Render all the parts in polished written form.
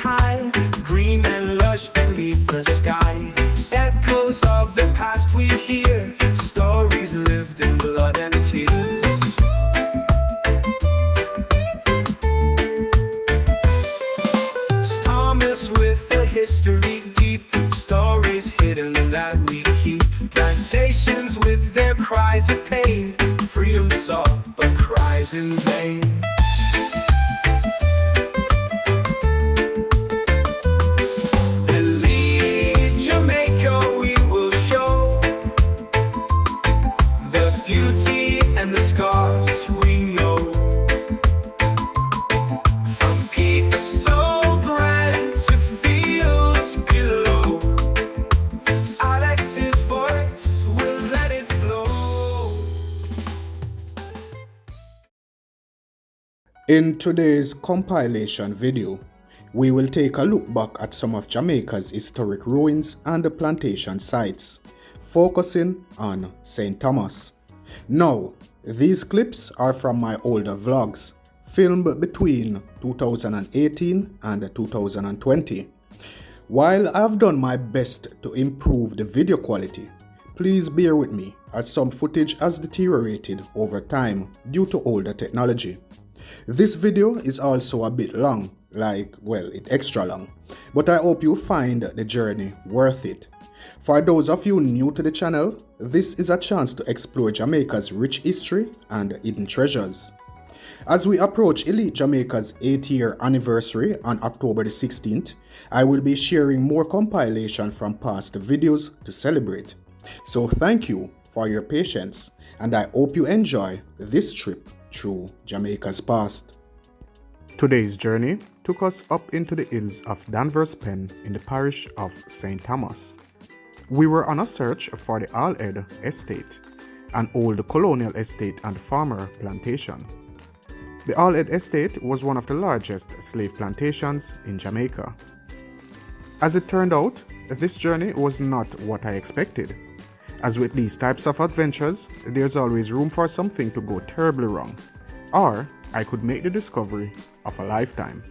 high, green and lush beneath the sky. Echoes of the past we hear, stories lived in blood and tears. Thomas with a history deep, stories hidden that we keep. Plantations with their cries of pain, freedom sought but cries in vain. Elite Jamaica we will show the beauty and the scars we know. From peaks so grand to fields below, Alex's voice will let it flow. In today's compilation video, we will take a look back at some of Jamaica's historic ruins and the plantation sites, focusing on St. Thomas. Now, these clips are from my older vlogs, filmed between 2018 and 2020. While I've done my best to improve the video quality, please bear with me as some footage has deteriorated over time due to older technology. This video is also a bit long, it's extra long, but I hope you find the journey worth it. For those of you new to the channel, this is a chance to explore Jamaica's rich history and hidden treasures. As we approach Elite Jamaica's 8th-year anniversary on October the 16th, I will be sharing more compilation from past videos to celebrate. So thank you for your patience, and I hope you enjoy this trip through Jamaica's past. Today's journey took us up into the hills of Danvers Pen in the parish of St. Thomas. We were on a search for the Allhead Estate, an old colonial estate and farmer plantation. The Allhead Estate was one of the largest slave plantations in Jamaica. As it turned out, this journey was not what I expected. As with these types of adventures, there's always room for something to go terribly wrong, or I could make the discovery of a lifetime.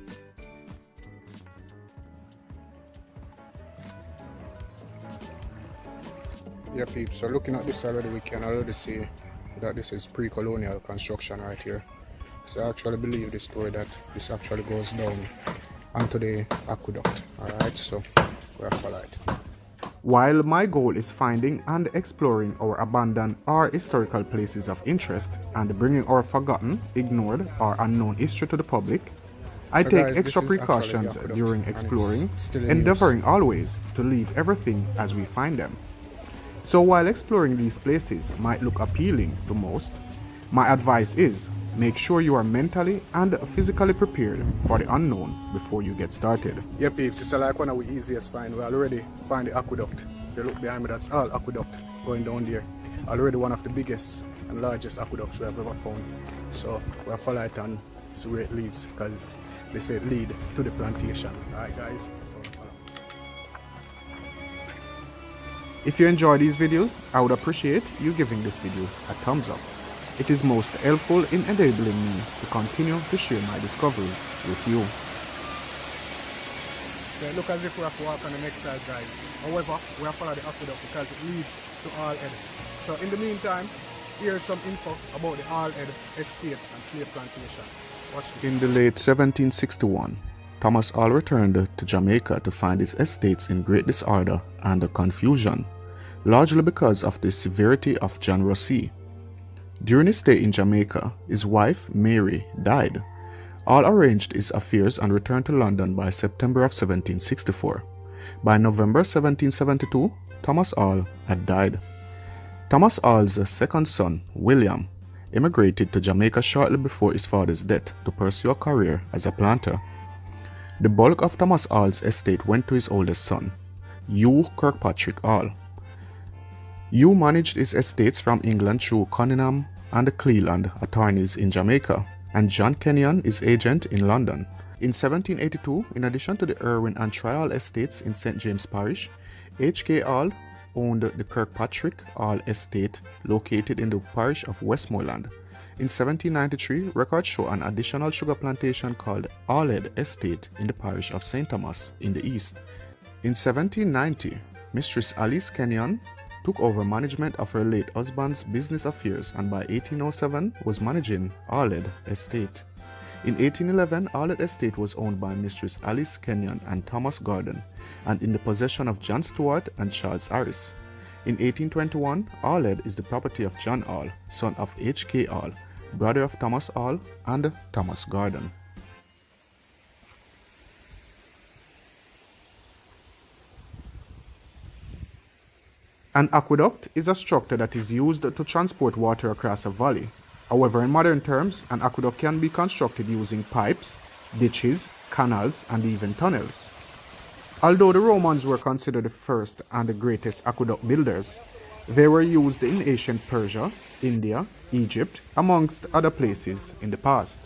Yeah, peeps, so looking at this already, we can already see that this is pre-colonial construction right here. So I actually believe this story that this actually goes down onto the aqueduct. Alright, so we're followed. While my goal is finding and exploring our abandoned or historical places of interest and bringing our forgotten, ignored, or unknown history to the public, I take extra precautions during exploring, endeavoring always to leave everything as we find them. So while exploring these places might look appealing to most, my advice is make sure you are mentally and physically prepared for the unknown before you get started. Yeah, peeps, it's like one of the easiest find. We already find the aqueduct. If you look behind me, that's all aqueduct going down there. Already one of the biggest and largest aqueducts we have ever found. So we'll follow it and see where it leads, because they say it lead to the plantation. Alright guys, so follow. If you enjoy these videos, I would appreciate you giving this video a thumbs up. It is most helpful in enabling me to continue to share my discoveries with you. It looks as if we have to walk on the next side, guys. However, we have to follow the aqueduct because it leads to Allhead. So in the meantime, here's some info about the Allhead Estate and slave plantation. Watch this. In the late 1761, Thomas All returned to Jamaica to find his estates in great disorder and confusion, largely because of the severity of John Rossi. During his stay in Jamaica, his wife, Mary, died. All arranged his affairs and returned to London by September of 1764. By November 1772, Thomas All had died. Thomas All's second son, William, immigrated to Jamaica shortly before his father's death to pursue a career as a planter. The bulk of Thomas All's estate went to his oldest son, Hugh Kirkpatrick All. Hugh managed his estates from England through Cunningham and the Cleland attorneys in Jamaica, and John Kenyon, his agent in London. In 1782, in addition to the Irwin and Trial estates in St. James Parish, H.K. All owned the Kirkpatrick All estate located in the parish of Westmoreland. In 1793, records show an additional sugar plantation called Elite Estate in the parish of St. Thomas in the east. In 1790, Mistress Alice Kenyon took over management of her late husband's business affairs and by 1807 was managing Elite Estate. In 1811, Elite Estate was owned by Mistress Alice Kenyon and Thomas Gordon and in the possession of John Stewart and Charles Harris. In 1821, Elite is the property of John Hall, son of H.K. Hall, brother of Thomas Hall and Thomas Gordon. An aqueduct is a structure that is used to transport water across a valley. However, in modern terms, an aqueduct can be constructed using pipes, ditches, canals, and even tunnels. Although the Romans were considered the first and the greatest aqueduct builders, they were used in ancient Persia, India, Egypt, amongst other places in the past.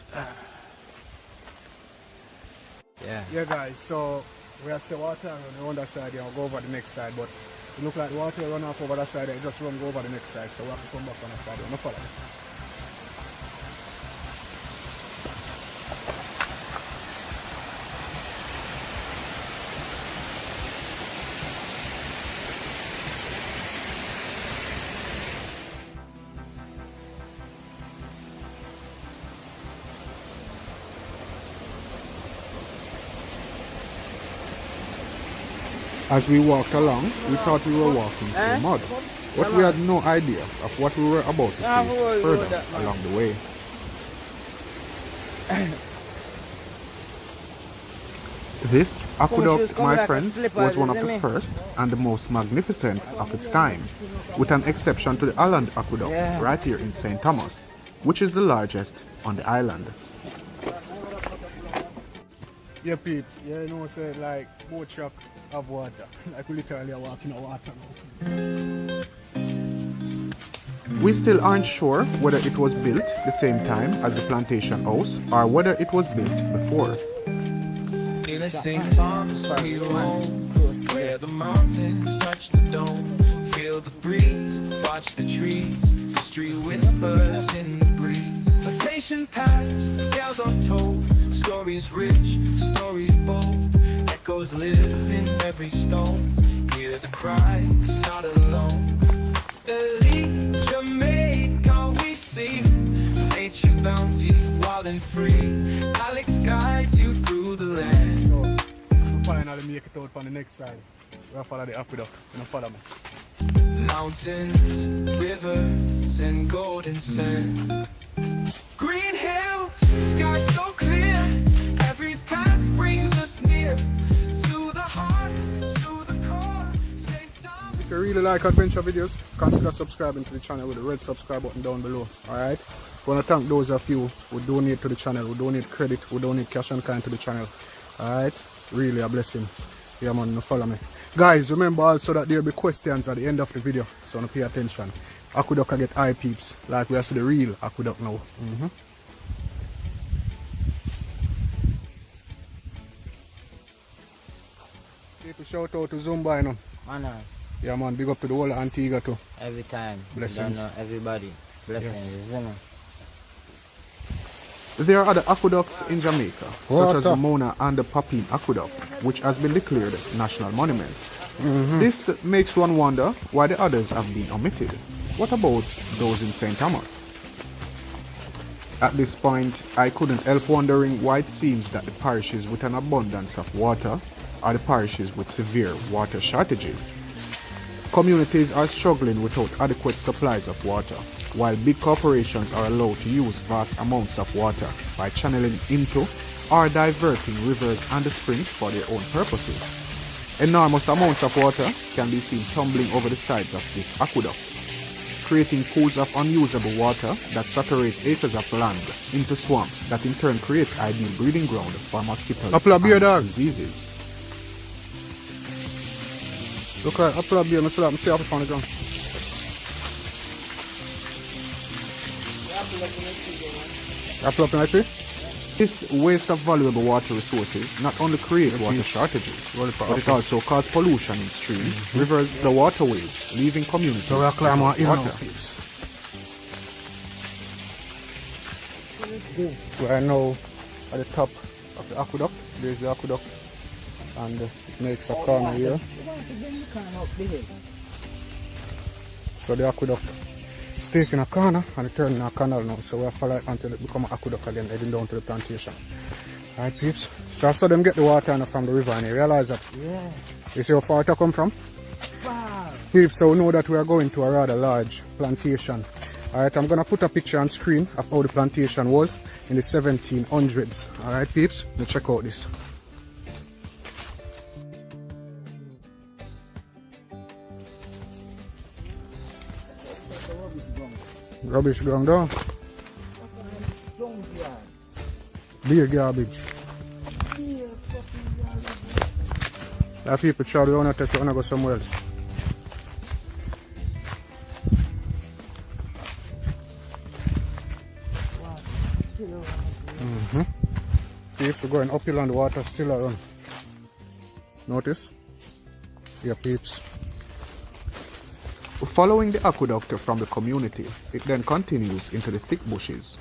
Yeah guys, so we have the water on the other side here, we'll go over the next side, but it look like the water run off over that side, it just run go over the next side, so we have to come back on that side, no follow. As we walked along, we thought we were walking through mud, but we had no idea of what we were about to face further along the way. This aqueduct, my friends, was one of the first and the most magnificent of its time, with an exception to the Island Aqueduct right here in St. Thomas, which is the largest on the island. Yeah, peeps, yeah, you know, say like boat truck of water, like we literally are walking on water now. We still aren't sure whether it was built the same time as the plantation house or whether it was built before. In a St. Thomas we roam, where the mountains touch the dome. Feel the breeze, watch the trees, history whispers in the breeze. Plantation past, tales untold, stories rich, stories bold. Echoes live in every stone, hear the cries, not alone. Elite Jamaica we see, nature's bounty, wild and free. Alex guides you through the land. So, we finally make it out on the next side. We'll follow the aqueduct, you know, follow me. Mountains, rivers, and golden sand. Green hills, sky so clear. Every path brings us near to the heart, to the core. St. Thomas. If you really like adventure videos, consider subscribing to the channel with the red subscribe button down below. Alright? I want to thank those of you who donate to the channel, who donate credit, who donate cash and kind to the channel. Alright? Really a blessing. Yeah man, follow me. Guys, remember also that there will be questions at the end of the video, so pay attention. Aqueduct can get eye peeps, like we are see the real aqueduct now. People shout out to Zumba, you know. Honor. Yeah man, big up to the whole Antigua too. Every time. Blessings. Don't know everybody. Blessings, Yes. you know. There are other aqueducts in Jamaica, such as the Mona and the Papine Aqueduct, which has been declared national monuments. This makes one wonder why the others have been omitted. What about those in St. Thomas? At this point, I couldn't help wondering why it seems that the parishes with an abundance of water are the parishes with severe water shortages. Communities are struggling without adequate supplies of water, while big corporations are allowed to use vast amounts of water by channeling into or diverting rivers and the springs for their own purposes. Enormous amounts of water can be seen tumbling over the sides of this aqueduct, creating pools of unusable water that saturates acres of land into swamps that in turn creates ideal breeding ground for mosquitoes and diseases. Look at apple up here, I still have to on the ground. Apple up in the tree? This waste of valuable water resources not only creates water shortages, but it also causes pollution in streams, rivers, the waterways, leaving communities So we'll climb out here water. now, please. We are now at the top of the aqueduct. There's the aqueduct, and it makes a corner here. So the aqueduct is taking a corner and it's turning a canal now. So we have to follow it until it becomes an aqueduct again, heading down to the plantation. Alright, peeps. So I saw them get the water from the river, and you realize that. Yeah. You see how far it come from? Wow. Peeps, so we know that we are going to a rather large plantation. Alright, I'm gonna put a picture on screen of how the plantation was in the 1700s. Alright, peeps, let's check out this. Rubbish ground down. Beer garbage. That people try to want to take you and go somewhere else. Peeps, we're going uphill and the water still around. Notice? Yeah, peeps. Following the aqueduct from the community, it then continues into the thick bushes.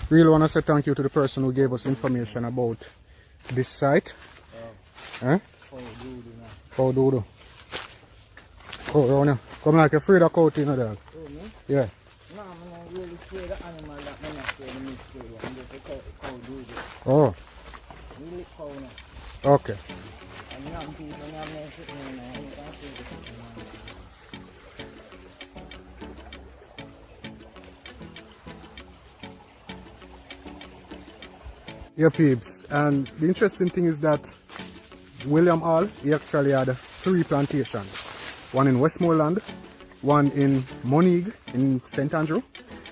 Really want to say thank you to the person who gave us information about this site. Cow doodle. Oh, Rona, come like you're afraid of cow, you know that? Yeah. No, I'm not really afraid of animal that I'm not afraid of mixed with. I'm just a cow doodle. Oh, Really cow now. okay. And young people now make it now. I'm not afraid of it now. Yeah, peeps. And the interesting thing is that William Hall, he actually had 3 plantations. One in Westmoreland, one in Moneague in St. Andrew,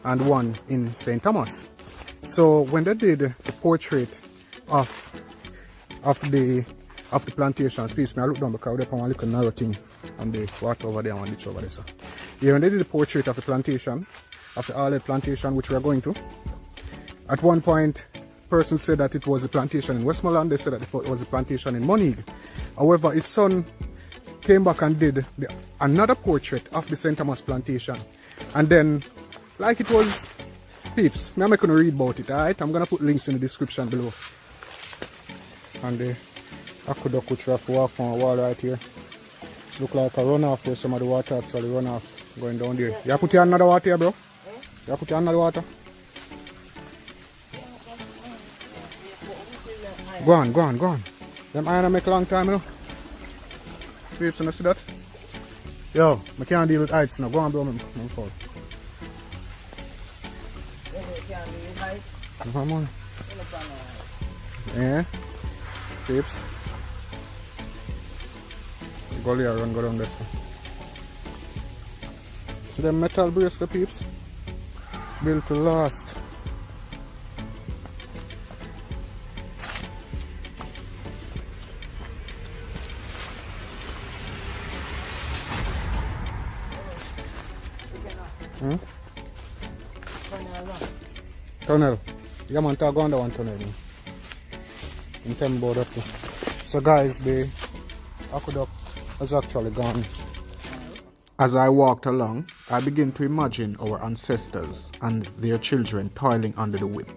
and one in St. Thomas. So when they did the portrait of the plantations, peeps, I look down because they found a little narrow thing on the water over there and ditch over there. So yeah, when they did the portrait of the plantation, of the Hall plantation which we are going to, at one point person said that it was a plantation in Westmoreland, they said that it was a plantation in Moneague. However, his son came back and did another portrait of the St. Thomas plantation. And then, like it was, peeps, I'm not going to read about it, alright? I'm going to put links in the description below. And the aqueduct which we have to walk on a wall right here. It looks like a runoff where some of the water actually run off going down there. You put your another water here, bro? You put your another water? Go on. Them iron make a long time, you know. Peeps, you see that? Yo, I can't deal with heights now. Go on, bro, I'm fall. Come on. Yeah. Peeps. Go here and go down this one. See the metal brace, the peeps? Built to last. Tunnel. Yeah, man, go under one tunnel. In terms about that. So guys, the aqueduct has actually gone. As I walked along, I began to imagine our ancestors and their children toiling under the whip,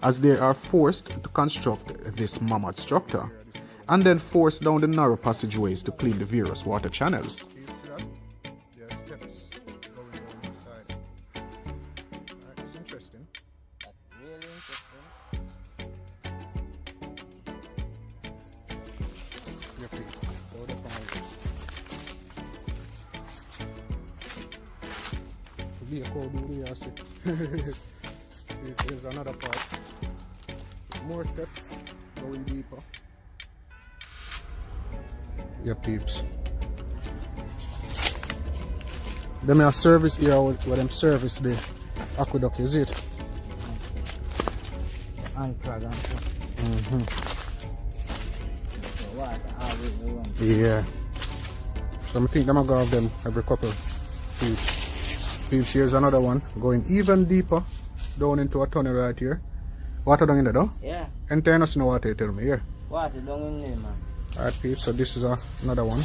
as they are forced to construct this mammoth structure, and then forced down the narrow passageways to clean the various water channels. Be a cold duty, I see. Here's another part. More steps going deeper. Yeah, peeps. Them a service here where them service the aqueduct, is it? Yeah. So I think I'm gonna have them every couple feet. Peeps, here's another one going even deeper down into a tunnel right here. Water down in there, though? Yeah. And turn us no water, you tell me, here. Water down in there, man. Alright, peeps, so this is another one.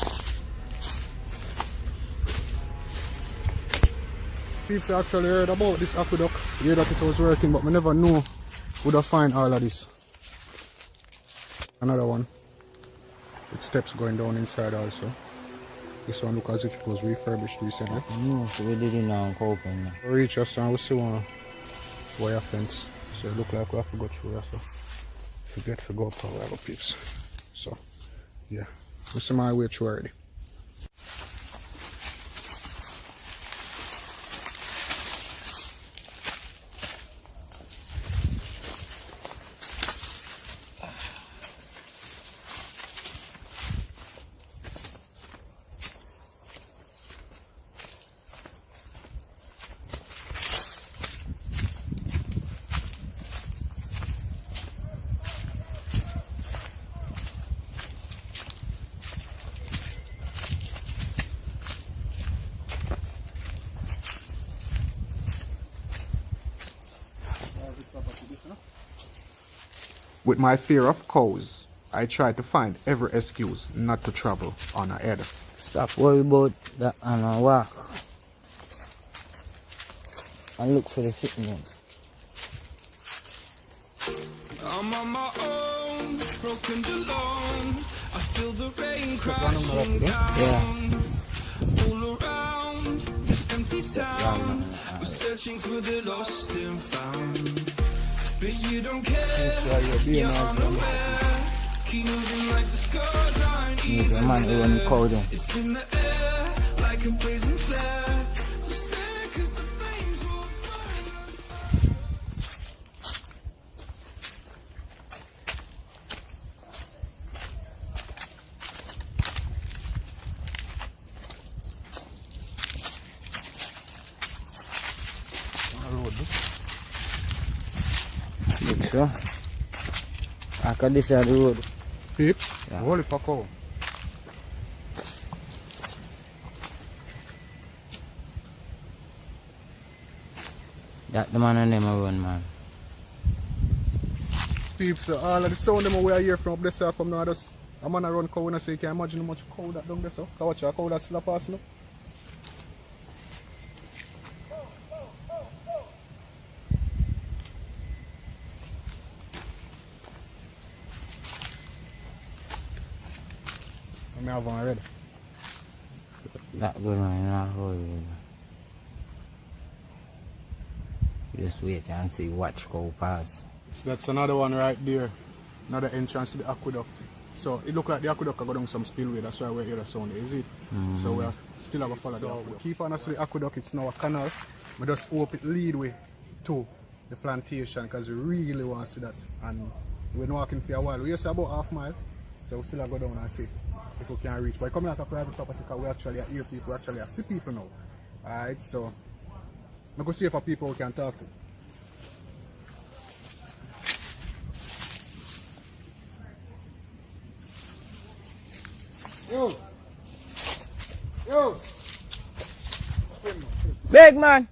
People actually heard about this aqueduct, heard that it was working, but we never knew would have find all of this. Another one with steps going down inside also. This one look as if it was refurbished recently. No, so we didn't know open. We reach us and we see one wire fence. So it look like we have to go through here, so forget to go up our wire peeps. So yeah, we see my way through already. With my fear of cows, I try to find every excuse not to travel on ahead. Stop worry about that and walk. And look for the signal. I'm on my own, broken alone. I feel the rain crashing down. Yeah. All around this empty town, we're searching for the lost and found. But you don't care, you're unaware. Keep moving like the scars aren't even there. It's in the air, like a blazing flare. Just there 'cause the flames will burn us. Look so. I can this the road. Peeps, Yeah. holy fuck. That the man and them a run, man. Peeps, all of the sound them we are here from up there, so come now, just a man around cow, and so you can imagine how much cow that down there, so. Can watch a cow that still a pass now. I have one already. That good one, you know, hold it. Just wait and see, watch go pass. So that's another one right there. Another entrance to the aqueduct. So it look like the aqueduct will go down some spillway, that's why we're here the sound, is it? So we are still have to follow the aqueduct. Keep on to the aqueduct, it's now a canal. We just hope it lead way to the plantation because we really want to see that. And we're not walking for a while. We used to about half mile, so we still have to go down and see if we can reach. But coming out of private property because we actually hear people, we actually see people now. Alright, so we go see if people we can talk to. Yo! Big man!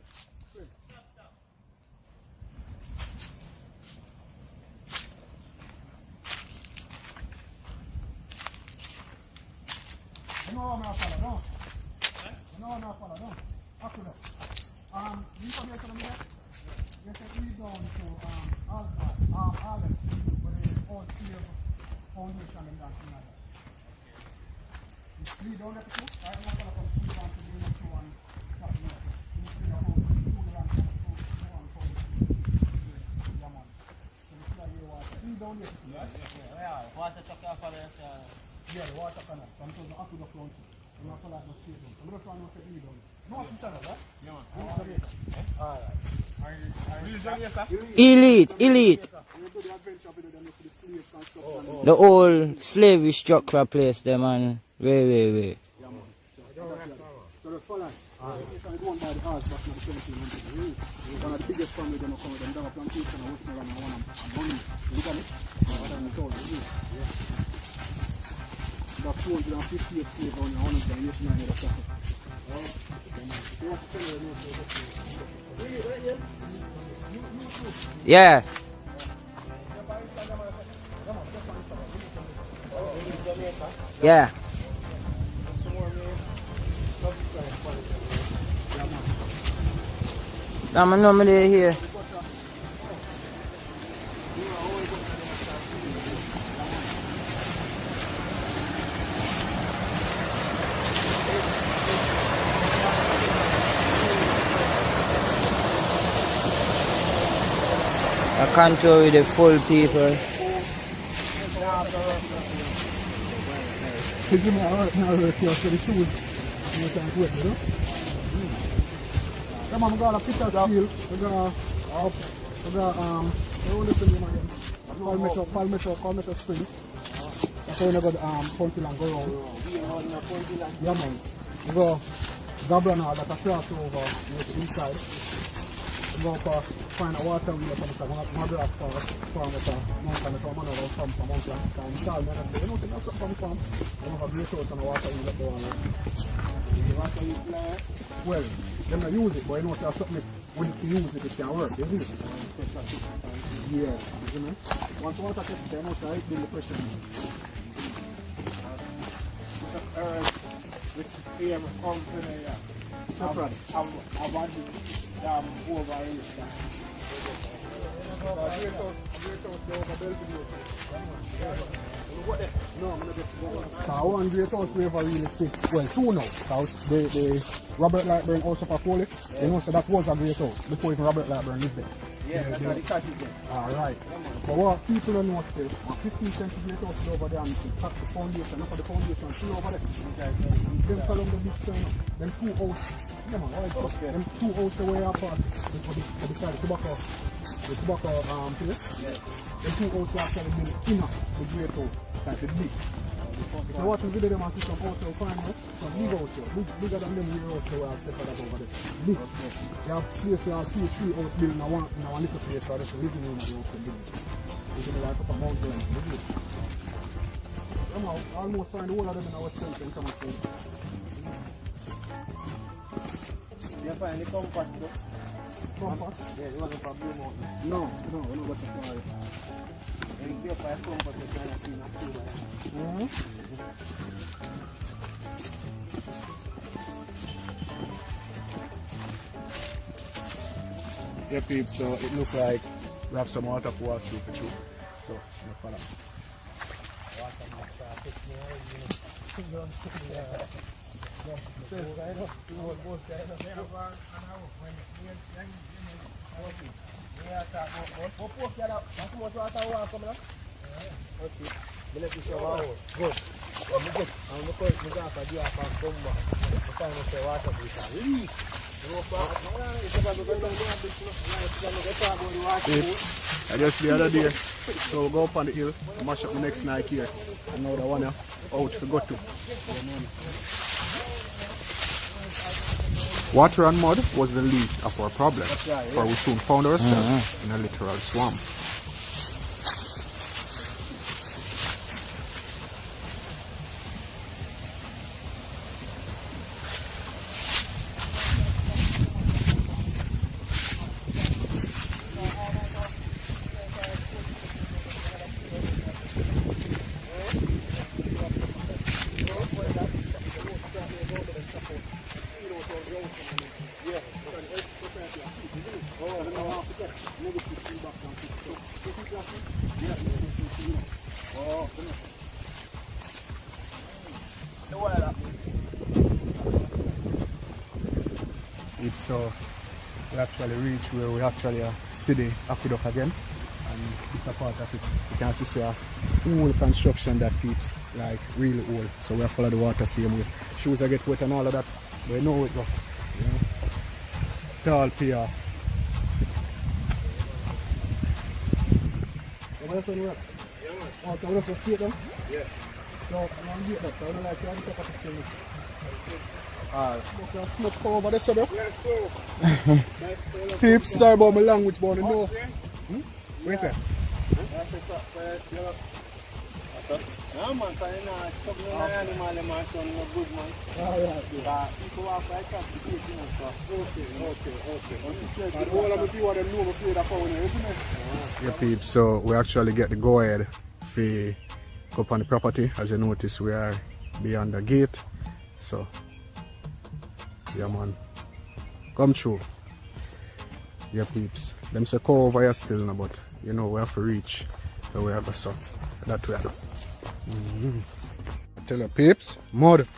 Elite. The old slavery structure place there, man. Way. So the follow. If I go on by the house back in the 1700s, one of the biggest families them come with them down a plantation and working around and one and money. You got it? Yeah. About 258 slaves on one of them, yes, man, of stuff. Yeah. Yeah. I'm normally here. I control with the full people. Because you know, I work here for the shoes. You can't wait, you know? Come on, we got a picture steel. We got what is the name again? Palmetto spring. That's how we got Punty and go around. Yeah, man. We go Gaban now, that's a crossover inside. We go find a water wheel from the mother farm with a mountain from another farm from mountain. And tell me, I say, you know, that's something from farm. I don't have great house and a water wheel at the water. The water wheel flare? Well, they don't use it, but you know, there's something when you use it, it can work, isn't it? Yeah, isn't it? Once water gets there, you know, so I build the pressure. With air comes in there. Separate. I want to over it. No, I'm going to get one. So I want great house we ever really see. Well, two now. Because the Robert Lightburn also for Foley. You know, so that was a great house before even Robert Lightburn lived there. Yeah, that's what the cash is there. Alright. But what people don't know still, 15 centimeters house over there and the foundation, not for the foundation, still over there. Them along the big stone, them two houses. Yeah man, alright, okay. Them two houses away apart. For the side, the tobacco place. Yeah. Them two houses actually built inner the great house, like the big. If you watch the video, them and see some house you'll find out, some big house here, bigger than them real house we have separate over there. Big. You have place you have three house built in one little place, so that's the living room of the house building. You can like up a mountain and live it. Somehow, I almost find all of them in our state and come and say. You find the compass though? Compass? Yeah, it wasn't for Blue Mountain. No, we're not going to fly. And if you find a compass, you can't see nothing. Yeah, peeps, so it looks like we have some water to walk through for sure. So, no follow. I just the other day, so we'll go up on the hill, mash up the next night here, and now the one out to go to. Water and mud was the least of our problems, for we soon found ourselves in a literal swamp. So we actually reach where we actually see the aqueduct again, and it's a part of it. You can see a old construction that keeps like really old. So we follow the water same way. Shoes I get wet and all of that, but you know it go. You know? Tall pier. So so we just straight them? Yeah. So I'm going to get that. So I don't like to have the top of the thing. Smoke come over there, sir, bro. Peeps, sorry about my language, but I know. What is that? No man, because you know, something like animal, man, son, no good man. People have to transportation and stuff. Okay. And all of the people that know before that phone, isn't it? Yeah, peeps, so we actually get the go ahead to go up on the property. As you notice, we are beyond the gate. So, yeah man, come through. Yeah, peeps. Them say go over here still now, but you know we have to reach where we have to so that way. Tell you, peeps, mud.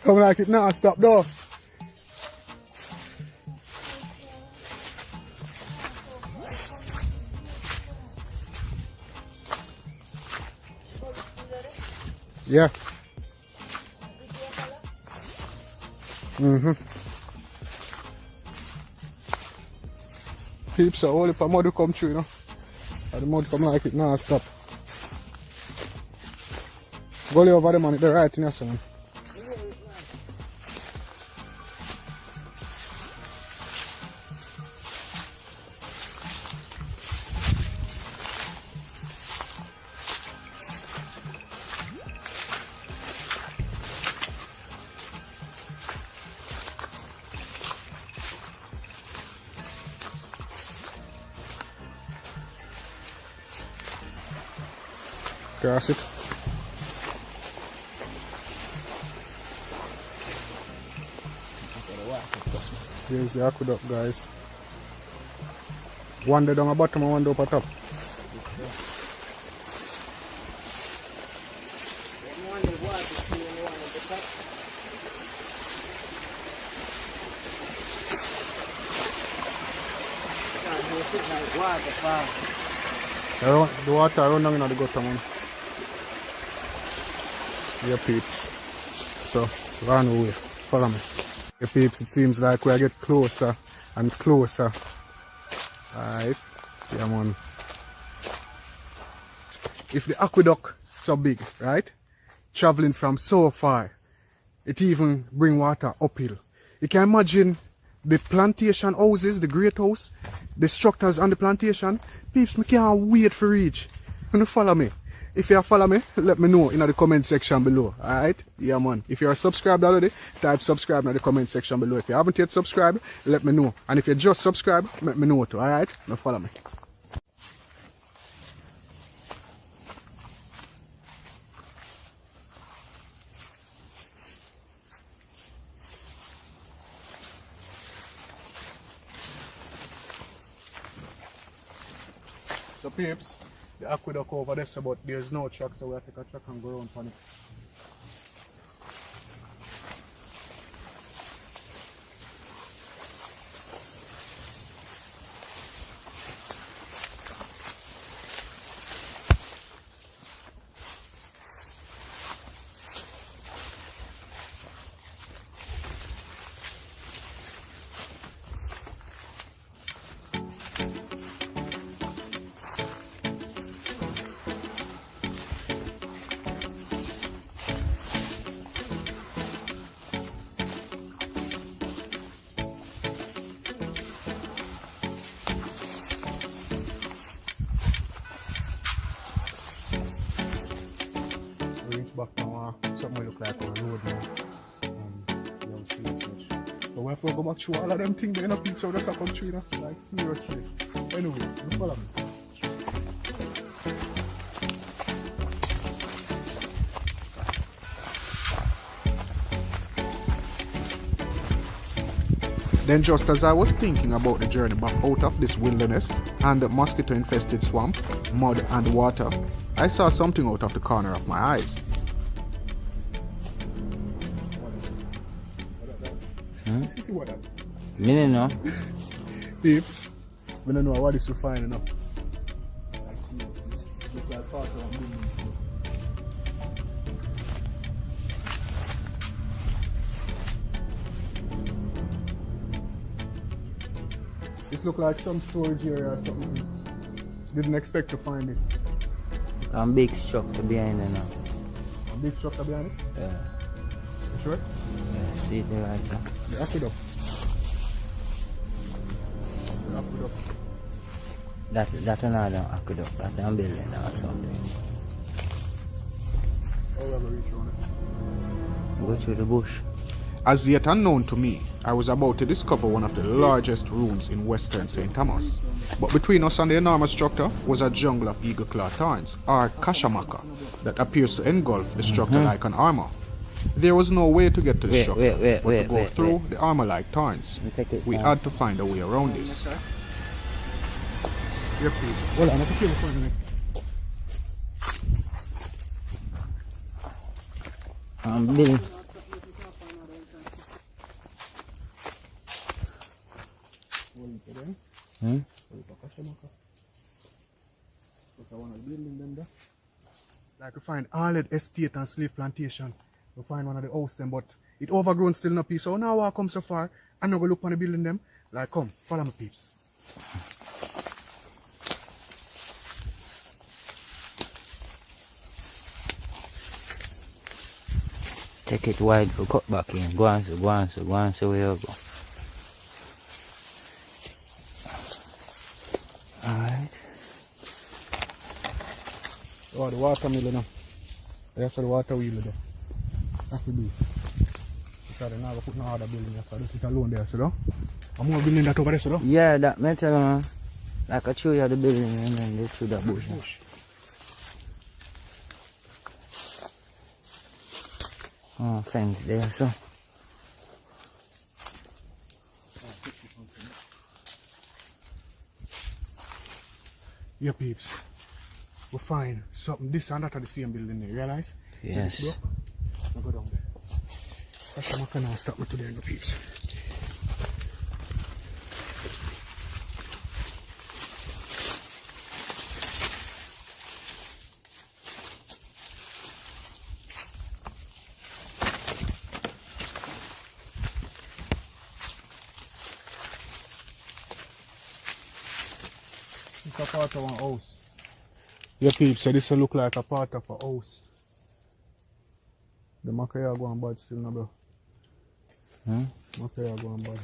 Come like it now, stop though. Yeah. Peeps, so all if a mud will come through, you know. And the mud come like it now, stop. Go over the man, they're right in your son. Cross it. Here's the aqueduct, guys. One down the bottom and one up at top. The water run down in the gutter, man. Yeah, peeps. So, run away. Follow me. Yeah, peeps, it seems like we get closer and closer. Alright. Yeah, man. If the aqueduct so big, right? Traveling from so far, it even bring water uphill. You can imagine the plantation houses, the great house, the structures on the plantation. Peeps, me can't wait for reach. You follow me? If you follow me, let me know in the comment section below. Alright? Yeah, man. If you are subscribed already, type subscribe in the comment section below. If you haven't yet subscribed, let me know. And if you just subscribe, let me know too. Alright? Now follow me. So peeps, the aqueduct over there, so but there's no truck, so we'll take a truck and go around on it. Back now, something look like on the road now. You don't see it much. But when I go back through all of them things, they're not peeps out the second tree, you know? Like, seriously. Anyway, you follow me. Then just as I was thinking about the journey back out of this wilderness and the mosquito-infested swamp, mud and water, I saw something out of the corner of my eyes. Me don't know. Peeps, we don't know what this will find enough. This look like some storage area or something. Didn't expect to find this. A big structure behind it now. A big structure behind it? Yeah. You sure? Yeah, see it right there. The aqueduct. The aqueduct. That's another aqueduct. That's a building or something. How are we reach on it? Go through the bush. As yet unknown to me, I was about to discover one of the largest ruins in western St. Thomas. But between us and the enormous structure was a jungle of eagle claw thorns, or kashamaka, that appears to engulf the structure like an armor. There was no way to get to the structure, but to go through the armor-like thorns. We had to find a way around this. Yep, please. Hold on, I can feel it for a minute. Bill. Like we find all the estate and slave plantation. We find one of the house them, but it overgrown still in a piece. So now I come so far, I'm not gonna look on the building them. Like come, follow me peeps. Take it wide for cut back in. Go on, so where you go. Alright. Oh, the watermelon now. That's the water wheel there. That's the do. So they're not put no other building there, so just it alone there, so I'm more building that over there, so Yeah, that metal man. Like I show you the building and then they through that bush. Oh, fence there, so. Yeah, peeps. We find something this and that at the same building there, realize? Yes. See this block? I'll go down there. That's how I can stop me today, no peeps. It's a part of one house. Yeah, peeps, so this will look like a part of a house. The Makaya go on bad still, no, bro. Makaya go on bad.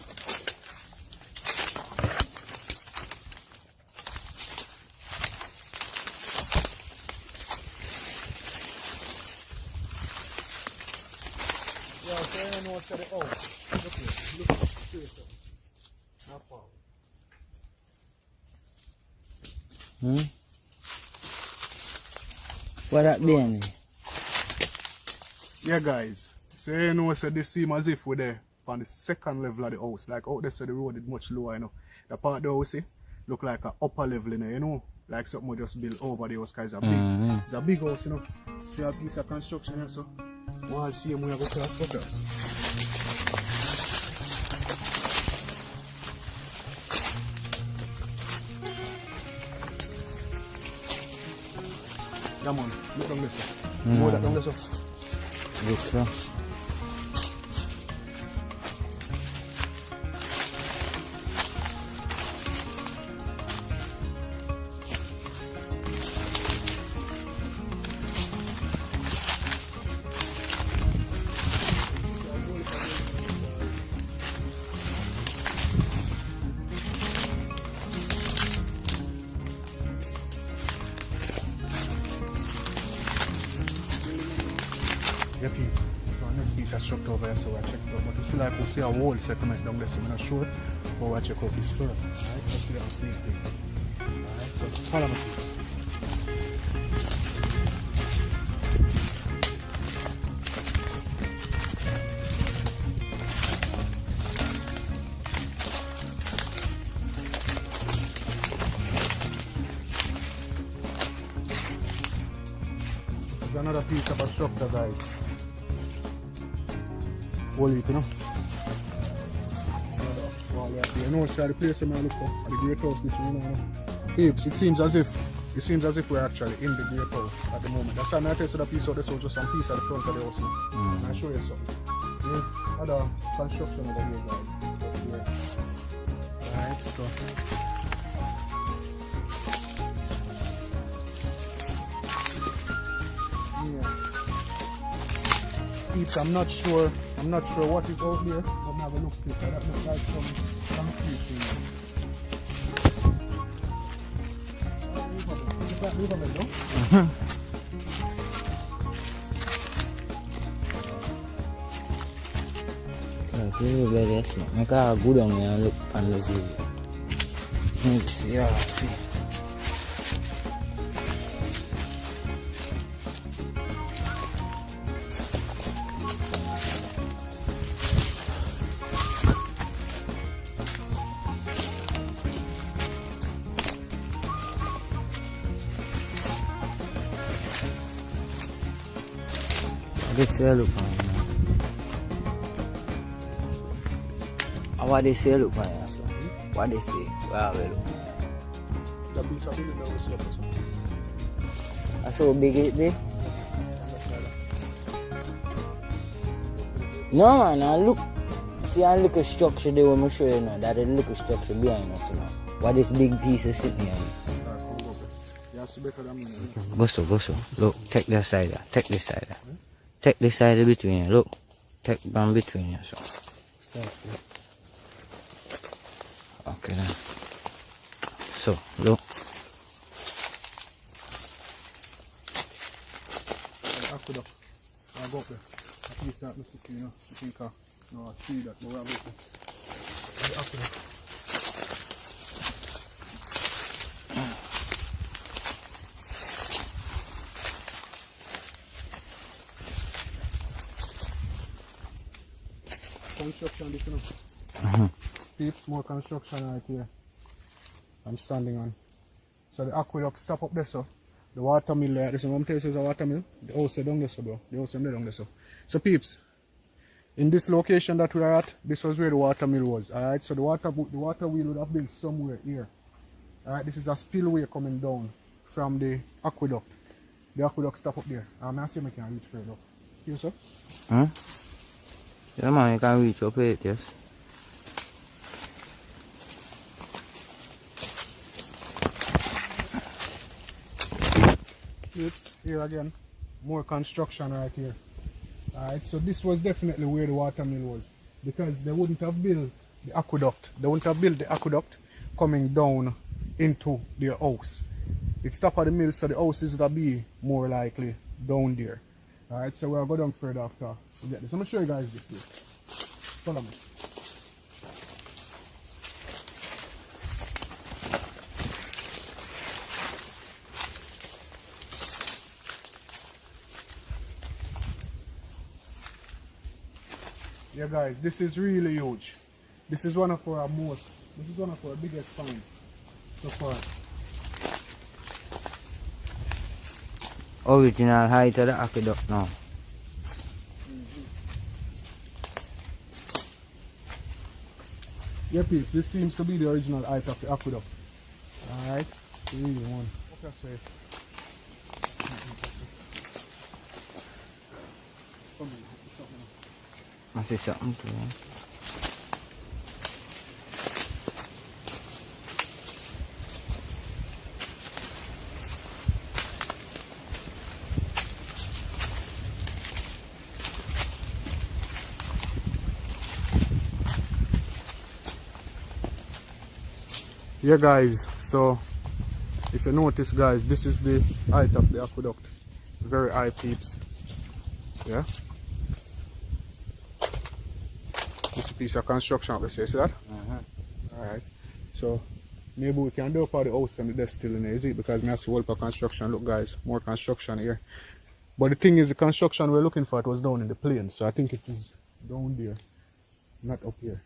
Yeah, so you know what's the house. Look here, look here. Not far. What that being? Yeah, guys. So you know, so this seems as if we're there on the second level of the house. Like out there, so the road is much lower, you know. The part of the house, see, look like an upper level, you know. Like something we just built over the house, guys. It's a big house, you know. See a piece of construction here, so. Well, see him, we have a class for us. Yeah, man, look down this. More that down this. Look so. Yeah, peeps. So our next piece of structure over here, so I check it out. But we still like we see a wall settlement down there, so we're not sure. But we'll check out this first. Alright, let's see that on sneak peek. Alright, so follow me, peeps. This is another piece of a structure, guys. Wall it, you know. Wall right there. You know, so the place where I look for, the great house, this one, you know. Peeps, it seems as if we're actually in the great house at the moment. That's why I'm testing the piece of the just some piece at the front of the house now. I'll show you something. There's other construction over here, guys. Just here. Alright, so. Yeah. Peeps, I'm not sure what is out there, but I'm have a look at it. That looks like some concrete thing. Riverbed, no? It is very small. I can't go down here and look and look at it. Let's see, yeah, see. This way look fine. What this way look fine, so? What this way? Where we look? The piece of building that we see up there, so. That's how big it be? No man, I look. See a little structure there when I show you now. That is a little structure behind us, you know. What this big piece is sitting here? Go so. Look, take that side there. Take this side there. Take this side in between here. Look. Take one between here, so. Okay then. So, look. Aqueduct. I'll go up there. At least that looks like, you know, you think no, I see that, but we're up there. The aqueduct. Construction, this, you know. Peeps, more construction right here. I'm standing on. So the aqueduct stop up there, so. The water mill there, this one place is a water mill. The house is down there, so bro. The house is down there, so. So peeps, in this location that we are at, this was where the water mill was. Alright, so the water wheel would have been somewhere here. Alright, this is a spillway coming down from the aqueduct. The aqueduct stop up there. I see if I can reach further up. Here, sir? Huh? Yeah man, you can reach up it, yes. It's here again, more construction right here. Alright, so this was definitely where the water mill was, because they wouldn't have built the aqueduct. They wouldn't have built the aqueduct coming down into their house. It's top of the mill, so the houses would be more likely down there. Alright, so we'll go down further after we get this. I'm gonna show you guys this place. Follow me. Yeah guys, this is really huge. This is one of our biggest finds so far. Original height of the aqueduct now. Yeah peeps, this seems to be the original height of the aqueduct. Alright, really one. Okay, say. I see something to me. Yeah guys, so if you notice guys, this is the height of the aqueduct. Very high peeps. Yeah. This is a piece of construction up there, see that? Alright. So maybe we can do up all the house and the desk still in there, is it? Because we have to work for construction. Look guys, more construction here. But the thing is, the construction we're looking for, it was down in the plain, so I think it is down there, not up here.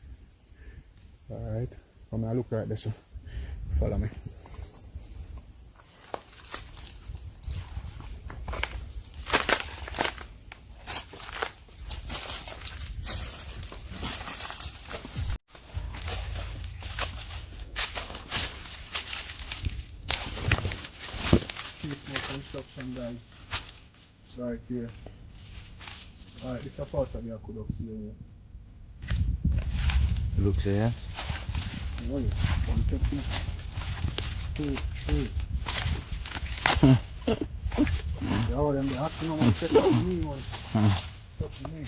Alright. Come and look right there, so follow me. More construction guys, right here. Alright, it's a part of the aqueduct here. Looks here. Oh yeah, 1, 2, 3. Yeah, them they have to know one set of me one. Touch me.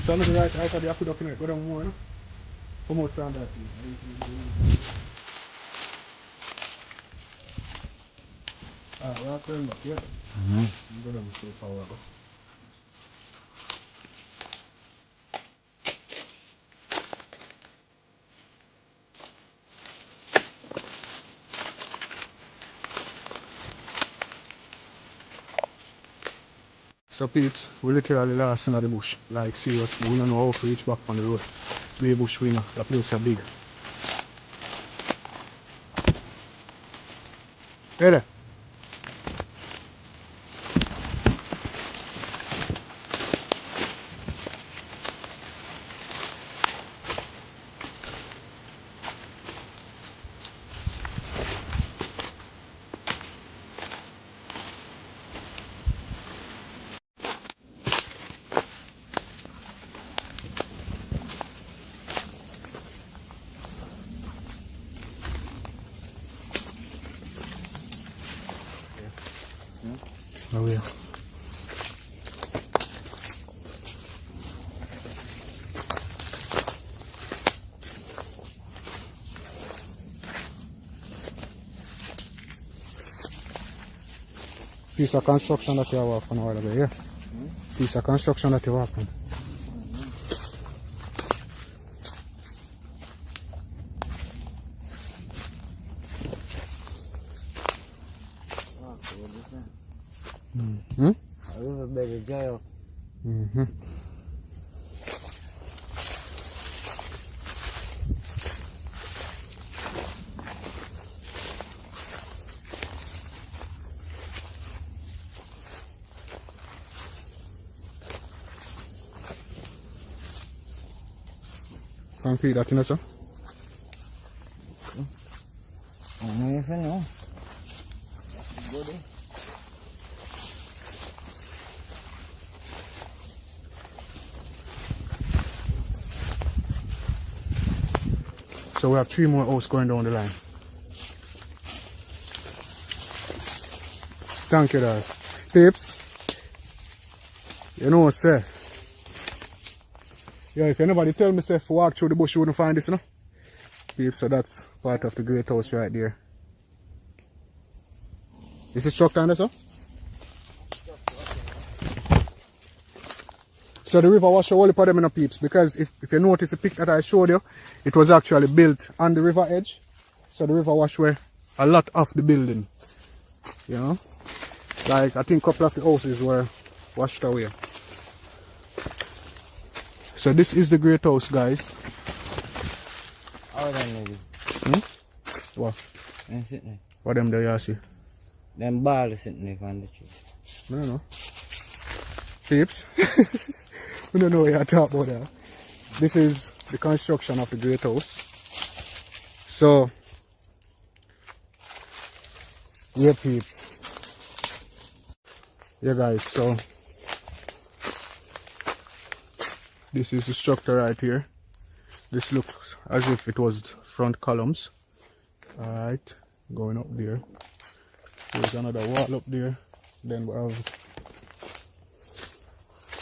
So I'm going to right out of the aqueduct in it. Go down more, no? Come out from that. We'll turn back, yeah? Go down so far we go. So peeps, we literally lost in the bush. Like seriously, we don't know how to reach back on the road. The bush we know, the place is big. Hey there. Oh yeah. Piece of construction that you are working on a while ago, yeah? Piece of construction that you are working. A little bit of jail. Concrete that, you know, sir? I don't know if I know. So we have 3 more houses going down the line. Thank you, dad. Peeps, you know what, sir? Yeah, if anybody tell me, say, if we walk through the bush, you wouldn't find this, you know? Peeps, so that's part of the great house right there. This is truck under, sir? So the river wash all of them in the peeps, because if you notice the pic that I showed you, it was actually built on the river edge. So the river wash where a lot of the building, you know, like I think a couple of the houses were washed away. So this is the great house, guys. How them niggas? What? They sitting there. What them there you see? Them bars sitting there on the tree. I don't know. Peeps. We don't know what you're talking about there. This is the construction of the great house. So, yeah, peeps. Yeah, guys, so this is the structure right here. This looks as if it was front columns. Alright, going up there. There's another wall up there. Then we have,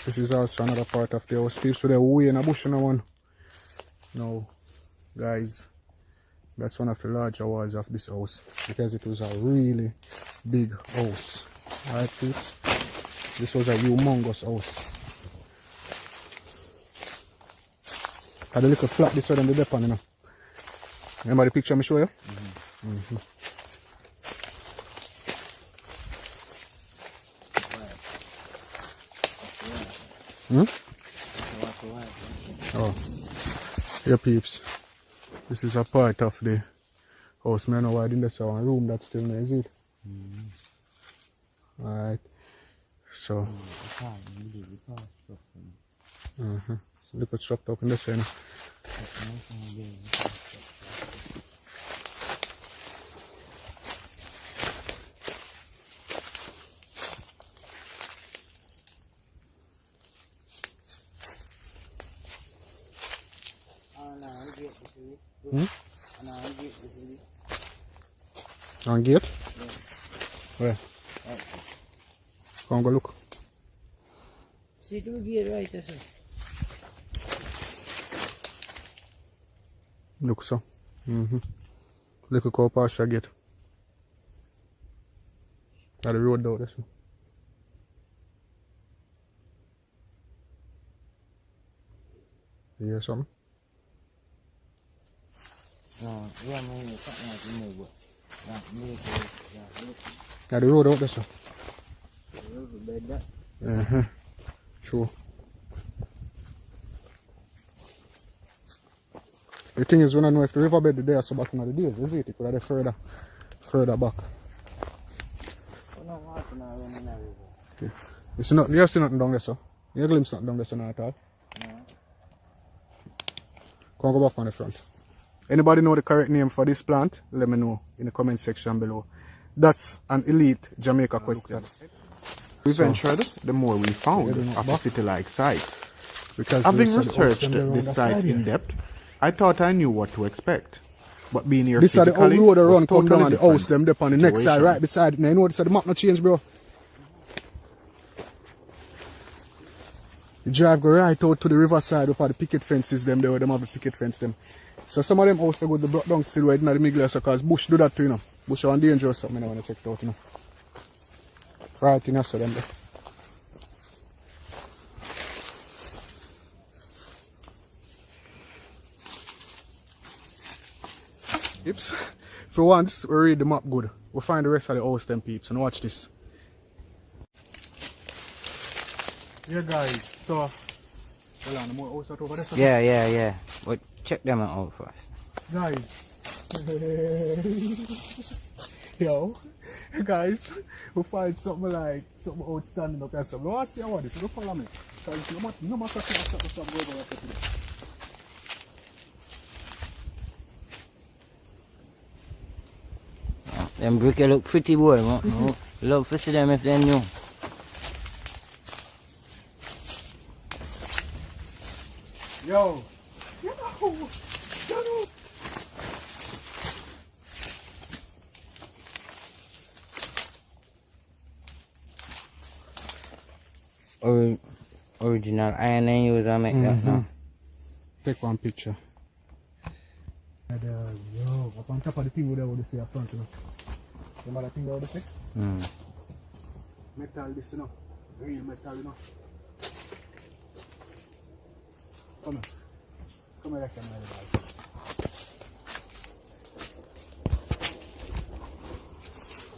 this is also another part of the house. Peeps, so they're way in a bush in one. Now, guys, that's one of the larger walls of this house because it was a really big house. Alright, peeps, this was a humongous house. Had a little flat this way than the depot, you know. Remember the picture I show you? Oh, yeah, peeps. This is a part of the house. I know why I didn't see one room that's still there, is it? Alright. So, look at structure up in this end. On gate? Yeah. Where? Come go look. See the gate right there, sir. Look so. Look at how pasture get. At the road down this one. You hear something? No, yeah, man, something like to move. At the road out this one. That. True. The thing is, we don't know if the riverbed is there so back in the days, is it? It could have been further back. Okay. You see nothing, you see nothing down there, so? You glimpse nothing down there, so not at all? No. Come on, go back on the front. Anybody know the correct name for this plant? Let me know in the comment section below. That's an Elite Jamaica question. We ventured, the more we found of a city-like site. Because Having researched this site in depth, I thought I knew what to expect. But being here this is the old physically road was around, come down totally and the house them up on the next side, situation. right beside it. Now you know this the map not change, bro. You drive go right out to the riverside up at the picket fences them there, them have the picket fence them. So some of them houses go to the block down still right in the middle, so cause bush do that too, you know. Bush are dangerous something I want to check it out, you know. Right in so them there. Peeps, for once we read the map good. We'll find the rest of the house them peeps and watch this. Yeah guys, so hold on, more house out over there. Yeah. But check them out first. Guys. Yo, guys, we find something like something outstanding up there. So we want to see how this is. Don't follow me. Because no matter what go over today. Them bricky look pretty boy, man. Love to see them if they new. Yo. Original iron and use and make that now. Take one picture. Yo, up on top of the thing where they say up front, you know. Remember that thing they say? Metal this, you know. Real metal, you know. Come here. Come here, camera, guys.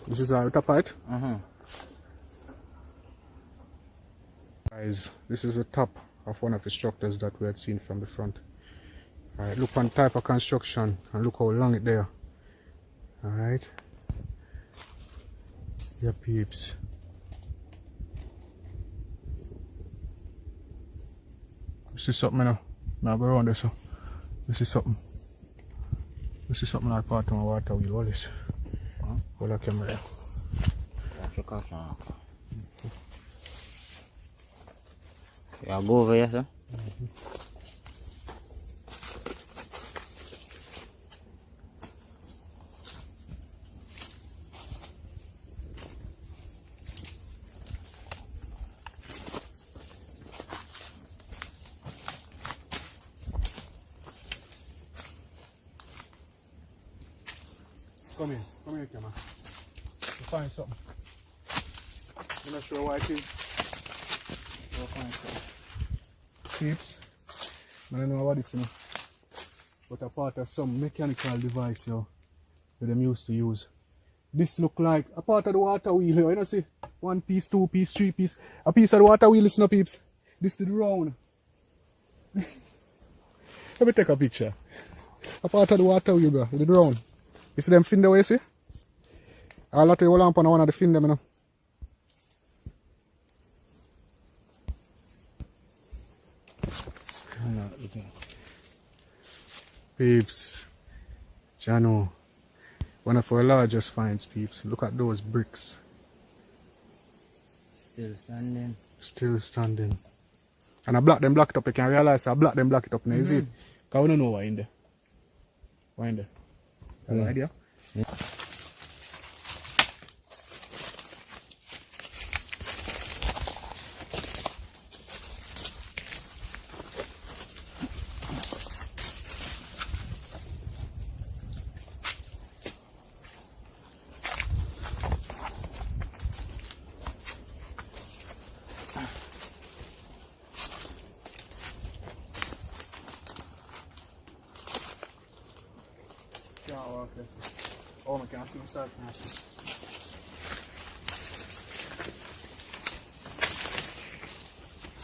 This is our top height. Guys, this is the top of one of the structures that we had seen from the front. Alright, look on type of construction and look how long it there. Alright. Yeah, peeps. This is something now. Now go around there, so. This is something. This is something like part of my water wheel. All this. Hold the camera there. Yeah, go over here, sir. Come here, camera. We'll find something. I'm not sure what it is. We'll find something. Peeps, I don't know what this is, you know, but a part of some mechanical device, yo, that them used to use. This look like a part of the water wheel, you know, see? 1 piece, 2 piece, 3 piece. A piece of the water wheel, listen up, peeps. This is the round. Let me take a picture. A part of the water wheel, bro, the round. You see them fin the way, you see? I'll let you hold on one of the fin them, you know. Peeps, Jano, one of our largest finds, peeps. Look at those bricks. Still standing. Still standing. And I block them block it up. You can realize I block them block it up now, is it? Because we don't know what in there. What in there? Have an idea? Yeah. Oh, I can't see inside.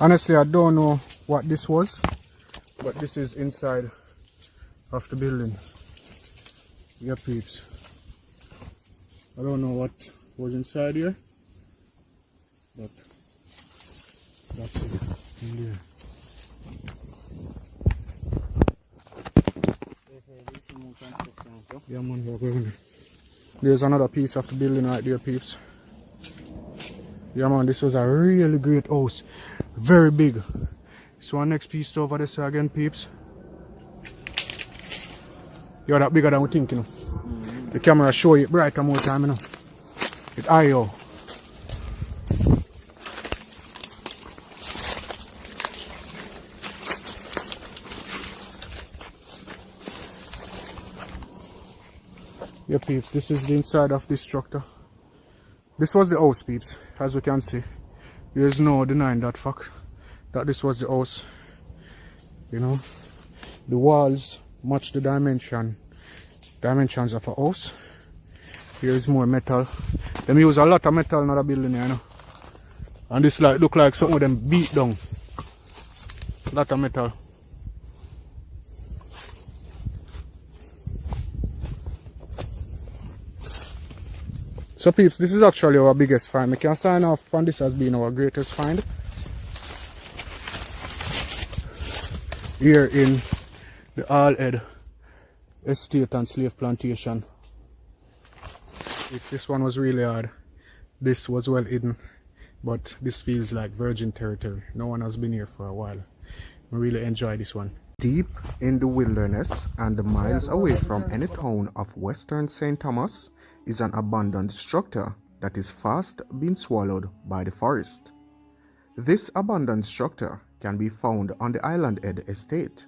Honestly, I don't know what this was, but this is inside of the building. Yeah, peeps. I don't know what was inside here, but that's it in there. Yeah, man, we're going. There's another piece of the building right there, peeps. Yeah, man, this was a really great house. Very big. So our next piece over this again, peeps. Yeah, that bigger than we think, you know. The camera show it brighter more time, you know. It IO. Yeah, peeps, this is the inside of this structure. This was the house, peeps, as you can see. There is no denying that fact, that this was the house. You know, the walls match the dimensions of a house. Here is more metal. Them use a lot of metal in the building here, you know. And this like look like something of them beat down. A lot of metal. So peeps, this is actually our biggest find. We can sign off on this as being our greatest find here in the All-Ed Estate and Slave Plantation. If this one was really hard, this was well hidden, but this feels like virgin territory. No one has been here for a while. We really enjoy this one. Deep in the wilderness and miles away from any town of Western St. Thomas is an abandoned structure that is fast being swallowed by the forest. This abandoned structure can be found on the Island Head Estate.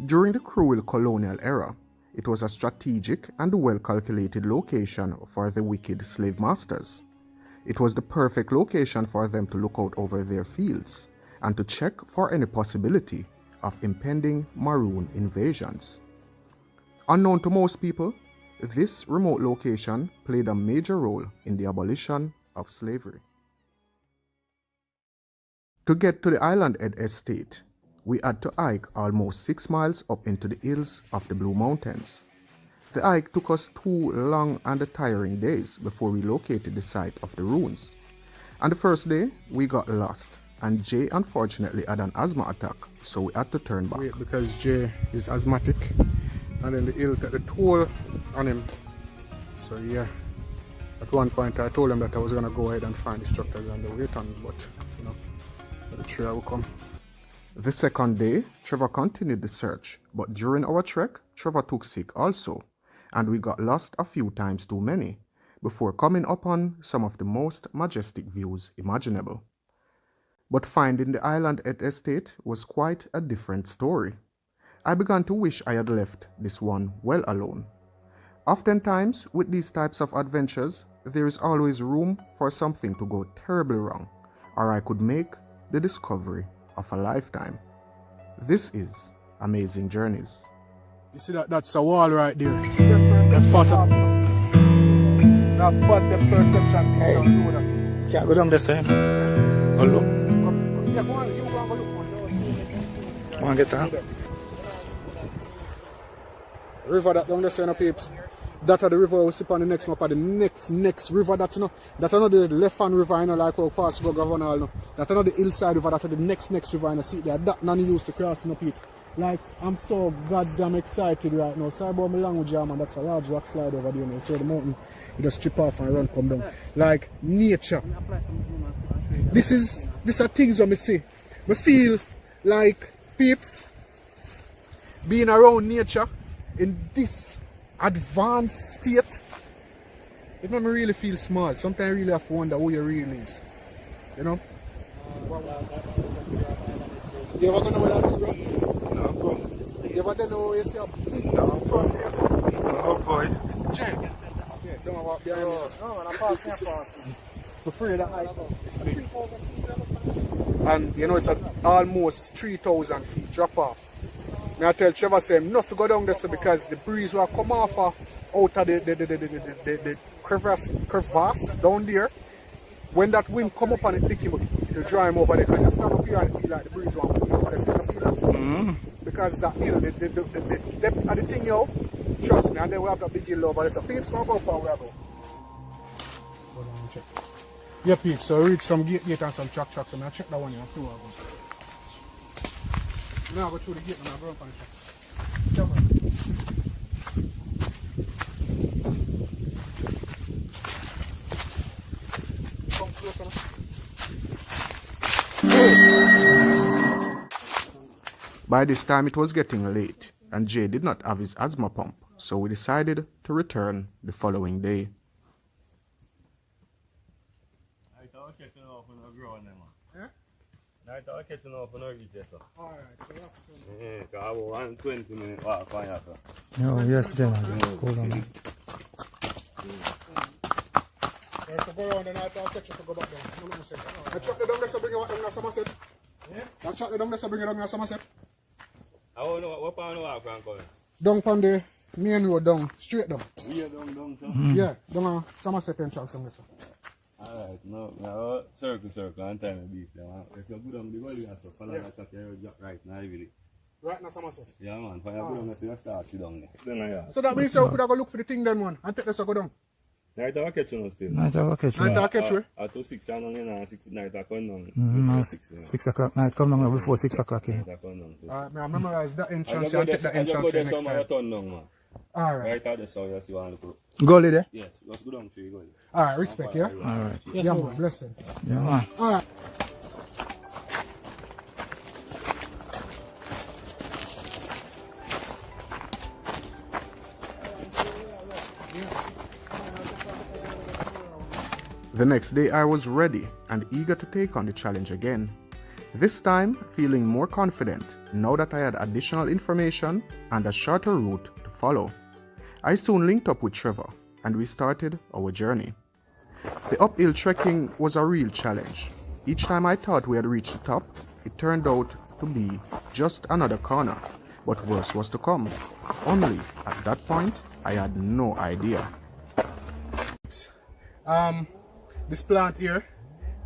During the cruel colonial era, it was a strategic and well-calculated location for the wicked slave masters. It was the perfect location for them to look out over their fields and to check for any possibility of impending Maroon invasions. Unknown to most people, this remote location played a major role in the abolition of slavery. To get to the Island Head Estate, we had to hike almost 6 miles up into the hills of the Blue Mountains. The hike took us 2 long and tiring days before we located the site of the ruins. On the first day, we got lost, and Jay unfortunately had an asthma attack, so we had to turn back. Wait, because Jay is asthmatic, and then the hill took the toll on him. So yeah, at one point I told him that I was gonna go ahead and find the structures and the wait on, but you know, the tree will come. The second day, Trevor continued the search, but during our trek, Trevor took sick also, and we got lost a few times too many, before coming upon some of the most majestic views imaginable. But finding the Island Head Estate was quite a different story. I began to wish I had left this one well alone. Oftentimes, with these types of adventures, there is always room for something to go terribly wrong, or I could make the discovery of a lifetime. This is Amazing Journeys. You see that's a wall right there. That's part of that part the perception. Hey, can't go down the same. Go look. Yeah, go on, you go and look. Want to get down? River that down the center, peeps. That are the river we see on the next map, the next river that you know. That are not the left hand river, you know, like how past go Gaban all no. That are not the hillside river, that are the next river, you know, see there. That none used to cross, you know, peeps. Like, I'm so goddamn excited right now. Sorry about my language, man. That's a large rock slide over there, you know. So the mountain, you just chip off and run, come down. Like, nature. These are things that I see. I feel like, peeps, being around nature in this advanced state, it makes me really feel small. Sometimes I really have to wonder who you really is. You know? You ever gonna know where that is, bro? No, bro. You ever done know where you see a big No, bro. No, boy. Jen. Yeah, don't walk behind me. No, man, I'm passing up. For free that hike. It's big. And you know, it's at almost 3,000 feet drop off. Now I tell Trevor, say, not to go down there because the breeze will come off out of the crevasse down there. When that wind come up and it take him, it'll draw him over there. Because you stand up here and feel like the breeze won't pull you over there. So you don't feel that. Because it's that hill, the depth of the thing, yo, trust me, and then we have that big hill over there. So peeps gonna go up and we have go. Hold on, check this. Yeah, peeps, so reach some gate and some track, so I'm gonna check that one here and see what I go. Now I go through the gate and I go up on the track. Come on. Come closer now. By this time it was getting late, and Jay did not have his asthma pump, so we decided to return the following day. I thought catching off on the ground, man. I thought catching off on the reach, sir. Alright, so you have to... Yeah, because I was 120 minutes walk on here, sir. No, yes, General. Hold on. You have to go around and I thought catch you to go back down. No sense. I chuck the down there so bring you down to Somerset. Yeah? I chuck the down there so bring you down to Somerset. I don't know what part of the walk I'm coming. Down from the main road down, straight down. We are down, sir. Yeah, down on Somerset entrance somewhere, sir. Alright, now circle and time the beast. If you go down the gully, so follow that you drop right now, really. Right now, Somerset. Yeah, man. If you go down, you start to down there. So that means you could have go look for the thing then, man, and take this and go down. Night I catch you still. Night I catch you. Night I catch you. At 6 and then 6 night I come down. No, 6 o'clock night. Come down before 6 o'clock. Night I come down. Alright, I memorize that entrance I and take the entrance there next time. turn down, man. Alright. Right out there, so you see one look. Gully there? Yes, just go down to you, gully. Alright, respect, yeah? Alright. Yeah, man, bless him. Yeah, man. Alright. The next day I was ready and eager to take on the challenge again. This time feeling more confident now that I had additional information and a shorter route to follow. I soon linked up with Trevor and we started our journey. The uphill trekking was a real challenge. Each time I thought we had reached the top, it turned out to be just another corner, but worse was to come. Only at that point I had no idea. This plant here,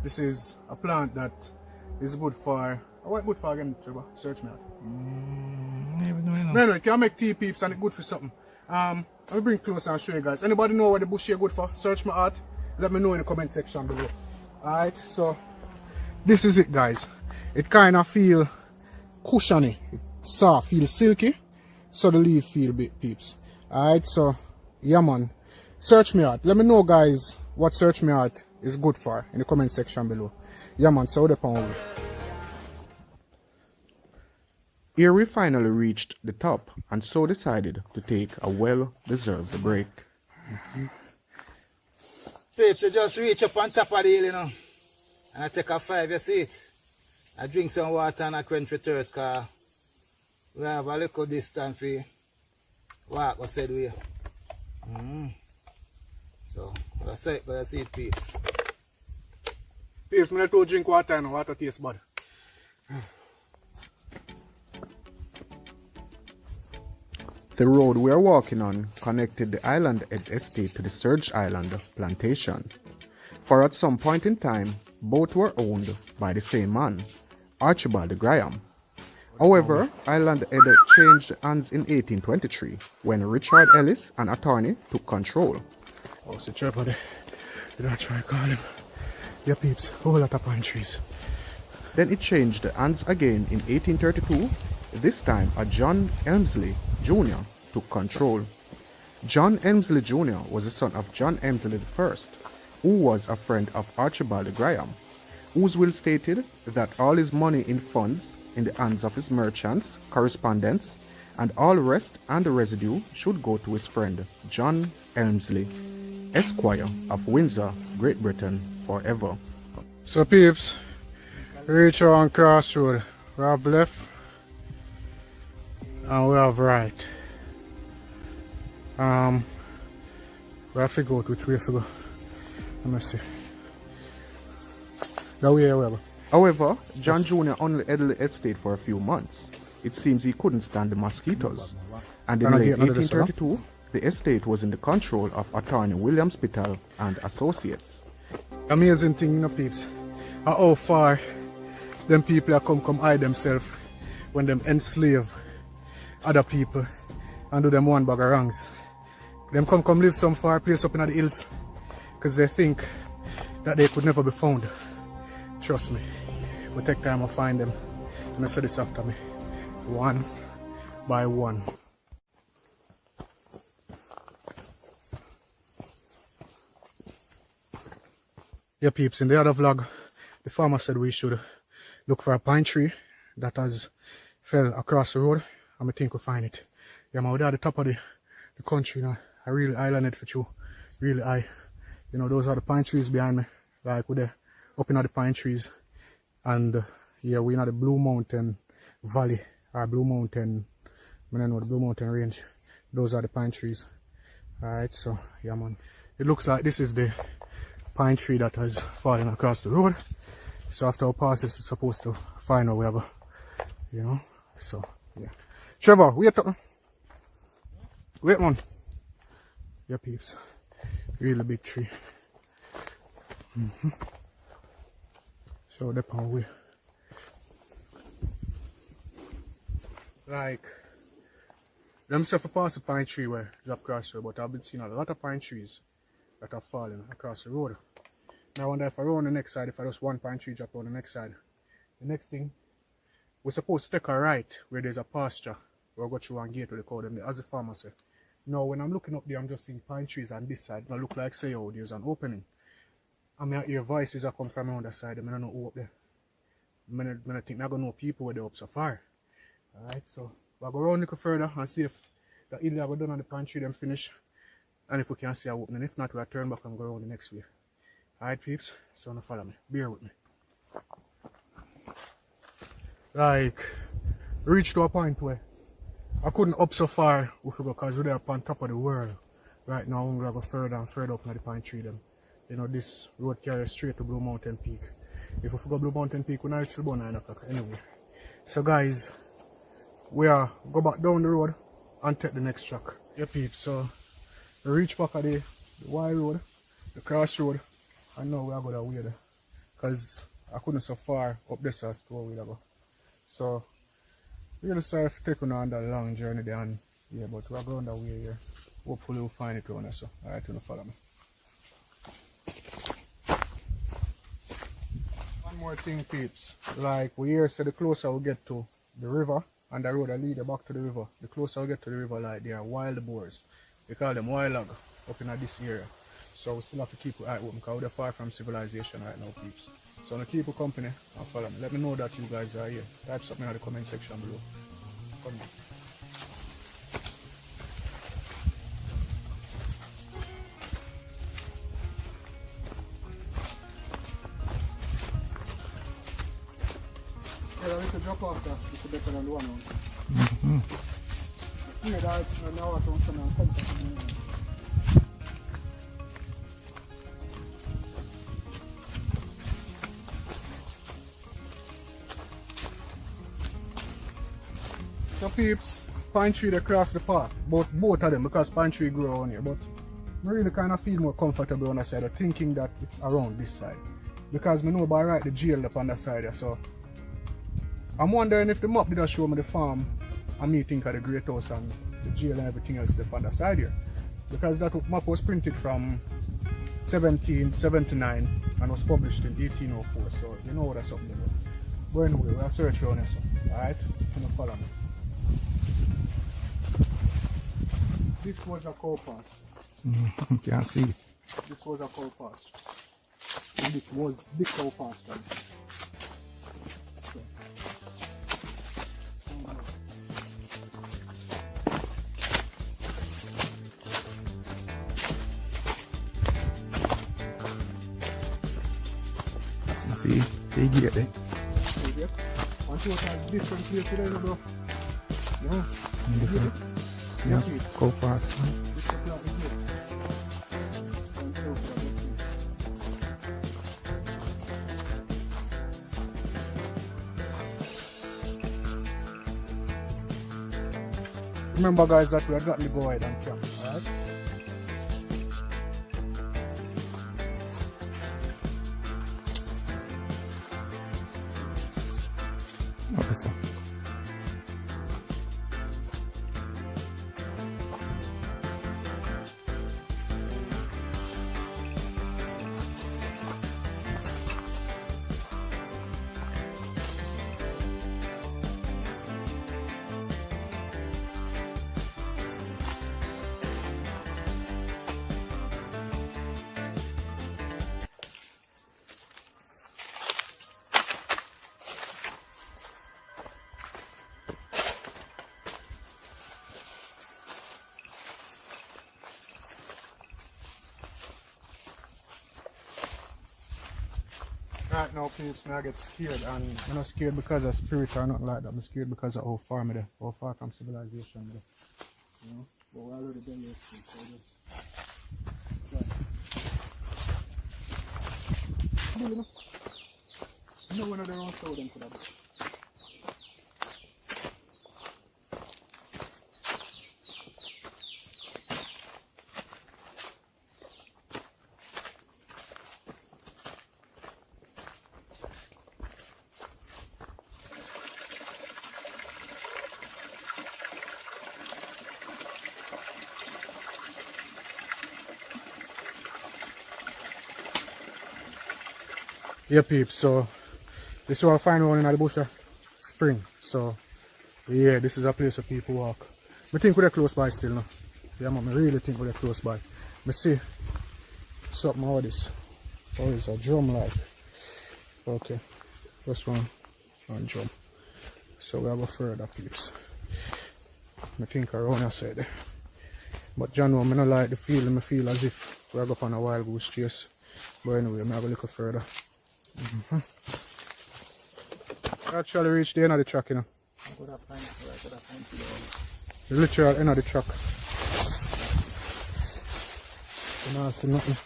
this is a plant that is good for, what good for again, Trevor? Search me out. No, it can make tea, peeps, and it's good for something. Let me bring closer and show you guys. Anybody know what the bush here good for? Search my art. Let me know in the comment section below. Alright, so this is it, guys. It kind of feel cushiony, it's soft, feel silky, so the leaf feel big, peeps. Alright, so yeah, man. Search me art. Let me know, guys, what search me art is good for in the comment section below. Yeah, man, so the pound. Here we finally reached the top and so decided to take a well-deserved break. Peeps, you just reach up on top of the hill, you know. And I take a 5, you see it. I drink some water and I quench the thirst, because we have a little distance for walk, what said we. So, but I see it, peeps. Peeps, I need to drink water and water tastes bad. The road we are walking on connected the Island Edge estate to the Surge Island plantation. For at some point in time, both were owned by the same man, Archibald Graham. However, Island Edge changed hands in 1823 when Richard Ellis, an attorney, took control. Oh, so Trevor there. Did I try to call him? Yeah, peeps, whole lot of pine trees. Then it changed hands again in 1832. This time, a John Elmsley Jr. took control. John Elmsley Jr. was the son of John Elmsley I, who was a friend of Archibald Graham, whose will stated that all his money in funds in the hands of his merchants, correspondents, and all rest and the residue should go to his friend John Elmsley, Esquire of Windsor, Great Britain, forever. So peeps, reach around crossroad. We have left and we have right. We have to go which way to go. Let me see. That way, however. However, John Jr. only had the estate for a few months. It seems he couldn't stand the mosquitoes. And in late 1832, The estate was in the control of attorney William Spittal and Associates. Amazing thing, you know, peeps. How far them people are come hide themselves when them enslave other people and do them one bag of wrongs. Them come live some far place up in the hills because they think that they could never be found. Trust me. We'll take time to find them. And I say this after me. One by one. Yeah, peeps, in the other vlog, the farmer said we should look for a pine tree that has fell across the road, and I think we'll find it. Yeah, man, we're at the top of the country now. I really islanded for you, really high. You know, those are the pine trees behind me. Like, we're there, up in the pine trees. And, yeah, we're in the Blue Mountain Valley, or Blue Mountain, I don't know, the Blue Mountain Range. Those are the pine trees. Alright, so, yeah, man. It looks like this is the pine tree that has fallen across the road. So after we pass this, we're supposed to find out wherever, you know. So yeah, Trevor, wait up, wait man. Yeah, peeps, really big tree. So that's how we like themselves past the pine tree where drop across the road, but I've been seeing a lot of pine trees that are falling across the road. Now I wonder if I go on the next side, if I just one pine tree drop on the next side. The next thing, we're supposed to take a right where there's a pasture. We'll go through and gate to the code and as the farmer said. Now when I'm looking up there, I'm just seeing pine trees on this side. It look like say oh there's an opening. I mean I hear voices that come from around the side, I don't know who up there. I think I'm gonna know people where they're up so far. Alright, so we'll go around a little further and see if the hill I go down on the pine tree them finish. And if we can see a opening, if not, we'll turn back and go around the next way. Alright, peeps, so now follow me. Bear with me. Like, reach to a point where I couldn't up so far if we go because we're up on top of the world. Right now, I'm going to go further and further up in the pine tree. Them. You know, this road carries straight to Blue Mountain Peak. If we go Blue Mountain Peak, we're not reach about 9 o'clock anyway. So, guys, we are go back down the road and take the next track. Yeah, peeps, so. We reach back at the Y road, the crossroad, and now we are going to way there. Because I couldn't so far up this as to where we go. So, really sorry for taking on that long journey there. And, yeah, but we are going that way here. Hopefully we'll find it around us. So, alright, you follow me. One more thing, peeps. Like, we here say the closer we get to the river and the road that leads back to the river, the closer we get to the river, like, there are wild boars. We call them wild hog up in this area. So we still have to keep an eye open because we're far from civilization right now, peeps. So I'm going to keep you company and follow me. Let me know that you guys are here. Type something in the comment section below. Come on. Yeah, we could drop off that. It's better than the one on. Yeah, that's now I don't come. So peeps, pine tree across the path, both of them because pine tree grow on here, but I really kind of feel more comfortable on the side of thinking that it's around this side. Because I know by right the jail up on the side there, so I'm wondering if the map did show me the farm and me think of the great house and the jail and everything else up on the side here. Because that map was printed from 1779 and was published in 1804, so you know what that's up there. But anyway, we'll search around here, so alright, you know, follow me. This was a cow pasture. Can't see. This was a cow pasture. And this was the cow pasture. See, get it. See, get? And so it has different places there, bro. No? Different. Yeah, go fast. Remember guys that we have gotten the go ahead and camp, alright? Okay, sir. Right now, peeps, I get scared, and I'm not scared because of spirit or nothing like that. I'm scared because of how far I'm there, how far from civilization I'm there. You know, but we're already done here, so just no one of their own show them could have. Yeah, peeps, so this is what I find one in the bush spring. So yeah, this is a place where people walk. I think we're close by still now. Yeah, man, I really think we're close by. I see something all this. Oh, it's a drum like. Okay, first one drum. So we go further, peeps. I think around our side. But John, I don't like the feeling. I feel as if we're up on a wild goose chase. But anyway, I'm going to look further. Actually reached the end of the track, you know. The literal end of the track. You know, I see nothing.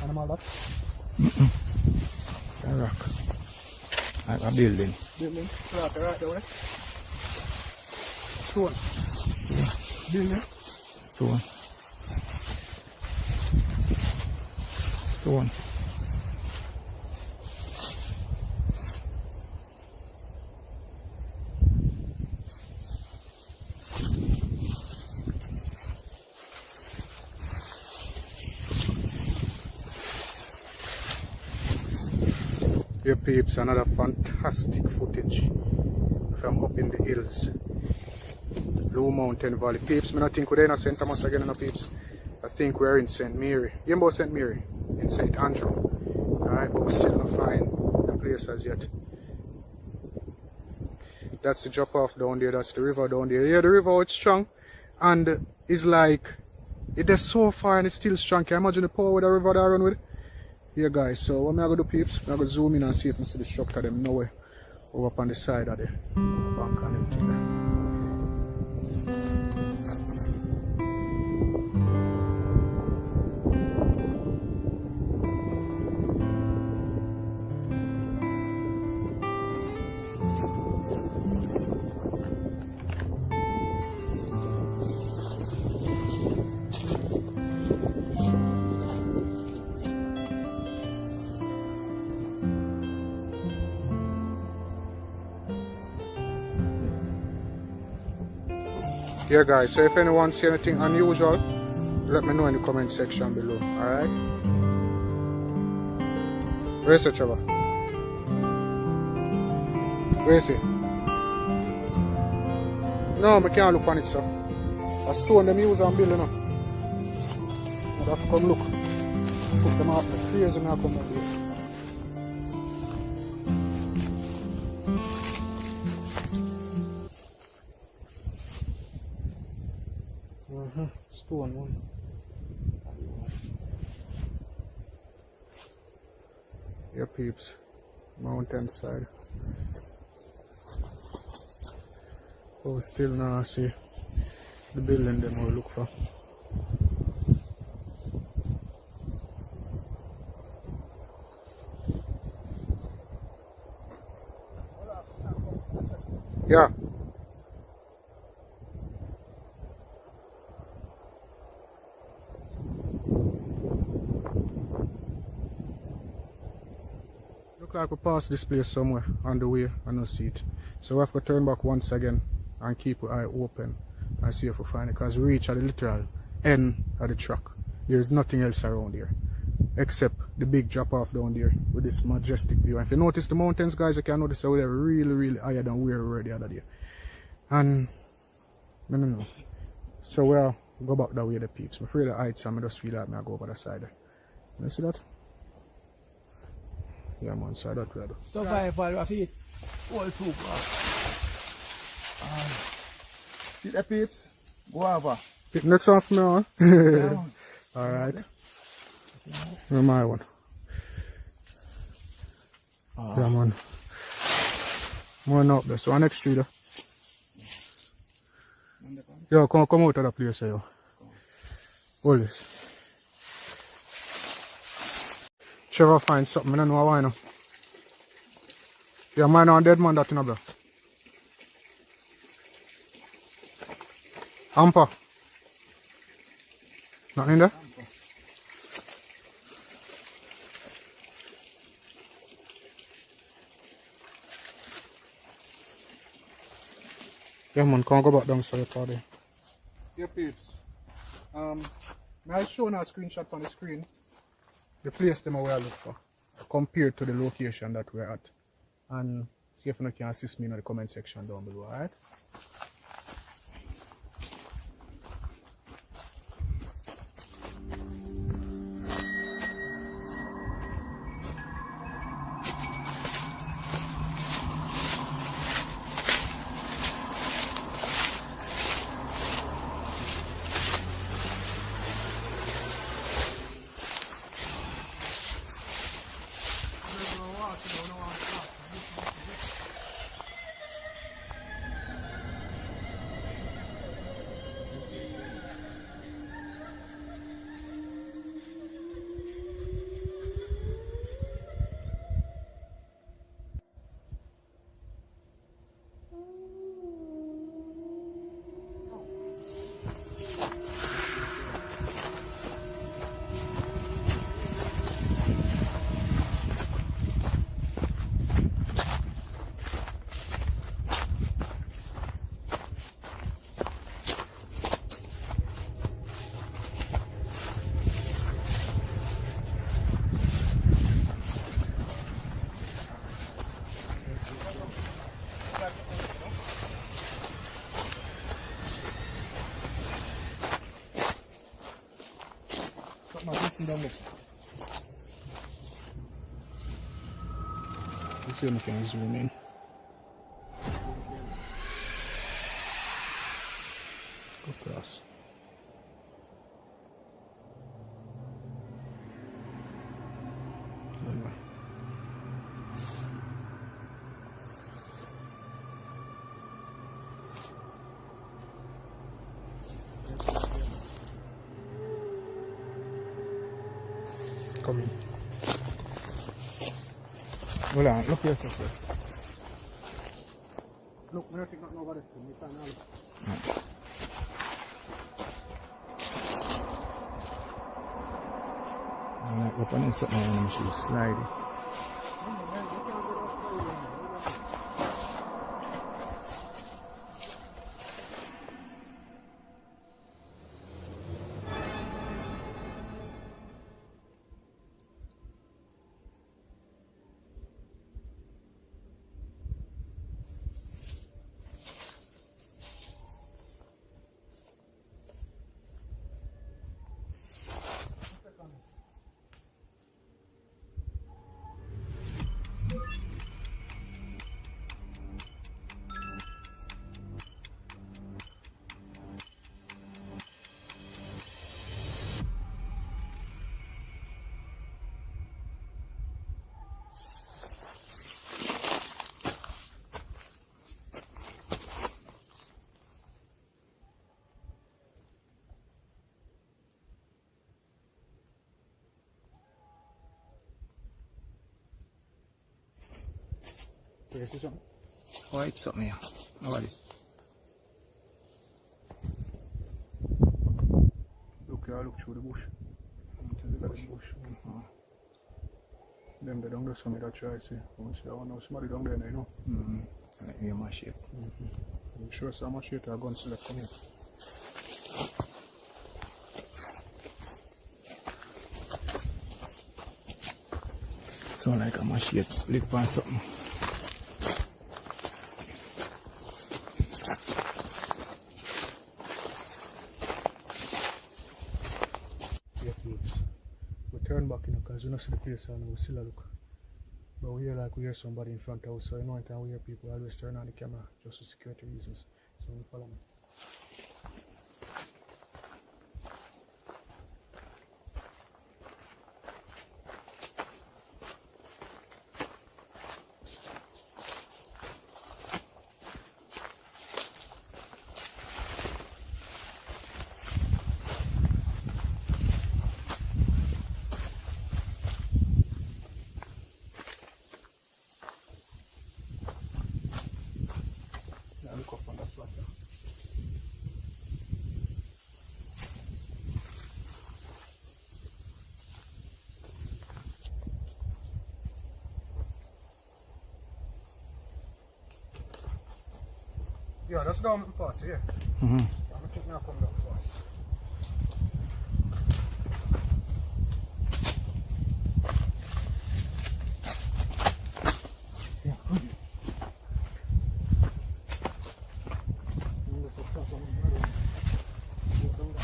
Animal that? It's a rock. Like a building. Building? Rock right away. Stone. Building? Stone. Stone. Yeah, peeps, another fantastic footage from up in the hills, Blue Mountain Valley. Peeps, I don't think we're in St. Thomas again, no, peeps. I think we're in St. Mary. You know St. Mary? In St. Andrew. Alright, but we still not find the place as yet. That's the drop off down there, that's the river down there. Yeah, the river, it's strong. And it's like, it is so far and it's still strong. Can you imagine the power with the river that I run with? Yeah, guys, so what I'm going to do, peeps, I'm going to zoom in and see if I see the structure them nowhere over up on the side of the bank on them. Yeah, guys, so if anyone see anything unusual, let me know in the comment section below. Alright? Where is it, Trevor? Where is it? No, I can't look on it, sir. A stone them use and build, you know. I have to come look. Put them up. Crazy, I come down here. Stone one. Yeah, peeps. Mountain side. But we still not see the building them we look for. Yeah. Look like we passed this place somewhere on the way and no see it. So we have to turn back once again and keep our eye open and see if we find it, because we reach at the literal end of the track. There's nothing else around here except the big drop off down there with this majestic view. And if you notice the mountains, guys, you can notice that they're really higher than where we were the other day. And I don't know. So we'll go back that way, the peeps. I'm afraid of heights, and I just feel like I go over the side. You see that? Yeah, man, so that way. Survival of it. All too see the peeps? Go over. Next one for me, huh? Yeah. Alright. Where's my one? Yeah, man. One up there. So, next tree there. Yo, come out of that place, yo. Hold this. Trevor find something, I don't know why now. Yeah, mine on dead man that in a bro. Amper. Nothing in there? Yeah, man, can't go back down so you party. Yeah, peeps. May I show now a screenshot on the screen the place them where I look for compared to the location that we're at, and see if you can assist me in the comment section down below, alright? Down this. Let's see if we can zoom in. Go across. Come in. Hold on, look here first. Look, I don't think nothing over this thing. You can't have it. I'm like, opening something and she was sliding. You see something? Oh, it's something here. How about this? Look here, look through the bush. Look at the bush. Them they don't do something that try see. Once you want to somebody down there, you know. Let me mash it. I'm sure some machete are going to select from here. Sound like a machete. Lick on something. Yeah, please. We turn back, you know, because we don't see the place and we still a look. But we hear like we hear somebody in front of us, so you know, anytime we hear people, we always turn on the camera just for security reasons. So we follow me. Yeah, look up on that flat there. Yeah, that's down the pass here. I'm going to take now come down the pass. Yeah, good. And there's a flat on the other one. Go down there.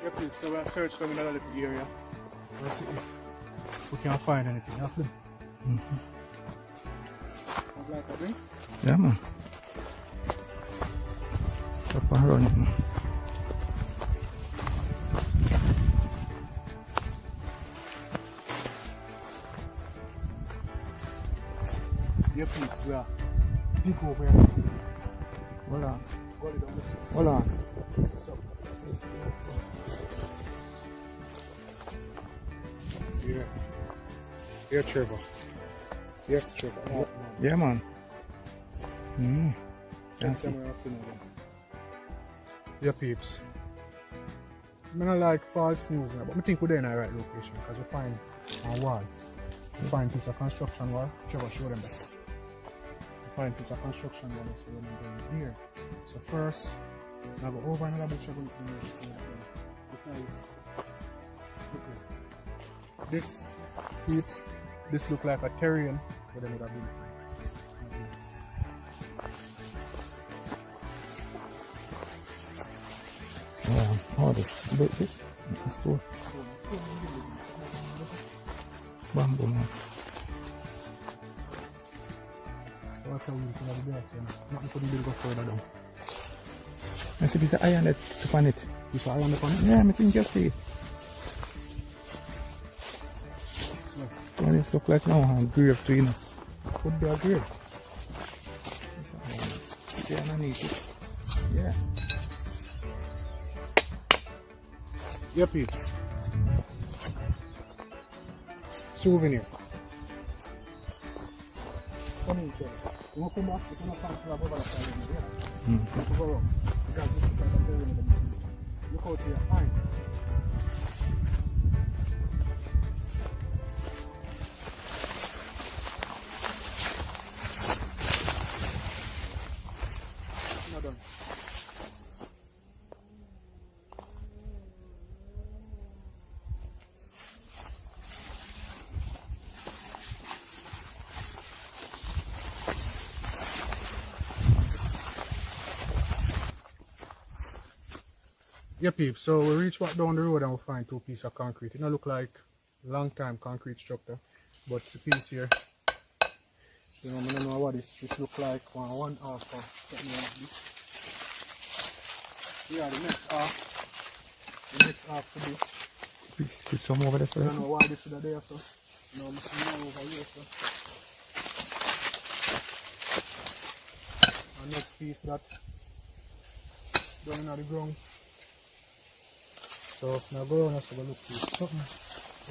Yeah, please. So we'll search them in another little area. We'll see if we can find anything after. Would like a drink? Yeah, man. Up and run it, man. Yeah, please. We are big over here. Hold on. Go down this way. Hold on. This is up. Yeah. Yeah, Trevor. Yes, Trevor. Yeah, Yeah, man. That's That's it. Yeah, peeps. I don't like false news, but I think we're in the right location because we find a wall. We find a piece of construction wall. Trevor, show them that. We find a piece of construction wall, so we're going here. So first, now go over another bush. This peeps, this look like a terrain, but then it would have been. Oh, this too. Bamboo, man. What are we going to do? Nothing for the bill go further down. I see this iron that upon it. You saw iron upon it? Yeah, I think you see it. Well, this look like now a grave too, you know. Could be a grave. Yeah, underneath it. Yeah. Yeah, peeps. Souvenir. Come in, Trevor. You want to come back? You want to find Trevor over the side of me, yeah? Go wrong. Because this is like a terrain in the middle. Look out here. Fine. Not done. Yeah, peeps. So we reach back down the road and we find two pieces of concrete. It don't look like long time concrete structure, but it's a piece here. You know, I don't know what this look like. One half of something like this. Yeah, the next half. The next half to this. See some over there, I don't know why this is there, so. No, I'm seeing over here, so. And next piece that down in the ground. So now go around, let's go look for something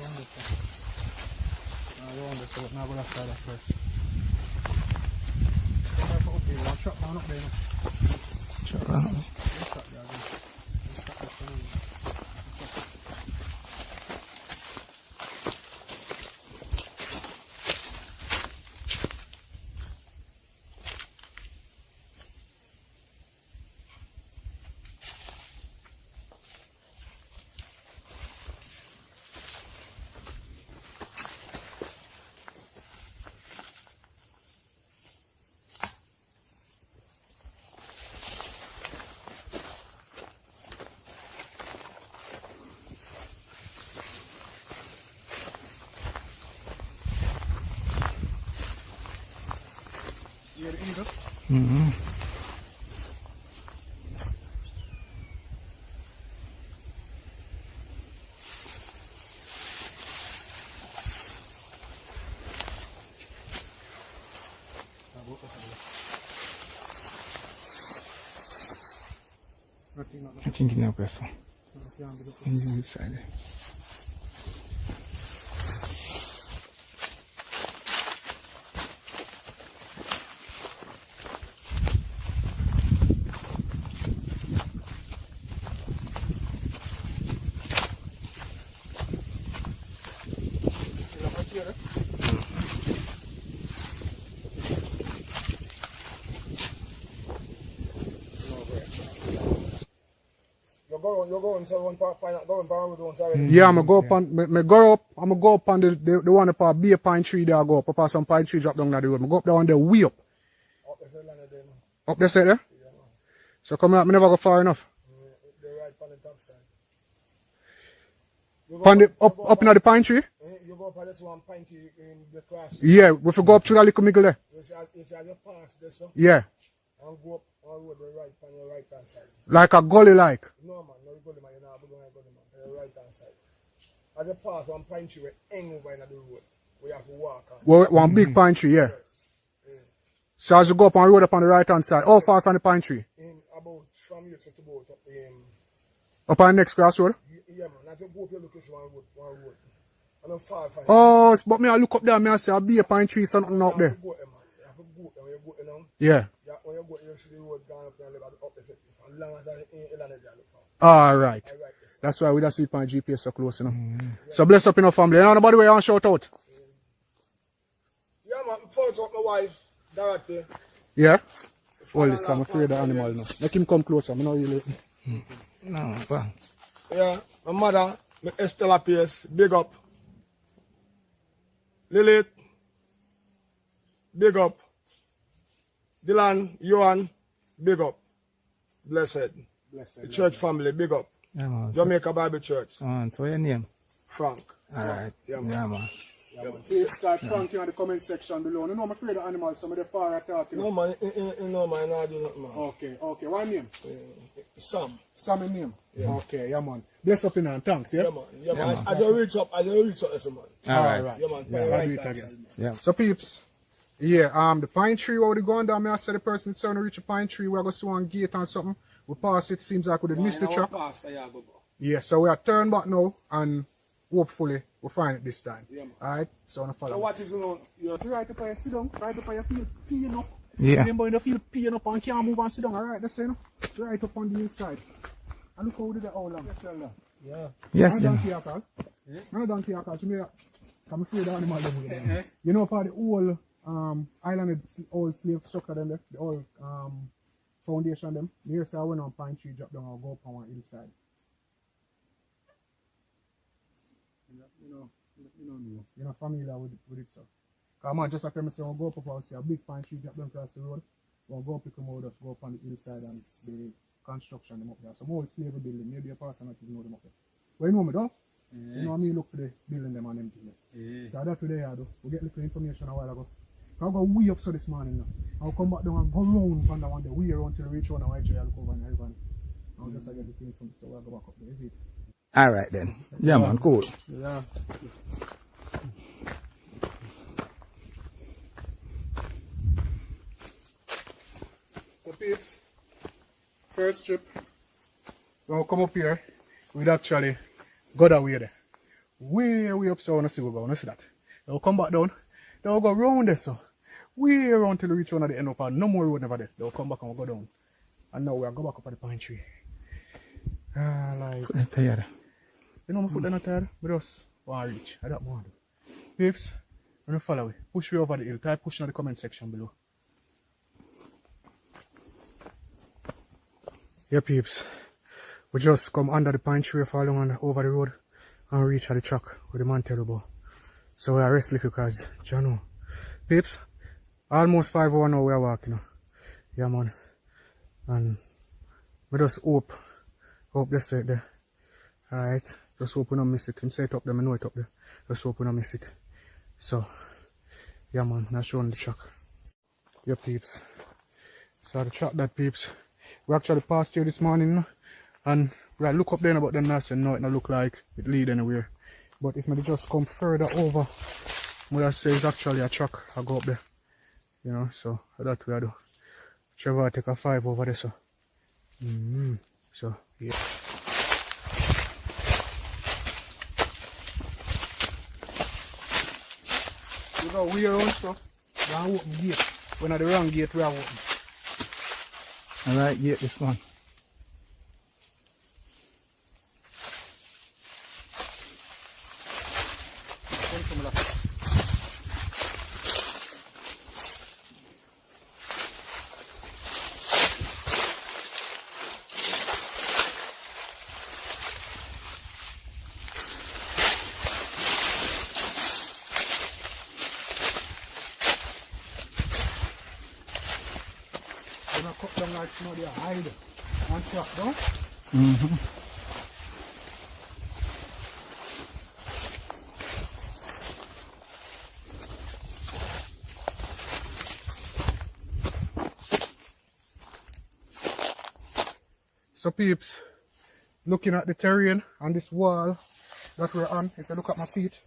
around this one. Now around this one, now go that side first. Come up here, one shot down up there. Shut down. Yeah, the end up. Mm-hmm. I think it's no person. And you inside. You're going to one part, find out, going down with one side. Yeah, I'm gonna go up on, me go up, I'm gonna go up on the one up on be a pine tree there, I go up, past some pine tree drop down the road. I go up there on the way up. Up there, say there? Yeah, man. So come out, me never go far enough. The right on the top side. Up in the pine tree? You go up on this one pine tree in the cross. Yeah, we have to go up through that little middle there. You see how you pass this, so, Yeah. and go up on the right on your right hand side. Like a gully like. No, man, no, you go to man, you're not going to go to man, on your right hand side. As you pass one pine tree, we hang over in the road. We have to walk on. Well, one big pine tree, yeah. So as you go up on the road up on the right hand side, how far from the pine tree? In about from here to about Up on the next grass road? yeah, man. Not to go up here, look at one road. And then far from Oh, but me I look up there and I say, I'll be a pine tree, something out there. You have to go there, man. You have to go there when you go there now. Yeah. Yeah, when you go there, you see the road going up there and up the set. As long as I ain't there, look for. All right. This. That's why we don't see it on GPS so close, you know. So bless up in our family. Anybody where you want to shout out? Yeah, man. First up my wife, Dorothy. Yeah? Hold this, I'm afraid of the animal now. Make him come closer, I'm not really. No, well. Yeah, my mother, my Estella Pierce, big up. Lilith, big up. Dylan, Johan, big up. Blessed. The church family, big up. Yeah, man. Jamaica Bible Church, So what's your name? Frank. Alright. Yeah, man. Yeah, man. Please start thanking in the comment section below. You know I'm afraid of animals, some of the far attack. No, man, no, man, I do nothing, man. Okay. What name? Sam. Sam in name? Yeah. Okay, yeah man. Bless up in and thanks, yeah? Yeah, man. As you reach up, listen, man. Alright. Yeah, man. I'll do it again. Yeah. So peeps, yeah, the pine tree where we going down, I said the person that's trying to reach a pine tree, we're going to see one gate and something. We pass it, seems like we did miss the track. Yeah, so we are turn back now and hopefully we'll find it this time. Yeah, man. Alright, so I'm follow. So what is on your So right up on your sit down, right up on your field peeing up. Yeah. Remember in the field peeing up and can't move and sit down, alright, that's it, you know? Right up on the inside. And look how we did that all long. Yeah. Yes, I'm then. donkey akal. I'm a donkey akal. I'm afraid of animal them. You know, for the whole island, old slave structure them there, the old foundation them. Here, so I went on pine tree, drop down, I'll go up on one hillside. You're not familiar with it, so. Come on, just after me say, I'll go up, I'll see a big pine tree, drop down across the road. We'll go pick them out, just go up on the hillside and the construction them up there. Some old slavery building, maybe a person not even know them up there. But you know me though? You know me look for the building them and them thing there. So that's what they are though. We get little information a while ago. I'll go way up so this morning now. I'll come back down and go round from the one day, way around till we reach one and I'll look over and everyone. I'll just get the thing from so I'll go back up there, is it? Alright then. Yeah man, cool. Yeah. So peeps, first trip, we'll come up here, we'd actually go that way there. Way up so I wanna see where we're going, see that. They'll come back down, they'll go round there so. Way around till we reach one of the end up and no more road never there. They'll come back and we'll go down. And now we'll go back up at the pine tree. Like Foot not tired. you know my foot not tired? But just want to reach. I don't want to. Peeps, when you follow me, push me over the hill. Type push in the comment section below. Yeah peeps. We just come under the pine tree fall along over the road and reach at the track with the man terrible. So we are rest little because you know. Peeps, almost 5 hours now we are walking. Yeah man. And we just hope this right there. Alright. Just hope we don't miss it. Him say it up there, I know it up there. Just hope we don't miss it. So yeah man, that's showing the track. Yeah peeps. So the track that peeps. We actually passed here this morning and we look up there about the nurse and no it don't look like it lead anywhere. But if we just come further over, what I say is actually a track. I go up there. You know, so that's what I do. Trevor take a 5 over there, so. So, yeah. You go way around, so. You can open the gate. When at the wrong gate, we are open. Alright, gate this one. Cut down like somebody hide and trap down. So peeps, looking at the terrain on this wall that we're on, if you look at my feet,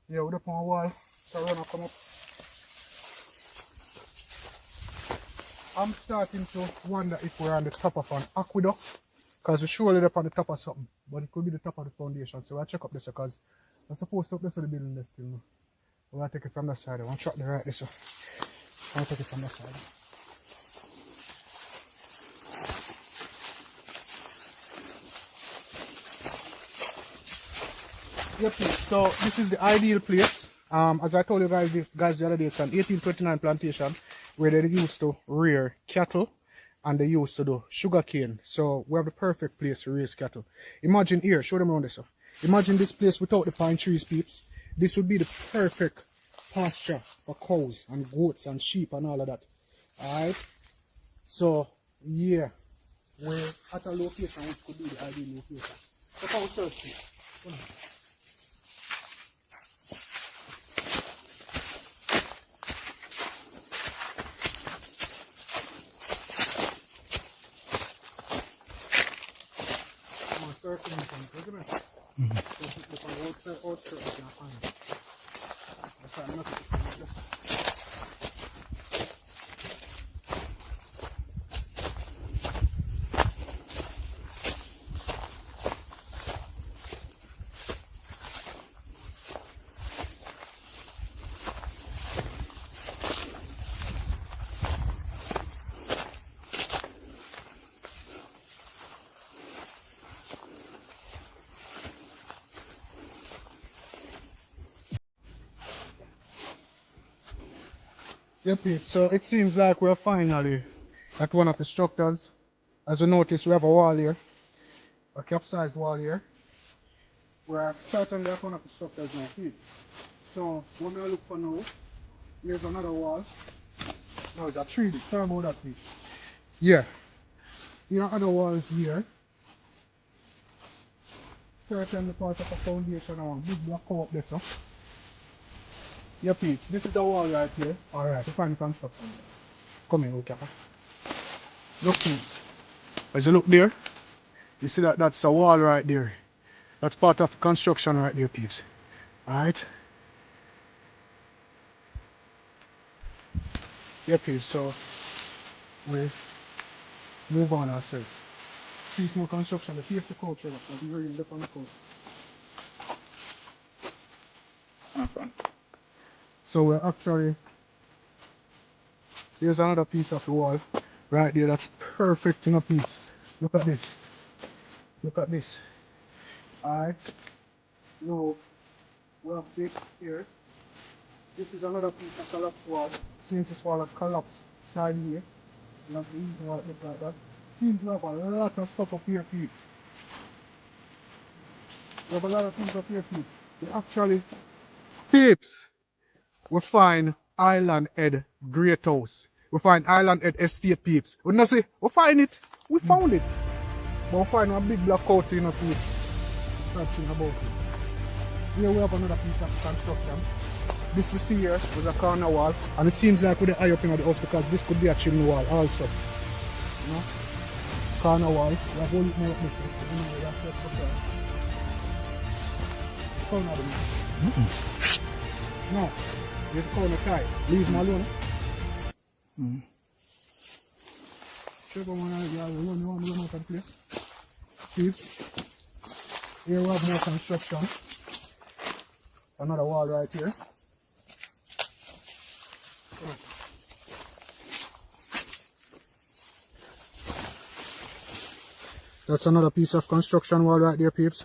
yeah, we're up on a wall, so we're gonna come up. I'm starting to wonder if we're on the top of an aqueduct, because we're surely up on the top of something, but it could be the top of the foundation. So I'll check up this because I'm supposed to up this to the building this still. We're gonna take it from that side. I want to track the right this way. I'll take it from that side. Yep, so this is the ideal place. As I told you guys the other day, it's an 1829 plantation where they used to rear cattle and they used to do sugar cane. So we have the perfect place to raise cattle. Imagine here, show them around this. Imagine this place without the pine trees, peeps. This would be the perfect pasture for cows and goats and sheep and all of that. Alright? So, yeah, we're at a location which could be the ideal location. Look how we search here. Circling from, isn't it? If I walk there, I can find it. I try not to find this. Yep, so it seems like we're finally at one of the structures. As you notice, we have a wall here, a capsized wall here. We're certainly at one of the structures now. So, what we look for now, here's another wall. Now it's a 3D, sorry about that, please. Yeah, Here are other walls here. Certainly part of a foundation or big block up there, so. Yeah, peeps, this is the wall right here. Alright, we find the construction. Come here, look at that. Look, peeps. As you look there, you see that that's a wall right there. That's part of construction right there, peeps. Alright. Yeah, peeps, so we move on ourselves. See more construction, the face the culture, like we're really look on the coast. So we're actually, here's another piece of the wall right there that's perfect in a piece. Look at this. Look at this. Alright. Now we have this here. This is another piece of collapsed wall. Since this wall has collapsed side here, you have the east wall look like that. Seems to have a lot of stuff up here, peeps. We have a lot of things up here, peeps. We actually, peeps, we find Island Head Great House. We find Island Head Estate, peeps. We not say, we find it, we found it. But we find a big black out in a peeps. Start thinking about it. Here we have another piece of construction. This we see here was a corner wall, and it seems like we're high up in the house because this could be a chimney wall also. You know? Corner walls, we have one more up this. Corner no, this corner tight. Leave them alone. Check on one of the run out of the place. Peeps. Here we have more construction. Another wall right here. That's another piece of construction wall right there, peeps.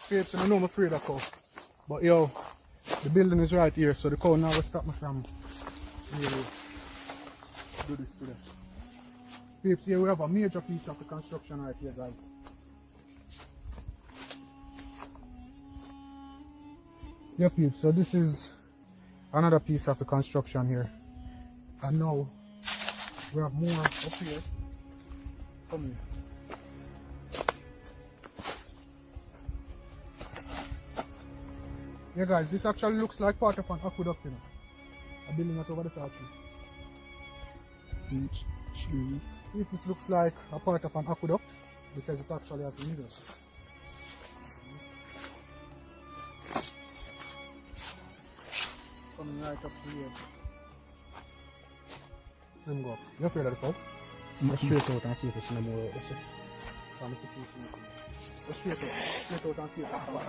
Peeps, I know I'm afraid of cow. But yo, the building is right here, so the cow now will stop me from really do this to them. Peeps, here we have a major piece of the construction right here, guys. Yeah, peeps, so this is another piece of the construction here. And now we have more up here. Come here. Yeah, guys, this actually looks like part of an aqueduct, you know. A building right over the side. This looks like a part of an aqueduct because it actually has a middle. Coming right up to here. Let me go up. You're afraid of the cow? Let's straight out and see if it's no more out there. Let's straight out and see if it's no more.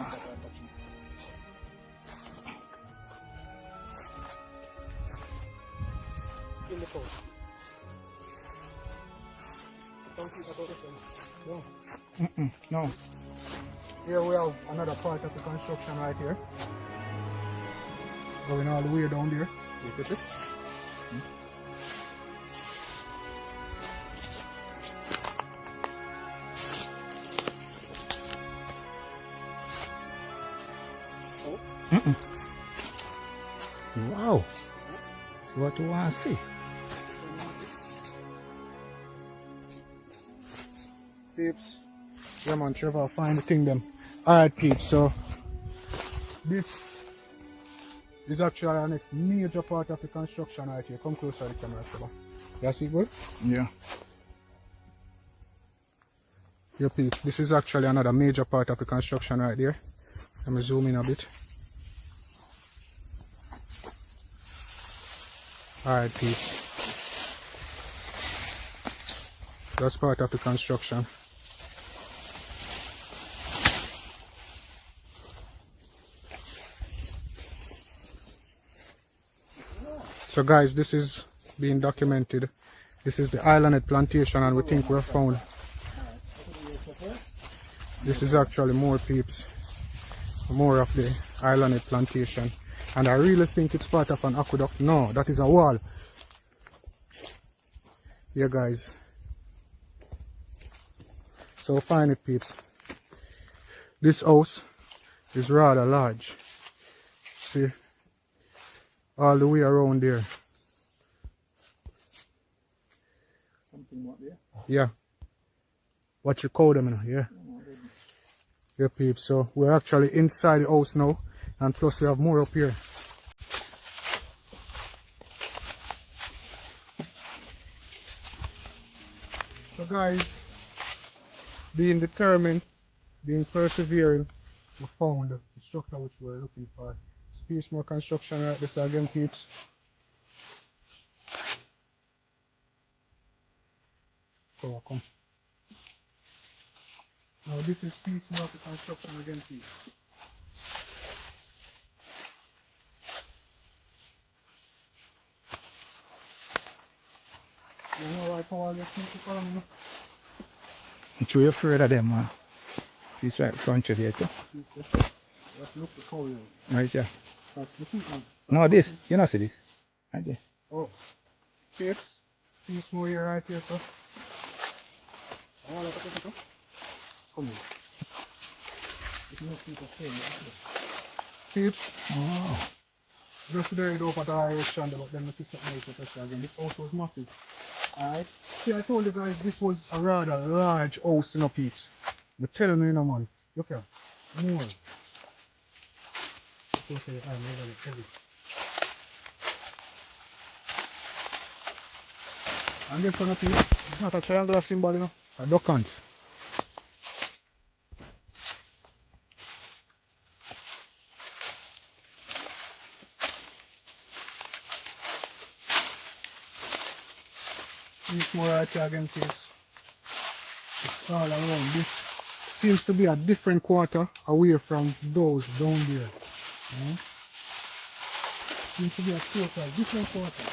In the coast. Don't see about this one. No. No. Here we have another part of the construction right here. Going all the way down there. Look at it. Wow. See what you want to see. Peeps. Yeah man, Trevor, find the kingdom. Alright peeps, so this is actually our next major part of the construction right here. Come closer to the camera, Trevor. You see it good? Yeah. Yeah peeps, this is actually another major part of the construction right there. Let me zoom in a bit. Alright peeps. That's part of the construction. So guys, this is being documented. This is the Island Head plantation and we think we've found. This is actually more peeps. More of the Island Head plantation. And I really think it's part of an aqueduct. No, that is a wall. Yeah guys. So find it peeps. This house is rather large. See, all the way around there. Something what there? Yeah. Watch your code, I mean, yeah. Yeah, peeps. So we're actually inside the house now, and plus we have more up here. So guys, being determined, being persevering, we found the structure which we were looking for. It's a piece more construction right this again, peeps. Come. Now this is piece more of the construction again, peeps. You know why Paul gets people follow me? I'm too afraid of them, man. This right front of there too. Let's look the cow. Right there. That's the feet, man. No, this. You not see this. Right there. Oh, peeps. Piece more here right here, sir. Oh, look at it. Come here. It's no people staying there. Peeps. Oh. Just there it over the direction, but then the system makes it again. This house was massive. Alright. See, I told you guys this was a rather large house, you know, peeps. I'm telling you, you know, man. Look here. More. Okay, I'm heavy. And this one, peeps, it's not a triangular symbol, you know. A duckant. This more right here again, peeps. It's all around. This seems to be a different quarter away from those down there. Seems to be a total different quarter.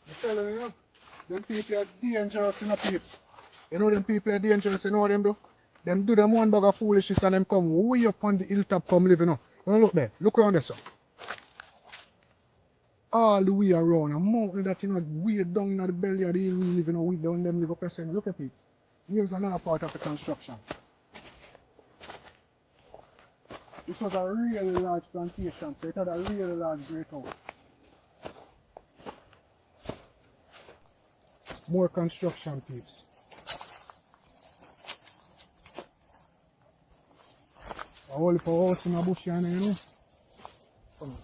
I'm telling you, them people are dangerous in the peeps. You know them people are dangerous, you know them do? Them do them one bag of foolishness and them come way up on the hilltop come live, you know. You know, look there, look around there, sir. All the way around, a mountain that, you know, way down in the belly of the hill we live, you know, we down them live up there. Look at it. Here's another part of the construction. This was a really large plantation, so it had a really large breakout. More construction, peeps. A whole heap of house in a bush here, you know. Come on.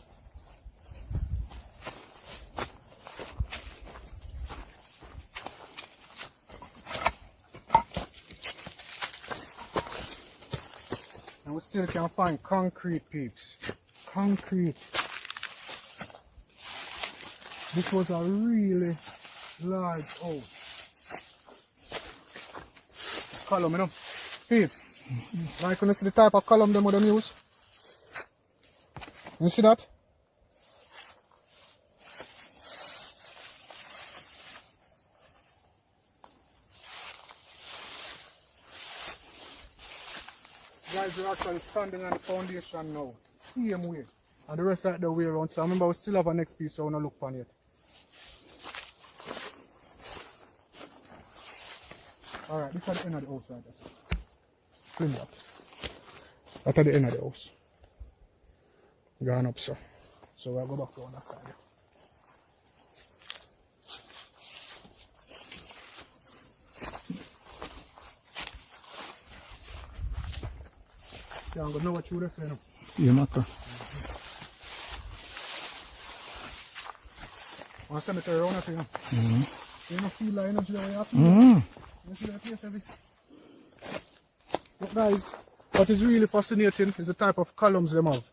And we still can find concrete, peeps. Concrete. This was a really large house. Column, you know. Peeps. Like, you see the type of column them would use? You see that? Guys, we're actually standing on the foundation now. Same way. And the rest of the way around. So I remember we still have a next piece, so I want to look on it. Alright, this is the end of the house right there. Clean that. That's at the end of the house. Gone up, so. So we'll go back to that side. Yeah, I'm going to know what you would have said. Yeah, matter. I want to send it around it, you know. You don't feel the energy that we have. You see that place heavy? But guys, what is really fascinating is the type of columns they have.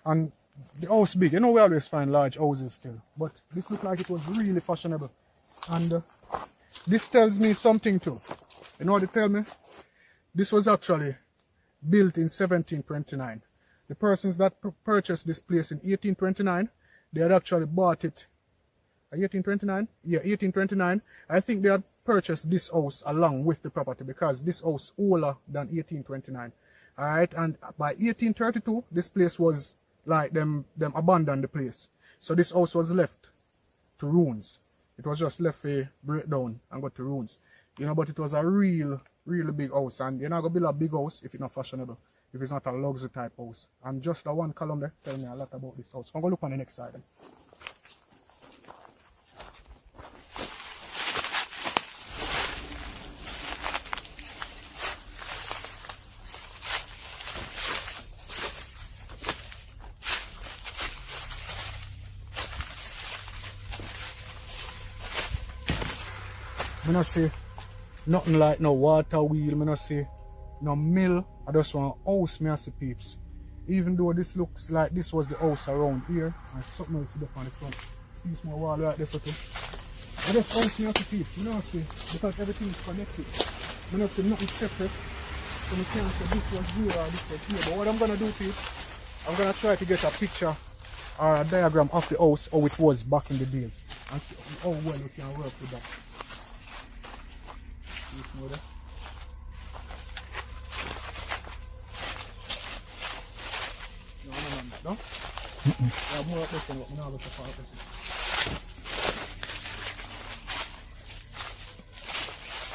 And the house big. You know we always find large houses still. But this looked like it was really fashionable. And this tells me something too. You know what it tells me? This was actually built in 1729. The persons that purchased this place in 1829, they had actually bought it. 1829? Yeah, 1829. I think they had purchased this house along with the property because this house older than 1829. Alright, and by 1832, this place was like them abandoned the place. So this house was left to ruins. It was just left for breakdown and go to ruins. You know, but it was a really big house, and you're not gonna build a big house if it's not fashionable, if it's not a luxury type house. And just the one column there tell me a lot about this house. I'm gonna look on the next side then. I don't see nothing like no water wheel, I don't see no mill. I just want a house, I see peeps. Even though this looks like this was the house around here, and something else up on the front. Piece more wall like this, okay? I just house, I see peeps, I don't see, because everything is connected. I don't see nothing separate. So I can't say this was here or this was here. But what I'm gonna do, peeps, I'm gonna try to get a picture or a diagram of the house, how it was back in the days, and see how well we can work with that. No? Yeah, more of this one, but now this.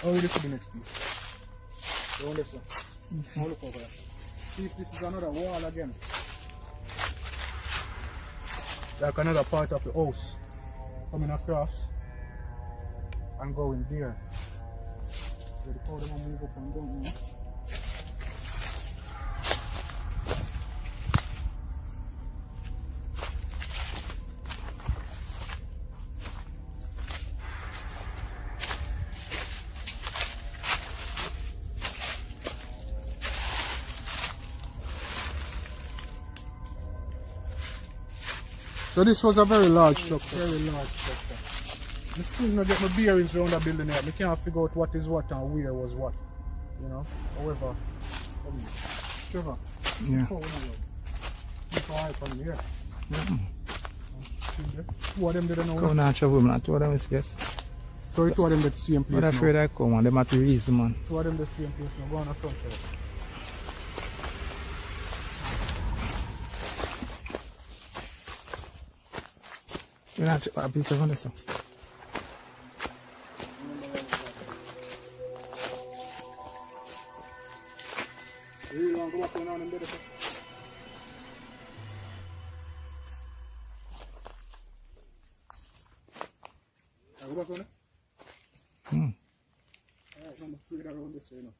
Oh, this is the next piece. The one this one. Now look over there. See if this is another wall again. Like another part of the house. Coming across and going there. So the powder will move up and down now. So this was a very large structure, I still not get my bearings around the building yet. I can't figure out what is what and where was what. You know? However, Trevor, Yeah. Keep an eye on here. Two of them didn't know. Come on, trouble, man. Two of them is yes. So two of them the same place I'm now. afraid I come on. Them have to reason, man. Two of them the same place now. Go on the front there. You have to a piece of this. Really long go up and down in there. Go back on it? Alright, I'm afraid around this way now.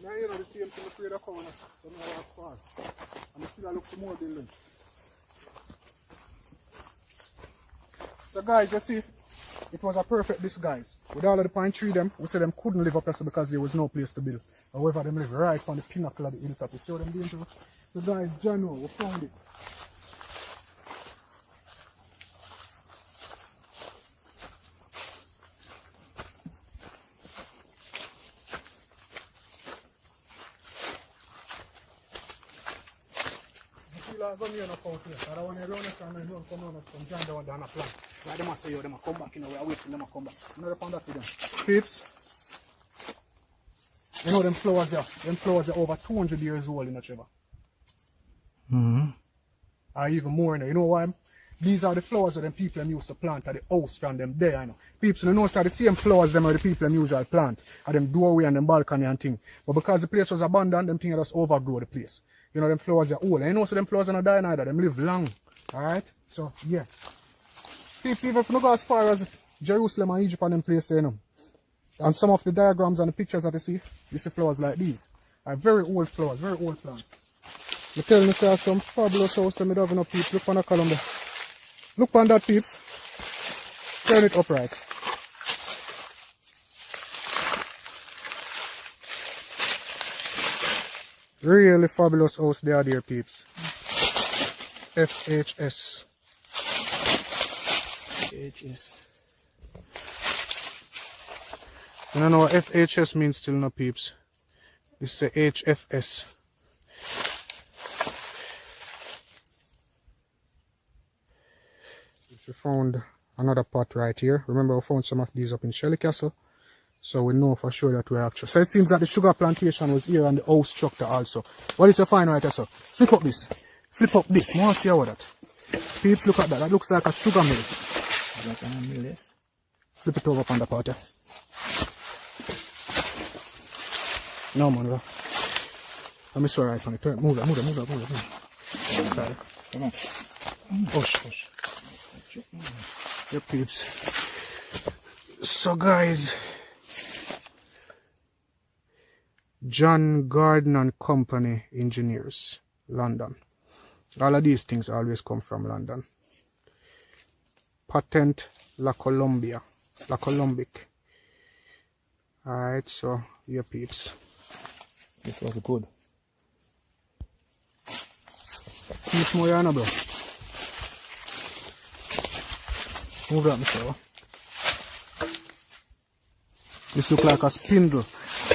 Now you know the same thing afraid of coming, so now I walk far. And I still look for more buildings. So guys, you see, it was a perfect disguise. With all of the pine tree them, we said them couldn't live up there because there was no place to build. However, them live right on the pinnacle of the hilltop. You see what I'm doing to us? So guys, Jano, we found it. I don't want to run and run come on and join the one down a plan. Like them say, them come back in a way, I wait till them come back. You know they found that with them. Peeps, you know them flowers are over 200 years old in a Trevor. Or even more, you know why? These are the flowers that them people used to plant at the house from them there, you know. People, you know, so the same flowers them are the people usually plant at them doorway and them balcony and thing. But because the place was abandoned, them things just overgrow the place. You know, them flowers are old. And you know, so them flowers are not dying either. Them live long. Alright? So, yeah. People, even if you go as far as Jerusalem and Egypt and them places, you know. And some of the diagrams and the pictures that you see flowers like these. Are very old flowers, very old plants. You tell me, sir, some fabulous house that me don't have no peeps. Look on the column there. Look on that, peeps. Turn it upright. Really fabulous house there, dear peeps. FHS. FHS. You don't know what FHS means still, no peeps. This is a HFS. We found another pot right here. Remember, we found some of these up in Shelly Castle. So we know for sure that we're actually. So it seems that the sugar plantation was here and the house structure also. What is your find right here, sir? Flip up this. flip up this. I want to see how that. Peeps, look at that. That looks like a sugar mill. Like a mill, yes. Flip it over on the pot. No, man. Let me swear right on it. Move it. Sorry. Come on. Hush. Yep, peeps. So, guys, John Garden and Company Engineers, London. All of these things always come from London. Patent La Colombic. Alright, so, yeah, peeps. This was good. Piece more, Yana, bro. Move that, Mr. This look like a spindle.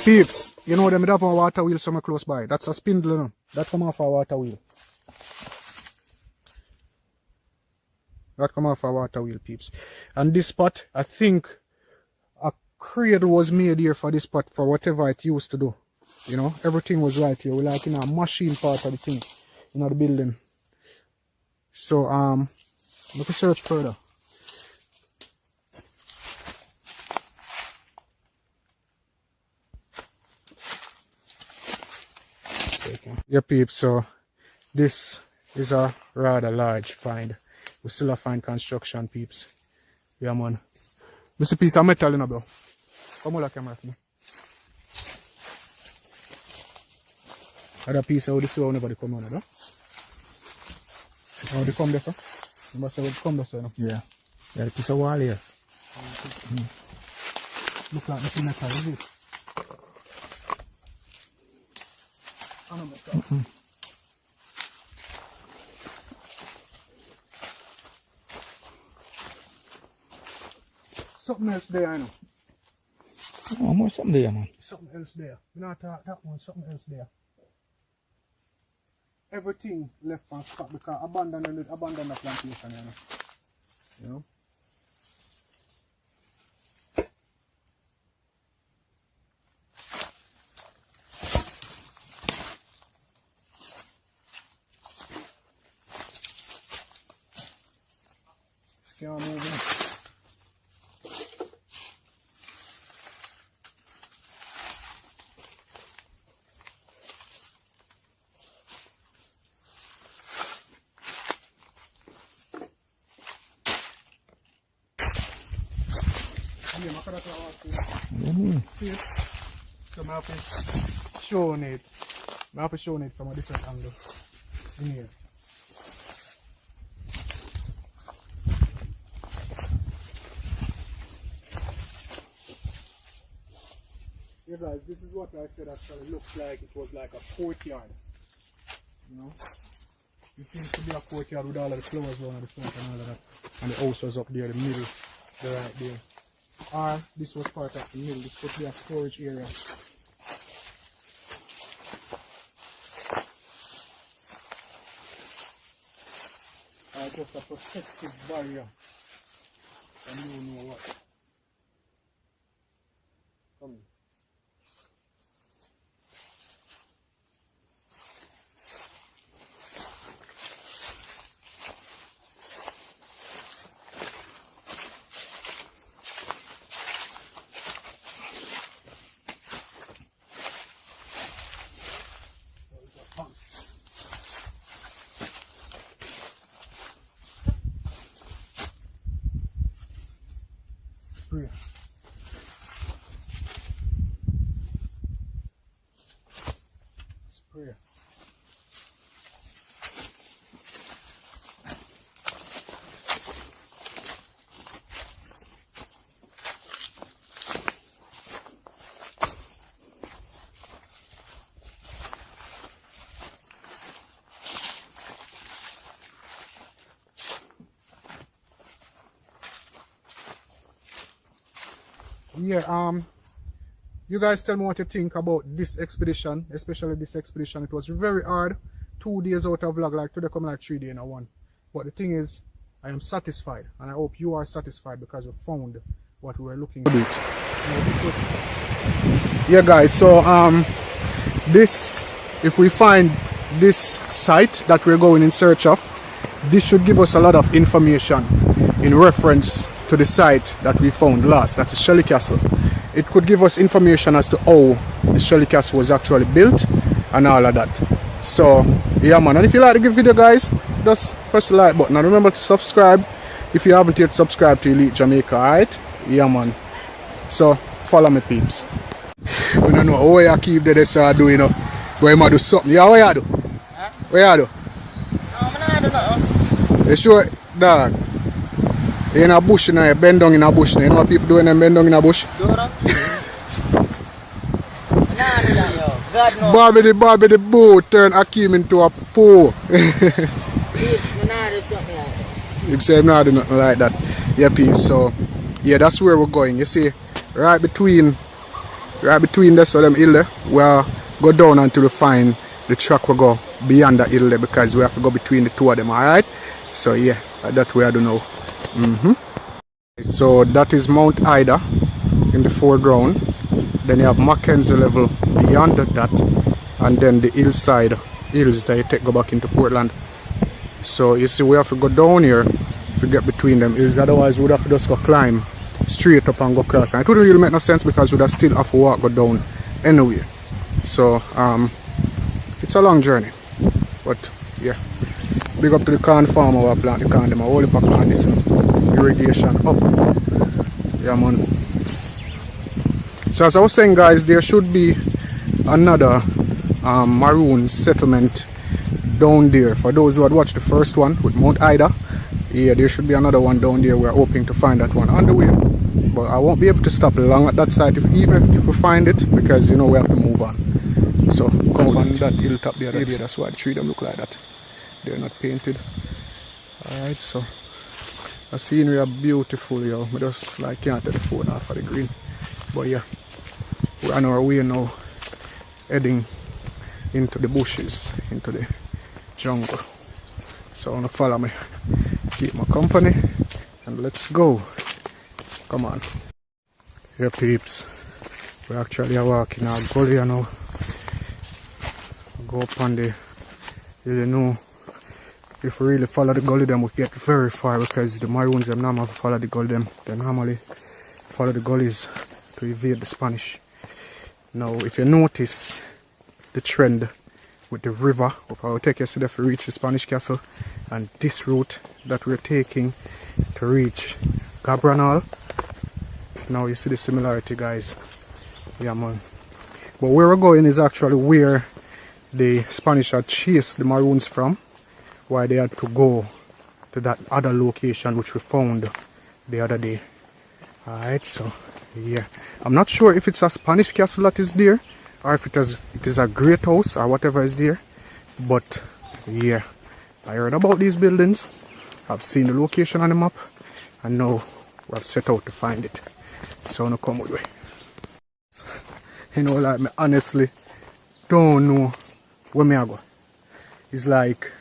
Peeps, you know them have a water wheel somewhere close by. That's a spindle, you know. That come off a water wheel. Peeps. And this pot, I think a cradle was made here for this pot for whatever it used to do. You know, everything was right here. We're like in a machine part of the thing, you know, the building. So, let me search further. Yeah, peeps, so this is a rather large find. We still have fine construction, peeps. Yeah, man. Mr. Piece of metal, you know, bro. Come on, the camera for me. Other piece of this way, nobody come on, though. How they come there, sir? You must have come there, sir, no? Yeah. Yeah, the piece of wall here. Look like the metal, is it? Something else there, I know. Oh, more something there, man. Something else there. You know that one, something else there. Everything left on spot because abandon the plantation, you know. Can't move in. So I have to show it. I have to show it from a different angle. In here. Yeah, guys, this is what I said actually looks like. It was like a courtyard. You know? It seems to be a courtyard with all of the flowers around the front and all of that. And the house was up there, the middle, the right there. Or this was part of the middle. This could be a storage area. Just a protective barrier. And you know what? Come in. Sprayer. Sprayer. Yeah, you guys tell me what you think about this expedition, especially this expedition. It was very hard. 2 days out of vlog, like today come like 3 days in a one. But the thing is, I am satisfied, and I hope you are satisfied because we found what we were looking for. Yeah, guys, so this, if we find this site that we're going in search of, this should give us a lot of information in reference to the site that we found last, that's Shelly Castle. It could give us information as to how the Shelly Castle was actually built and all of that. So yeah man, and if you like the video guys, just press the like button and remember to subscribe if you haven't yet subscribed to Elite Jamaica, alright? Yeah man. So follow me peeps. I don't know how you keep this do, you know. But you might do something. Yeah, what you do? Huh? What you do? No, I'm not doing nothing. You sure, dog? You in a bush, you know, you bend down in a bush. You know what people do when they bend down in a bush? Do that? God knows. Bobby the Boo turned Akeem into a poo. He said not do nothing like that. Yeah, peeps. So yeah, that's where we're going. You see, right between this or them hill there, we'll go down until we find the track. We'll go beyond the hill there because we have to go between the two of them. Alright. So yeah, that's where I don't know. So that is Mount Ida in the foreground. Then you have Mackenzie level beyond that, and then the hillside hills that you take go back into Portland. So you see, we have to go down here to get between them hills, otherwise we would have to just go climb straight up and go across. And it wouldn't really make no sense because we would still have to walk go down anyway. So it's a long journey, but yeah, big up to the corn farmer who plant the corn. Them a whole heap of corn, this irrigation up. Yeah man. So as I was saying guys, there should be another maroon settlement down there. For those who had watched the first one with Mount Ida, yeah, there should be another one down there. We're hoping to find that one on the way, but I won't be able to stop long at that site even if we find it, because you know we have to move on. So come on that hilltop the other day, that's why the tree them look like that. They're not painted. Alright, so the scenery are beautiful, yo. I just like can't take the phone off of the green. But yeah, we're on our way now, heading into the bushes, into the jungle. So wanna follow me, keep my company, and let's go. Come on. Here peeps, we actually are walking our gully now. Go up on the, you know, if we really follow the gully then we get very far, because the Maroons them normally follow the gully them. They normally follow the gullies to evade the Spanish. Now if you notice the trend with the river, I will take you to if we reach the Spanish castle, and this route that we're taking to reach Gaban. Now you see the similarity guys. Yeah man. But where we're going is actually where the Spanish had chased the Maroons from, why they had to go to that other location which we found the other day. Alright, so yeah, I'm not sure if it's a Spanish castle that is there, or if it is a great house or whatever is there, but yeah, I heard about these buildings, I've seen the location on the map, and now we've set out to find it. So now come with me. You know, like me honestly don't know where me I go. It's like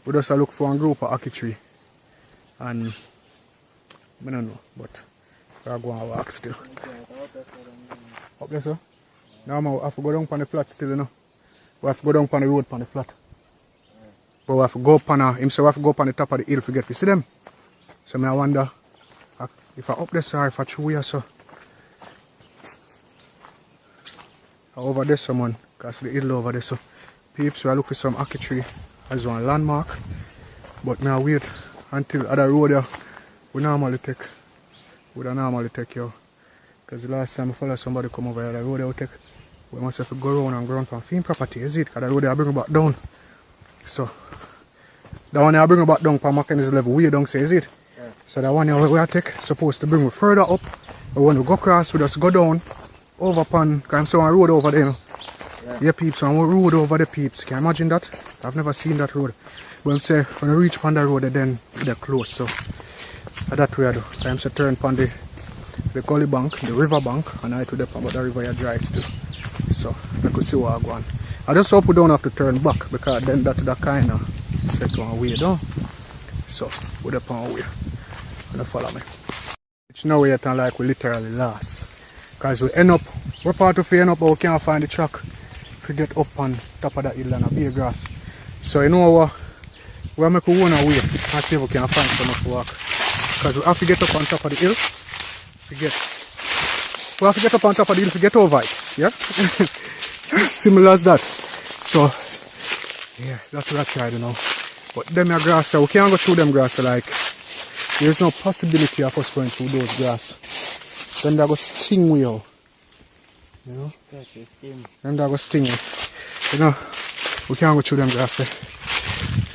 we just look for a group of ackee tree, and I don't know, but we're going to walk still. Up there, sir? Now I have to go down on the flat still, you know. We have to go down on the road on the flat. But we have to go up on we have to go up on the top of the hill to get to see them. So I wonder if I up there, sir, if I through here, sir. Over there, someone, because the hill over there, so peeps, we are looking for some ackee tree as one landmark. But now wait until other road there we normally take. We don't normally take you, because the last time I followed somebody come over here, the road they will take, we must have to go around and go around from Feen property, is it? Because the road they bring back down. So the one they bring back down from Mackenzie's level, we don't say, is it? Yeah. So the one we are take supposed to bring me further up, but when we go across, we just go down over upon, because I'm seeing a road over there, you know. Yeah, peeps, and one road over the peeps. Can you imagine that? I've never seen that road. But I'm saying when I reach on the road then they're close, so that way I do. I'm saying turn on the gully bank, the river bank, and I to the but the river is dry still. So I could see what I go on. I just hope we don't have to turn back, because then that kinda set one way down. So we're up on way. And follow me. It's no way yet like we literally lost. Because we end up, we're part of we end up but we can't find the track. to get up on top of that hill and a bare grass. So you know what? We'll make a one away and see if we can find so much walk. Because we have to get up on top of the hill to get up on top of the hill to get over it. Yeah? Similar as that. So yeah, that's what I tried, you know. But them are grass, so we can't go through them grass, so like there's no possibility of us going through those grass. Then they're going to sting we out. You know? Then they're going to sting we. You know, we can't go through them grass there.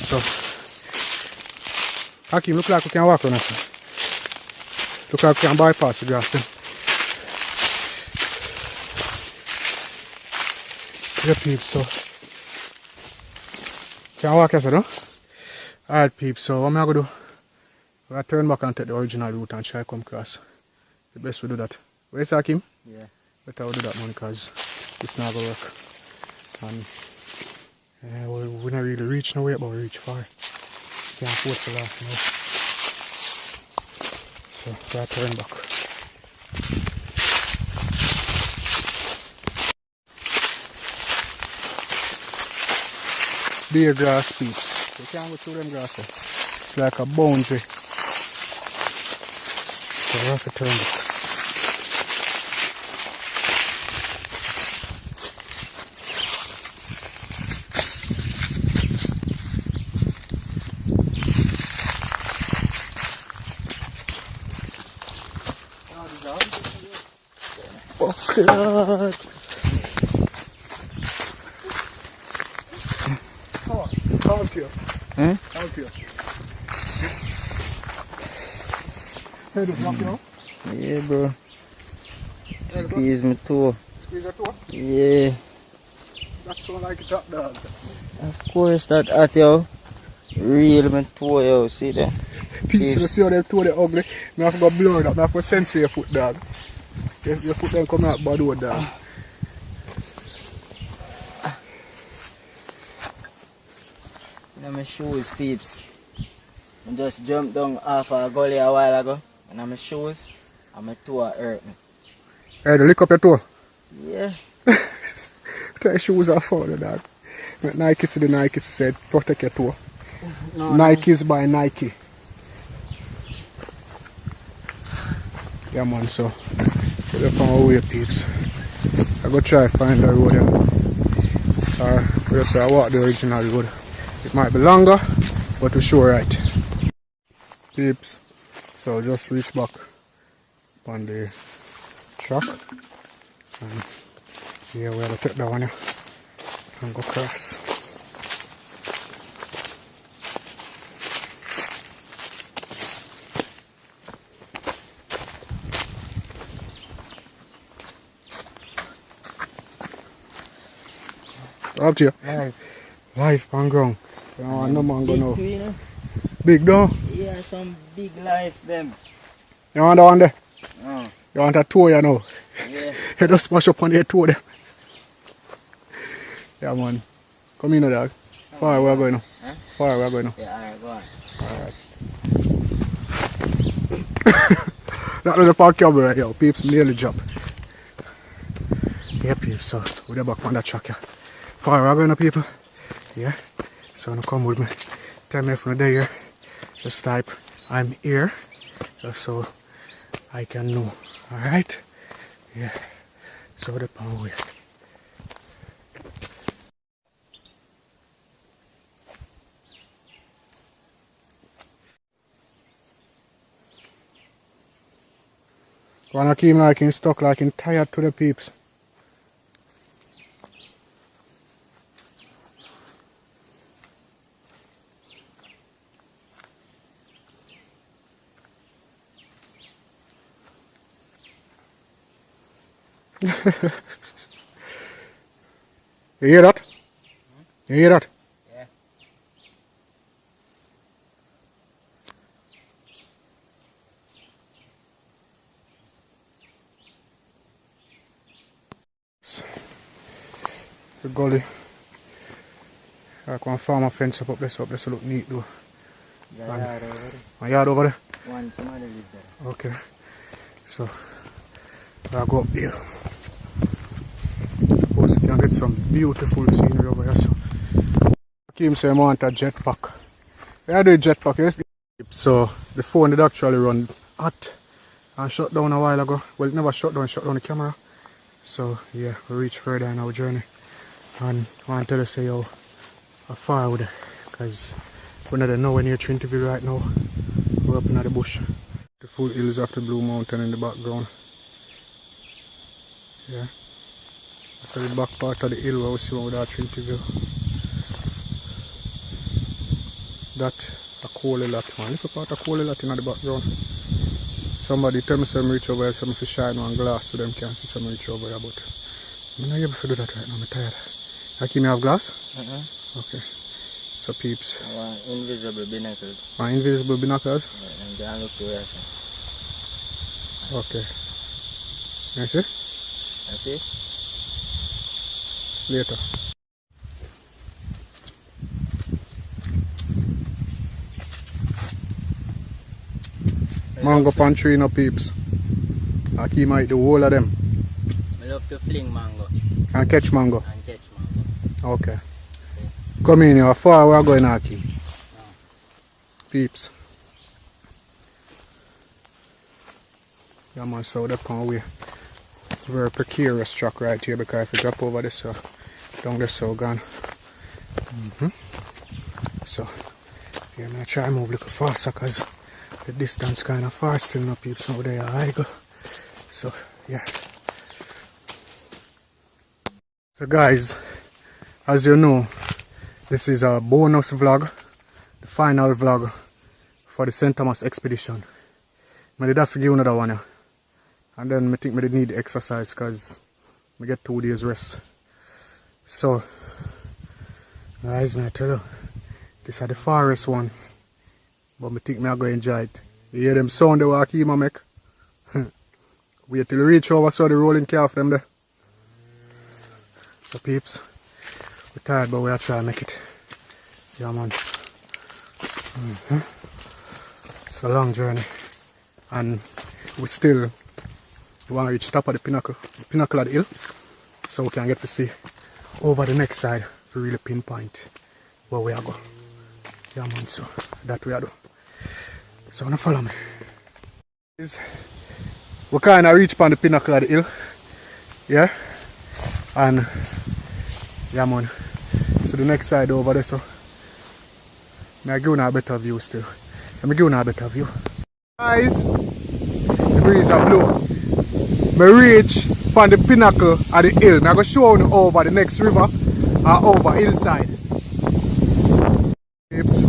So Hakim, look like we can walk on it. Look like we can bypass the grass then. Yeah, peeps, so can walk here, no? Alright, peeps, so what am I going to do? I'm going to turn back and take the original route and try to come across. The best we do that. Where's Hakim? Yeah. Better we do that, man, because it's not going to work. And we don't really reach nowhere, but we reach far. Can't afford to last now. So, I turn back. Bare grass peeps. You can't go through them grass. It's like a boundary. So we have to turn back. Oh God! Out here. Eh? Out here. Hey, do you want you? Yeah, bro. Squeeze my toe. Squeeze your toe? Yeah. That's so like it up, dog. Of course, that at yo. Real my toe, yo. See that? Peeps, you see how them toe they ugly. I have to go blur that. I have to censor your foot, dog. Your foot them come out bad road, dog. You know my shoes, peeps. I just jumped down off a gully a while ago. And my shoes and my toe hurt me. Hey, they lick up your toe. Yeah. The shoes are for the dog. Nike said protect your toe. No, Nikes by Nike. Yeah, man, so get up on our way, peeps. I go try to find the road here. Or we just walk the original road. It might be longer, but we're sure right. Peeps, so just reach back on the truck. And yeah, we have to take that one here and go cross. Up to you. Live on ground. No man go now. You know? Big though? Yeah, some big life them. You want that one there? Oh. You want a toe, you know? Yeah. You just smash up on your toe there. Yeah, man. Come in, dog. Far away we are going now. Huh? Far away we are going now. Yeah, alright, go on. Alright. That was the park camera right here. Peeps nearly jump. Yeah, peeps, so we're back on that truck here. Far away we are going now, people. Yeah. So now come with me. Tell me if you're there. Just type I'm here. Just so I can know. Alright? Yeah. So the power way. Wanna keep like in stuck, like in tired to the peeps. You hear that? You hear that? Yeah. The gully. Like one farmer fence up this look neat though. The yard over there. My yard over there? One somebody live there. Okay. So I'll go up there. Suppose you can get get some beautiful scenery over here. So Hakeem said I want a jetpack. Yeah, I do a jetpack, yes. So the phone did actually run hot and shut down a while ago. Well, it never shut down, it shut down the camera. So yeah, we reached further in our journey. And I want to tell you how far we're there, because we're not nowhere near Trinity right now. We're up in the bush. The full hills of the Blue Mountain in the background. Yeah. After the back part of the hill where we see one with our Trinity. That a coal lot, man. Little part of coal lot in the background. Somebody tell me some reach over here, some fish shine on glass so them can see some reach over here, but I'm not able to do that right now, I'm tired. Can you have glass? Okay. So peeps. I want invisible binoculars. Invisible binoculars? Yeah, and then look to where I see. Okay. You see? I see? Later. Mango pan tree no peeps. I keep might the whole of them. I love to fling mango. And catch mango. And catch mango. Okay. Come in here, how far we are going Aki? Peeps. Yeah man, so that kind of way. Very precarious track right here, because if you drop over this down this so gone. So yeah, I'm gonna try to move a little faster because the distance kind of far still no peeps over there I go. So yeah. So guys, as you know, this is a bonus vlog, the final vlog for the St. Thomas expedition. I did have to give another one, and then I think I need exercise because I get 2 days rest. So guys, I tell you, this is the farthest one, but I think I'm going to enjoy it. You hear them sound the walk I make? Wait till you reach over so the rolling calf them there. So peeps, we're tired but we'll try to make it. Yeah man. It's a long journey and we still want to reach top of the pinnacle of the hill, so we can get to see over the next side to really pinpoint where we are going. Yeah man, so that we are do. So wanna follow me. We kind of reach upon the pinnacle of the hill. Yeah. And yeah man, so the next side over there, so I'm giving a better view still. I'm giving a better view. Guys, the breeze are blow. I reach from the pinnacle of the hill. I'm going to show you over the next river and over hillside. Peeps.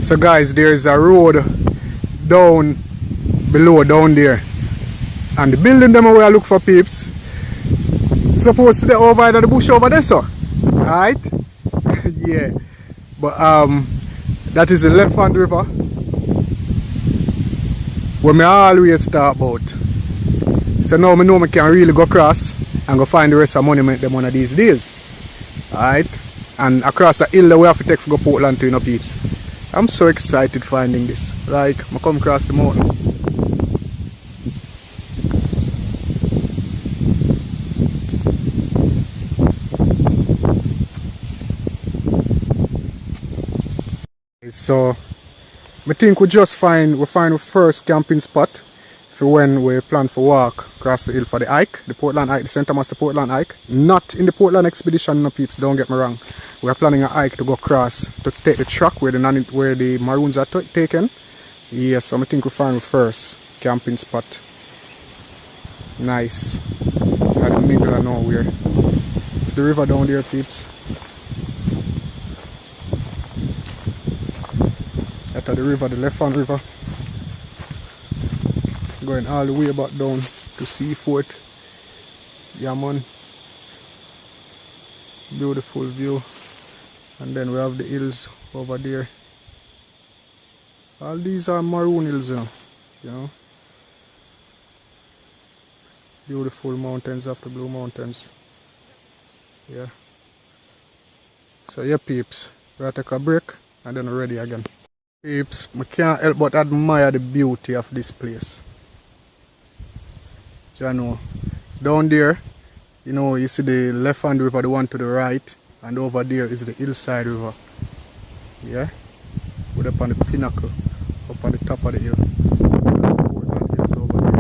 So guys, there's a road down below down there, and the building them where I look for peeps supposed to be over the bush over there, so alright. Yeah, but that is the left hand river where me always talk about. So now I know I can really go across and go find the rest of monument them one of these days, alright. And across the hill that we have to take to go Portland to, you know peeps. I'm so excited finding this. Like, I come across the mountain. So, I think we find the first camping spot for when we plan for walk across the hill for the hike, the Portland hike, the St. Thomas to Portland hike. Not in the Portland expedition, no peeps, don't get me wrong. We are planning a hike to go across to take the track where the maroons are taken. Yes, so I think we find the first camping spot. Nice. At the middle of nowhere. It's the river down there, peeps. That's the river, the left hand river. Going all the way back down to Seafort. Yeah man. Beautiful view. And then we have the hills over there. All these are maroon hills now, you know. Beautiful mountains of the Blue Mountains. Yeah. So yeah peeps, We'll take a break and then we're ready again. Peeps, I can't help but admire the beauty of this place. You know, down there, you know, you see the left hand river, the one to the right, and over there is the hillside river. Yeah? We're up on the pinnacle, up on the top of the hill. That's over there.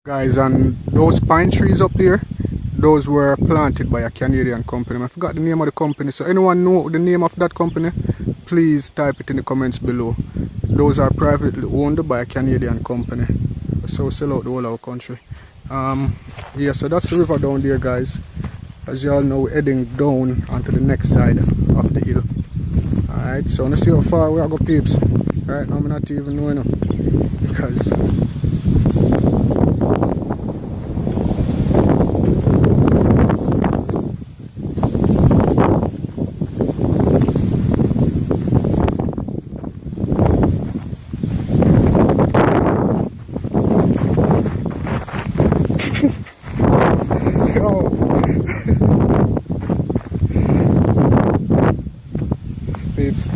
Guys, and those pine trees up there, those were planted by a Canadian company. I forgot the name of the company, so anyone know the name of that company, please type it in the comments below. Those are privately owned by a Canadian company, so sell out the whole of our country. Yeah, so that's the river down there, guys. As you all know, we're heading down onto the next side of the hill. Alright, so let's see how far we are go, peeps. Right now I'm not even knowing because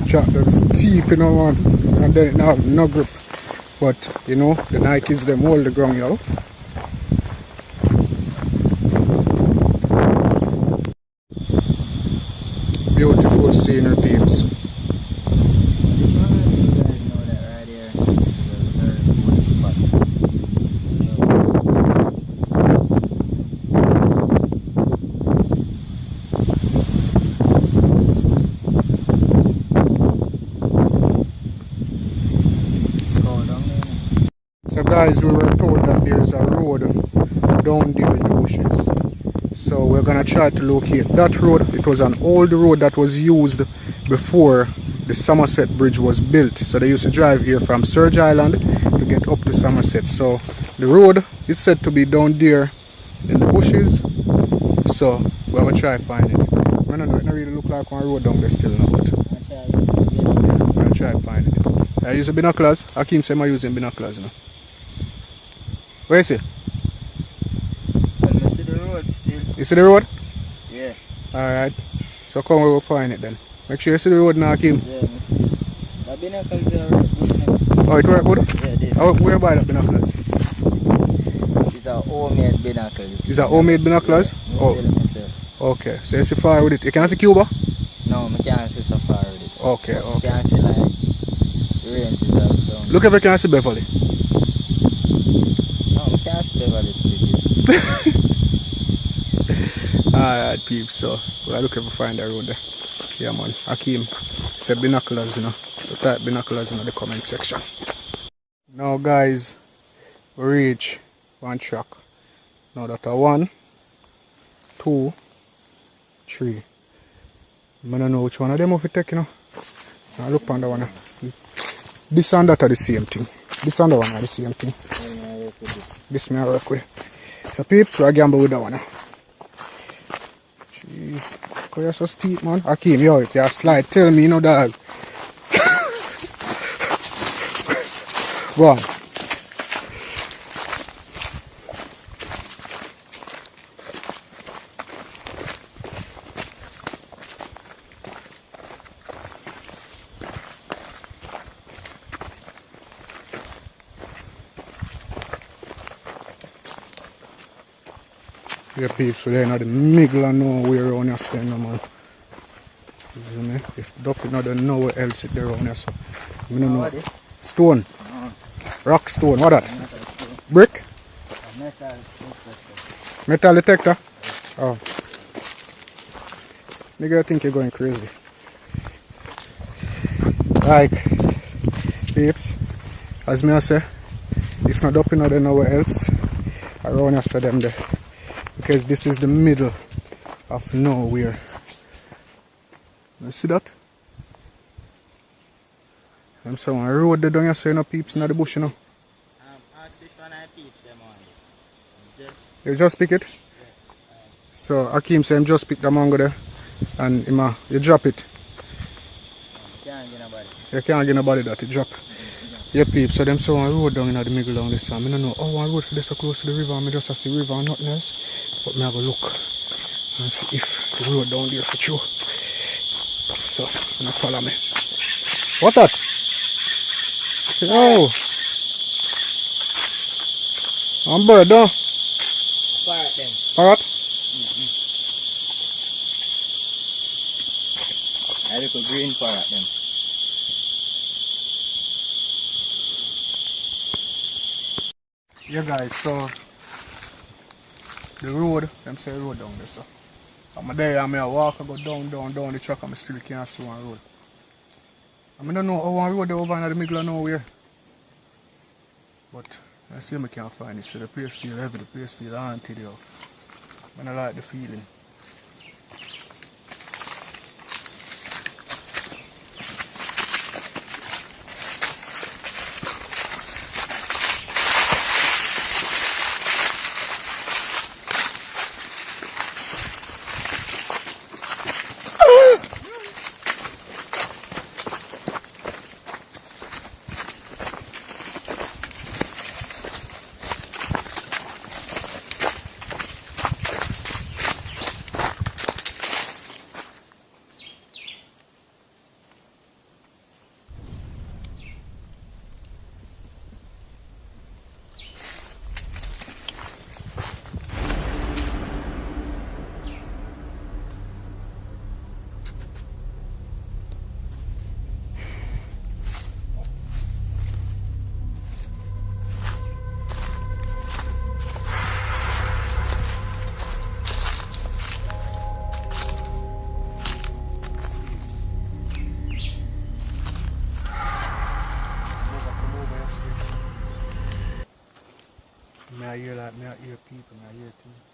chapter steep, you know, man, and then it have no grip. But you know, the Nikes them hold the ground, yo. Beautiful scenery, peeps. So guys, we were told that there's a road down there in the bushes. So we're gonna try to locate that road. It was an old road that was used before the Somerset Bridge was built. So they used to drive here from Surge Island to get up to Somerset. So the road is said to be down there in the bushes. So we're gonna try to find it. I don't know, it don't really look like one road down there still now, but we're gonna try to find it. I use binoculars. Hakeem said I'm using binoculars now. Where is it? I see the road still. You see the road? Yeah. Alright. So come we will find it then. Make sure you see the road now, Hakeem. Yeah, I see. The binoculars are good. Oh, it work good? Yeah, this. Oh, where buy that binoculars? It's a homemade binoculars. Is that homemade binoculars? Yeah, Oh, myself. okay. So you see far with it. You can see Cuba? No, I can't see so far with it. Okay, I okay. can't see like the ranges of down. Look if you can see Beverly. No, I can't see Beverly with it. Alright, peeps. So we'll look if we find the road there. Yeah, man. Hakeem said binoculars, you know. So type binoculars in the comment section. Now, guys, we reach one track. Now that are 1, 2, 3. I don't know which one of them we take, you know. Now look on the one. This and that are the same thing. This and the one are the same thing. This may I work with. So peeps, we gamble with that one. Jeez. Because you're so steep, man. Hakeem, yo, if you slide, tell me, you know, dog. Go on. Yeah, peeps, so they're not the middle of nowhere around here, stand, man. You see me? If dumping not nowhere else it there around here, so I don't know. Stone. Rock stone, what that? Brick? Metal detector? Oh. Nigga, I think you're going crazy. Like, peeps, as me I say, if not dumping not nowhere else around here, so them there. Because this is the middle of nowhere. You see that? I'm saying a road there down here, so you know peeps in the bush, you know. You just pick it? So Hakeem said him just pick the mango there and you drop it. Can't get nobody. You can't get nobody that, you drop. Yeah, peeps, so them saw one road down in the middle down this time. I don't know how one road for this so close to the river, and I just see the river and nothing else. But I go look and see if the road down there for sure. So, now follow me. What that? Yo! I'm bird, huh? Parrot them. Parrot? I look a green parrot them. Yeah guys, so the road, them say road down there, so I'm there, I'm here walk, I go down the track, and I still can't see one road. I don't know how one road over in the middle of nowhere. But I see I can't find it, so the place feel heavy, the place feel haunted, yo. I don't like the feeling. I hear like, I hear people, I hear things.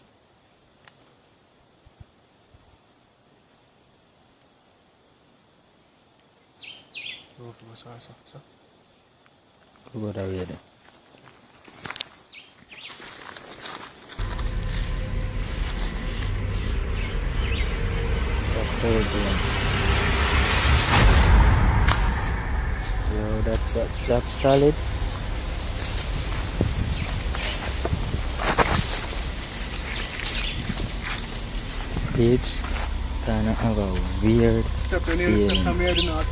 Go for the sauce, so. Go that way then. It's a cold one. Yo, that's a top solid. Peeps, kinda have a weird Step in here, step from here, do not.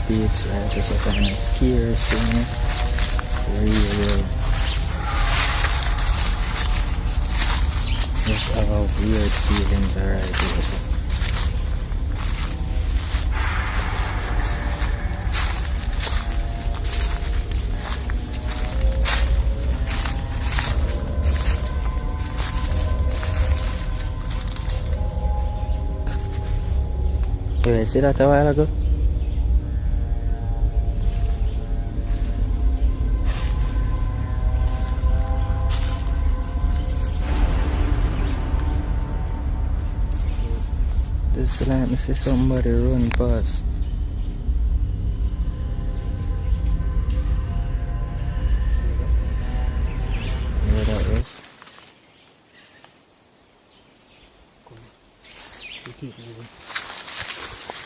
Peeps, just a kind of scarce, you know. Real. Just have a weird feelings alright here, so. You see that a while ago? Just like me see somebody run past. Where that was?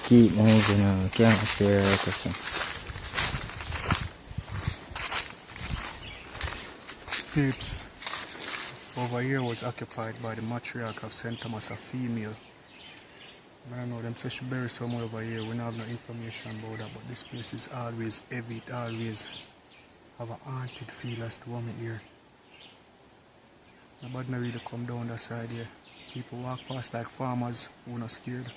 Keep moving now, can't stay right or something. Peeps, over here was occupied by the matriarch of St. Thomas, a female. I don't know, them say she buried somewhere over here. We don't have no information about that, but this place is always heavy, it always have a haunted feel as to what me here. Nobody not really come down that side here. People walk past like farmers who are not scared.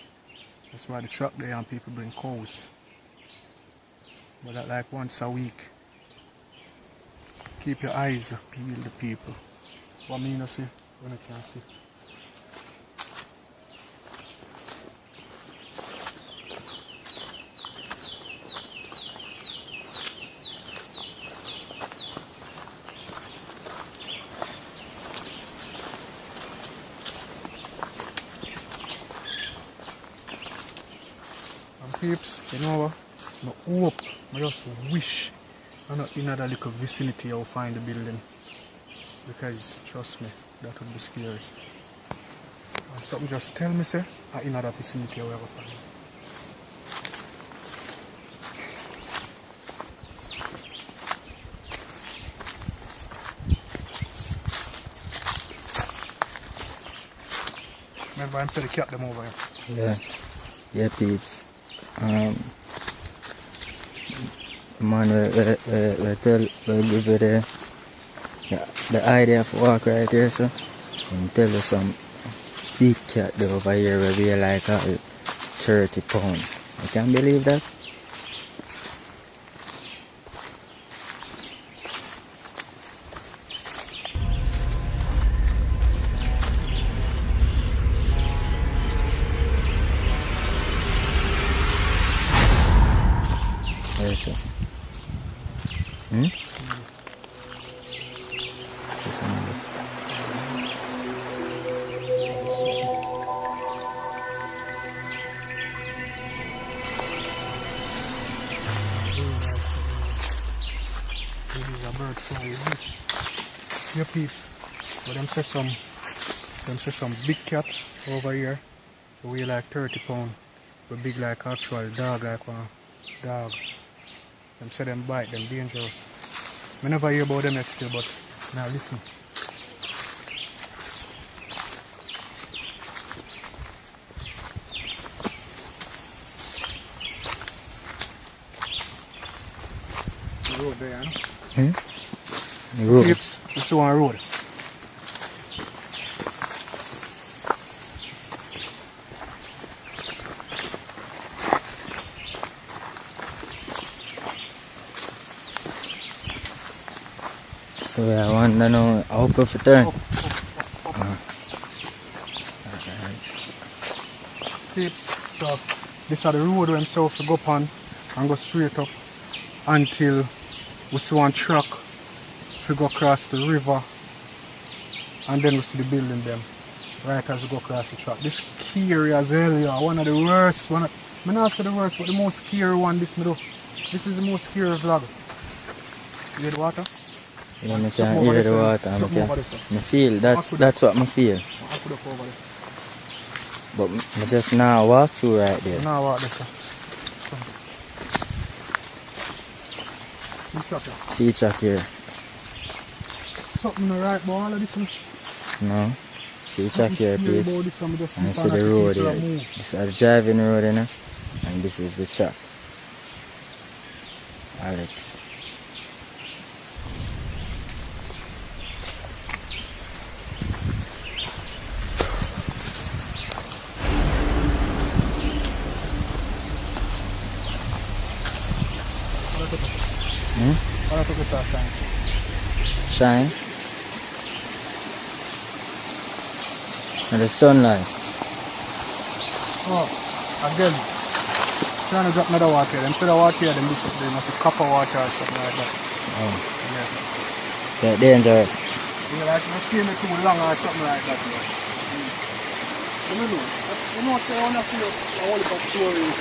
That's why the truck there and people bring cows. But that like once a week. Keep your eyes peeled, the people. What me not see, when I can't see. peeps, you know what? I hope, I just wish I'm not in that little vicinity I'll find the building. Because trust me, that would be scary. And something just tell me say I'm in that vicinity I will ever find it. Remember I said the cat them over here. Yeah. Yeah, peeps. Man, we give you the idea of walk right here, so and tell you some big cat there over here will be like 30 pounds. You can believe that? Yes, sir. This is another. These are birds, so you know. Your peeps. But them say some big cats over here. They weigh like 30 pounds. But big like actual dog, like one dog. Them say them bite, them dangerous. I never hear about them yet still, but now listen. The road there, you know? The road. Peeps, this is one road. So I wonder now how to turn. Peeps, so this is the road where I'm supposed to go upon and go straight up until we see one truck to go across the river, and then we see the building them right as we go across the track. This scary as hell, yeah. One of the worst, I not say the worst, but the most scary one this middle. This is the most scary vlog. You hear the water? Yeah, I can hear the water. I feel, that's what I feel. But I just now walk through right there. Now walk this way. See truck here. Something right about all of this. No. See truck here, please. And see the road here. This is the driving road, you know? And this is the truck. Alex. Shine. And the sunlight. Oh, again. Trying to drop another water. Instead of water, then this they must be copper water or something like that. Oh. Yeah. They're dangerous. Yeah, like you see me too long or something like that. Yeah. You know, say I want to see a whole lot of stories.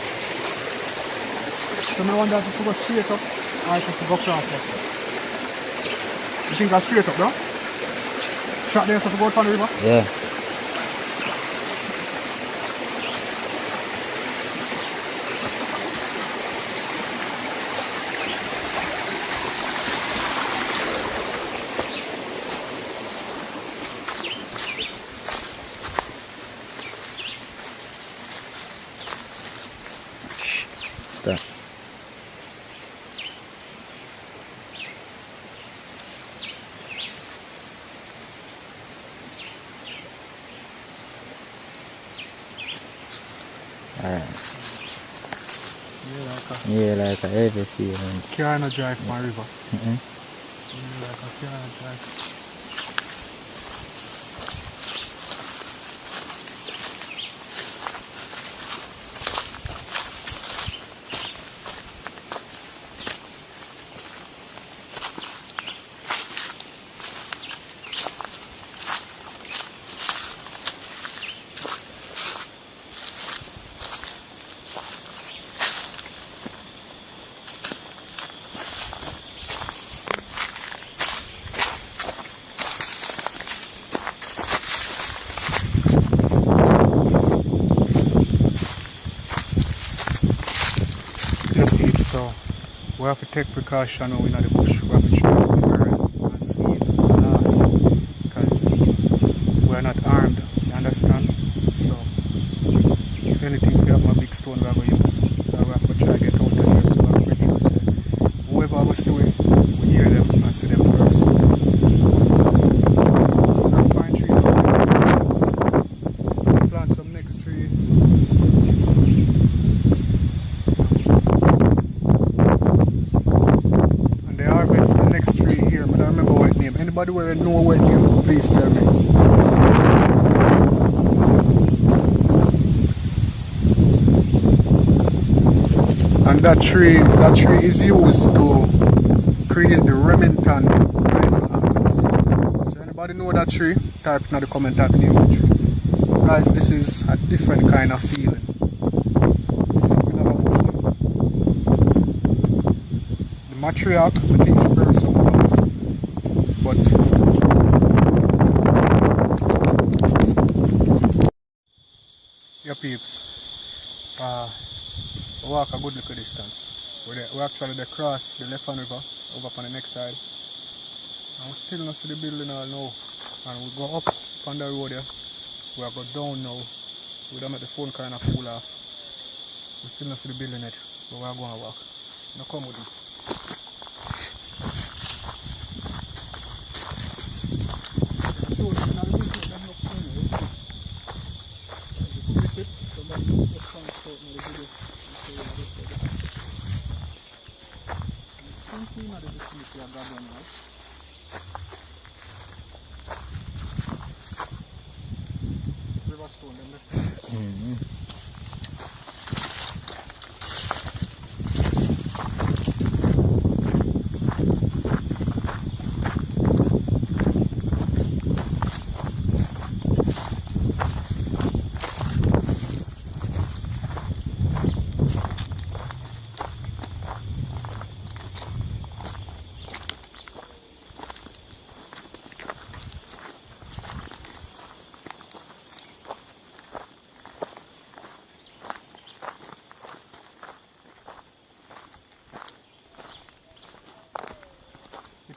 So I wonder if you go straight up or if you go across it. You think I'm straight up, bro? Shot there so to go down the river? Yeah. Stop. Alright. Yeah, like a heavy feeling. Can't drive my river. Mm-hmm. Yeah, like I can't drive. So we have to take precaution when we're in the bush. We have to try to burn and see last, because we're not armed, you understand? So if anything, we have a big stone we are going to use. We have to try to get out of here, so we have to make sure say, whoever was doing, we hear them and see them first. There's a pine tree now. Plant some next tree. And they harvest the next tree here. But I don't remember what name. Anybody where know what name, please tell me. And that tree is used to create the Remington rifle anglers. So anybody know that tree? Type in the comment, type name of the tree. Guys, this is a different kind of feeling. So we have a bush now. The matriarch, I think she burns some flowers. But yeah, peeps. We walk a good little distance. We actually cross the left hand river over on the next side. And we still not see the building all now. And we go up on the road there. We are go down now. We don't make the phone kind of cool off. We still not see the building yet. But we are going to walk. Now come with me.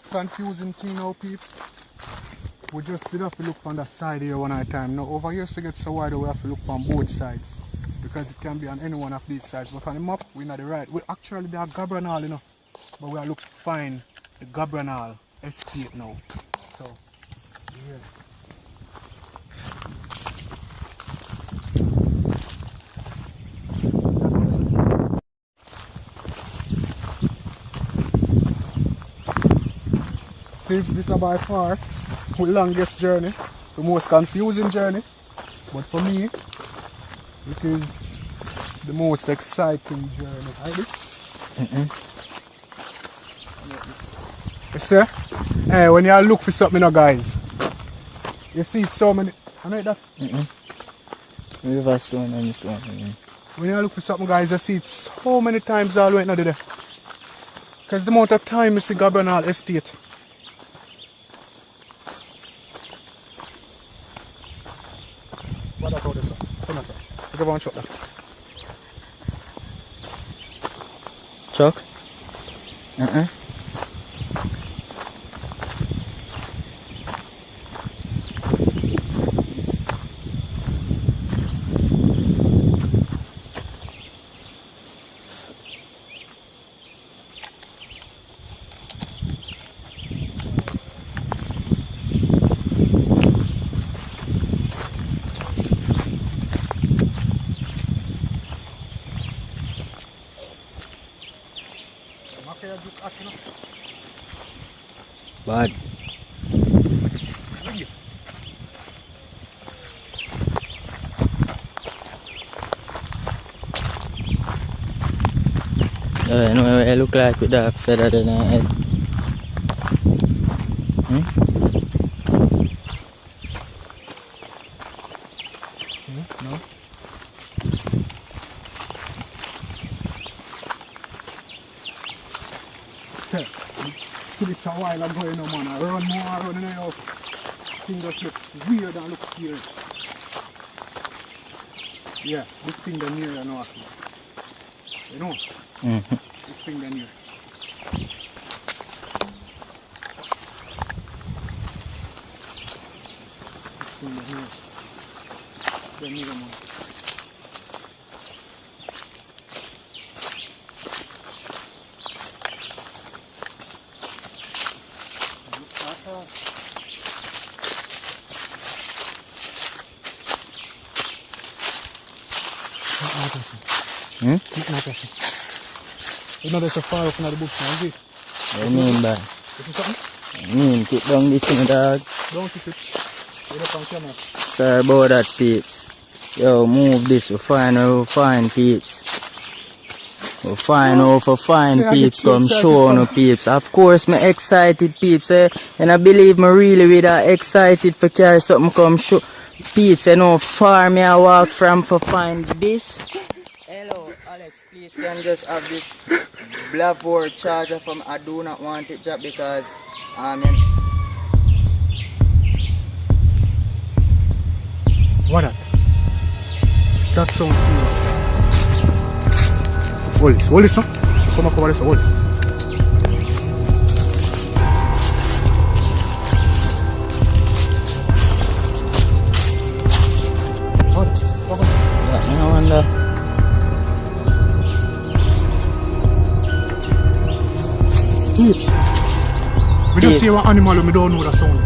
Confusing thing now, peeps. We just did have to look on that side here one at a time. Now over here to get so wide we have to look on both sides, because it can be on any one of these sides. But on the map we're not the right. We actually there are Gaban, you know, but we are looking to find the Gaban estate now. So yeah. This is by far the longest journey, the most confusing journey, but for me, it is the most exciting journey. You see? Hey, when you look for something, now, guys, you see it so many. I know that. River stone and stone. When you look for something, guys, you see it so many times all the way now there. Because the amount of time you see Gaban estate. What about this one? Come on, sir. Give one shot there. Chuck? Bad. You know, it look like with that feather in her head. No? See this a while ago, you know, man. I run more around, you know. Thing just looks weird and looks scary. Yeah, this thing down here, you know. You know? This thing down here. This thing down here. Then you don't want. You know there's a fire up in the bush now, is it? What you mean by? This is something? I mean, keep down this thing, dog. Don't keep it. You're up on camera. Sorry about that, peeps. Yo, move this. We find peeps. We find peeps. Come show no peeps. Of course, me excited peeps, eh? And I believe me really with that excited for carry something come show peeps. You know, far me I walk from for find this. Hello, Alex. Please can just have this Blavor charger from I do not want it job because What that? That sounds serious. Hold this, son. Come over this, hold this. Hold it. I wonder. Peeps. We just see one animal and we don't know the sound.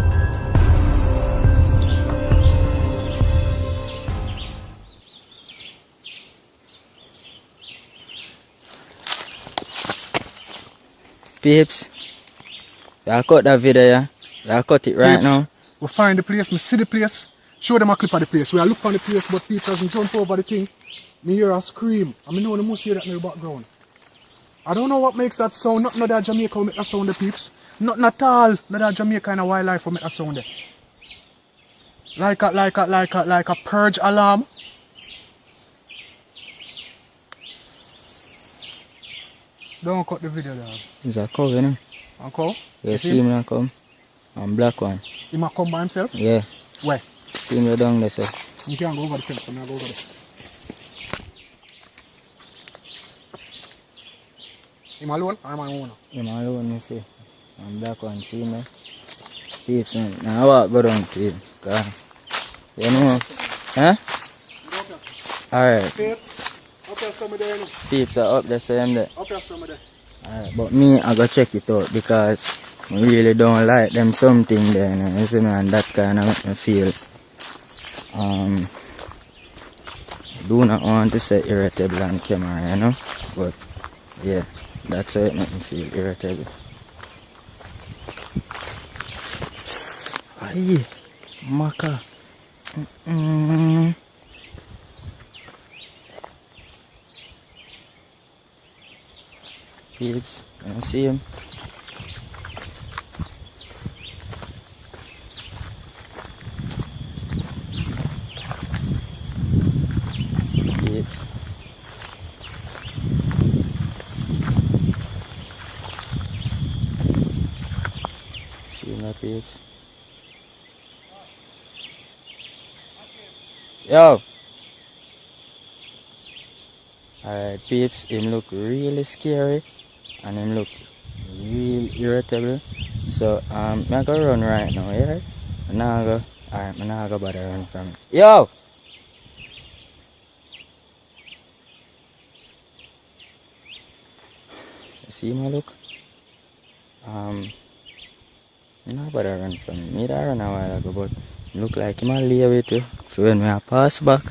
Peeps, I cut that video, yeah? I cut it right Peeps, now. we find the place, me see the place, show them a clip of the place. We are looking on the place, but people doesn't jump over the thing. Me hear a scream, and me know the most hear that in the background. I don't know what makes that sound, not that Jamaica will make that sound, the peeps. Nothing at all, not that Jamaica kind of wildlife will make that sound there. Like a purge alarm. Don't cut the video there. It's a cow, you know? A cow? Yeah, see him now come. And black one. He might come by himself? Yeah. Where? See him down there, sir. You can't go over the fence, so I'll go over there. Him alone or my owner? Him alone, you see. And black one, see him there. Peeps, man. Now I walk go down to him. You know? Huh? Alright. Peeps, up there somewhere there, you know. Peeps are up there, same there. Up there somewhere there. Alright, but me, I go check it out because I really don't like them something there, you know, you see me, and that kind of make me feel do not want to say irritable on camera, you know, but yeah, that's how it make me feel irritable. Aye, maka. Peeps, you see him? Peeps. See my peeps? Yo! Alright, peeps, him look really scary and him look real irritable. So I'm gonna run right now, yeah? I'm not gonna bother run from it. Yo! You see my look? I'm not bother run from it. Me that run a while ago, but look like him a lay with you. So when I pass back,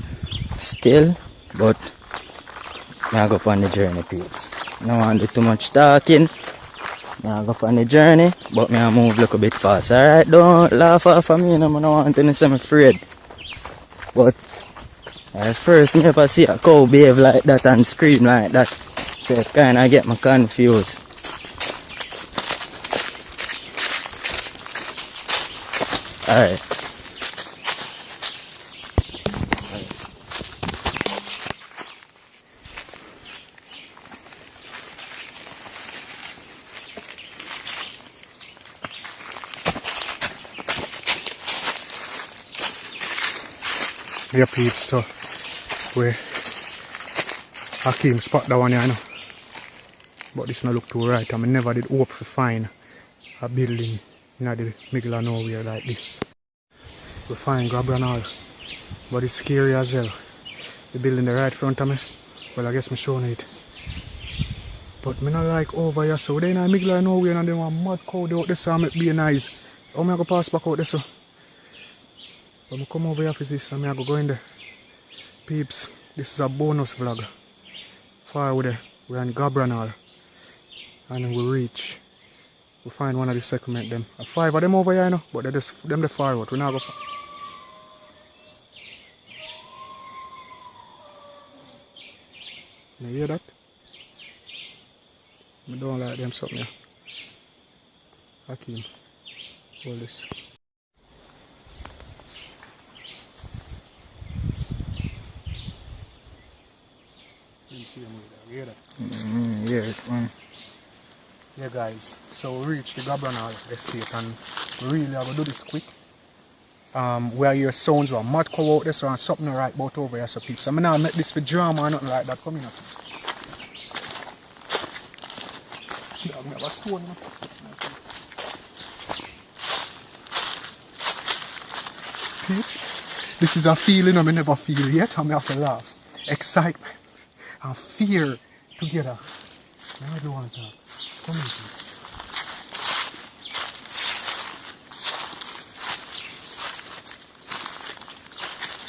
still, but I go on the journey, peeps. I don't want to do too much talking. I go on the journey, but I move a little bit fast. Alright, don't laugh off of me, I don't want to say I'm afraid. But at first, I never see a cow behave like that and scream like that. So it kind of get me confused. Alright. Yeah, peeps, so we Hakeem spot that one here, you know. but this not look too right. I never did hope to find a building in the middle of nowhere like this. We find Gaban all, but it's scary as hell. The building right front of me, well I guess I'm showing it. But me not like over here, so they in the middle of nowhere and they want mud cow out there so I make be nice. How am I go pass back out there so? But I come over here for this and I go in there. Peeps, this is a bonus vlog. Far over there, we're in Gaban all. And then we reach. We find one of the settlement them. 5 of them over here, you know, but they're just them the far out. We not go far. You hear that? I don't like them something. Hakim, hold this. You see them over there. You hear that? Yeah, man. Yeah, guys. So we reached the Gaban estate and we really are going to do this quick. Where your sounds were mad cow out there, so and something right about over here, so peeps. I'm not make this for drama or nothing like that coming up. Yeah, I have a stone, you know. Peeps, this is a feeling I never feel yet. I have to laugh. Excitement and fear together. Now I don't want to talk. Come in, please.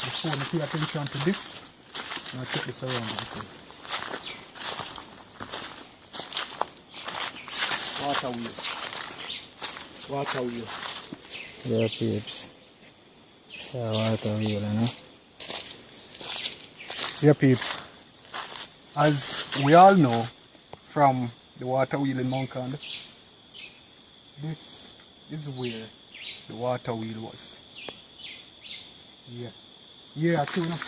Before I pay attention to this, I'll check this around. Water wheel. Water wheel. Yeah, peeps. It's a water wheel, you know. Yeah, peeps. As we all know from the water wheel in Mount Kanda, this is where the water wheel was. Yeah. Yeah, true enough.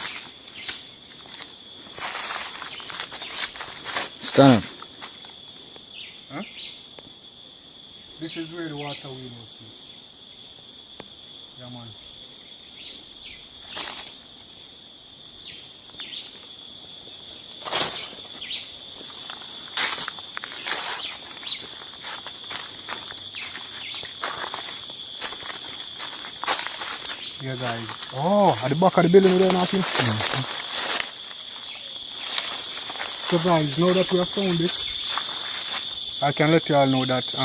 Stand up. Huh? This is where the water wheel was, peeps. Yeah, man. Yeah, guys. Oh, at the back of the building there, nothing. So, guys, now that we have found this, I can let you all know that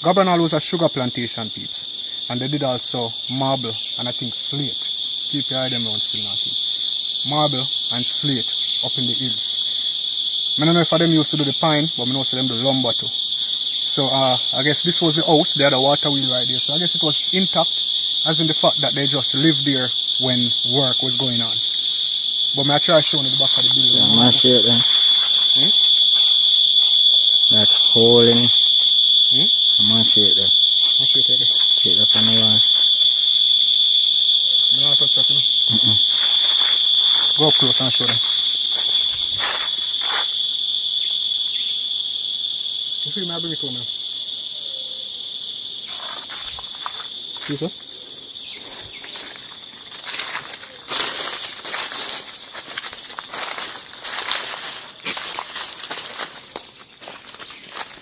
Gaban was a sugar plantation, peeps, and they did also marble and I think slate. Keep your eye them around still, nothing. Marble and slate up in the hills. I don't know if them used to do the pine, but I know them do lumber too. So I guess this was the house. They had a water wheel right there. So I guess it was intact, as in the fact that they just lived there when work was going on. But I try showing you the back of the building. Yeah, man, shit then. Hmm? That hole in it. Hmm? Man, shit there. I'll show you there. Shit up on the wall. You don't touch that, you know? Go up close and show them. You feel me? I bring it home now. See, sir?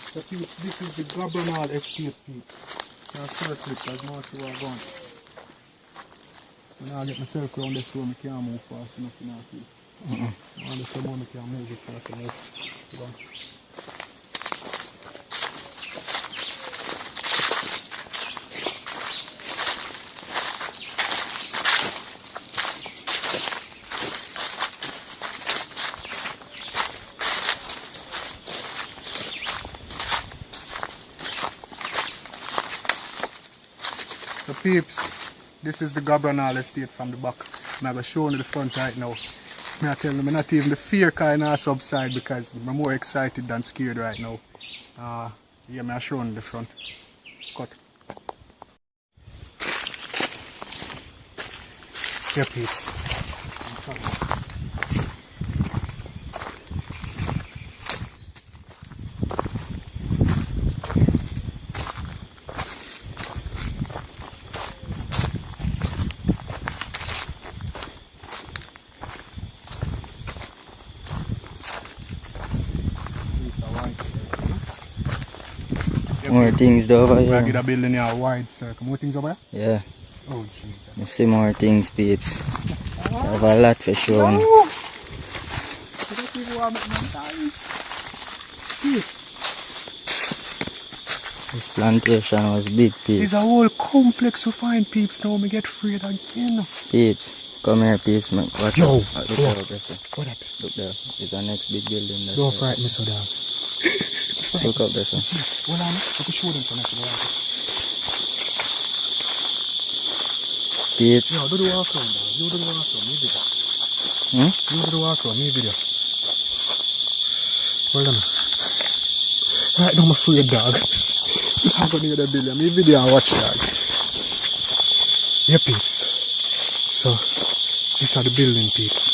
So this is the Gaban estate, Now circle it, as much as I want. When I get myself around this room, I can't move fast enough in our feet. And this one, I can't move it fast enough. So peeps, this is the Gaban estate from the back. I'm going to show you the front right now. I tell you, I'm not even the fear kind of subside because I'm more excited than scared right now. Yeah, I'm showing the front. Cut. Yeah, peeps. These are white. More things though over I get here. a building here, a wide circle. More things over here? Yeah, Oh, Jesus. you see more things, peeps. You have a lot for sure. No! These people are making my eyes. This plantation was big, peeps. There's a whole complex we find, peeps. Now me get afraid again. Peeps, come here, peeps. Watch Yo, out. Look there, Professor. What that? Look there. It's our next big building. There. Don't frighten me so down. Look up there, sir. Well, I can show them for us. Peeps. Yo, do the walk around, dog. You do the walk around, me video. You do the walk around, me video. Hold on. Right now, I'm afraid, dog. I'm going to hear the building. Me video and watch, dog. Yeah, peeps. So, these are the building, peeps.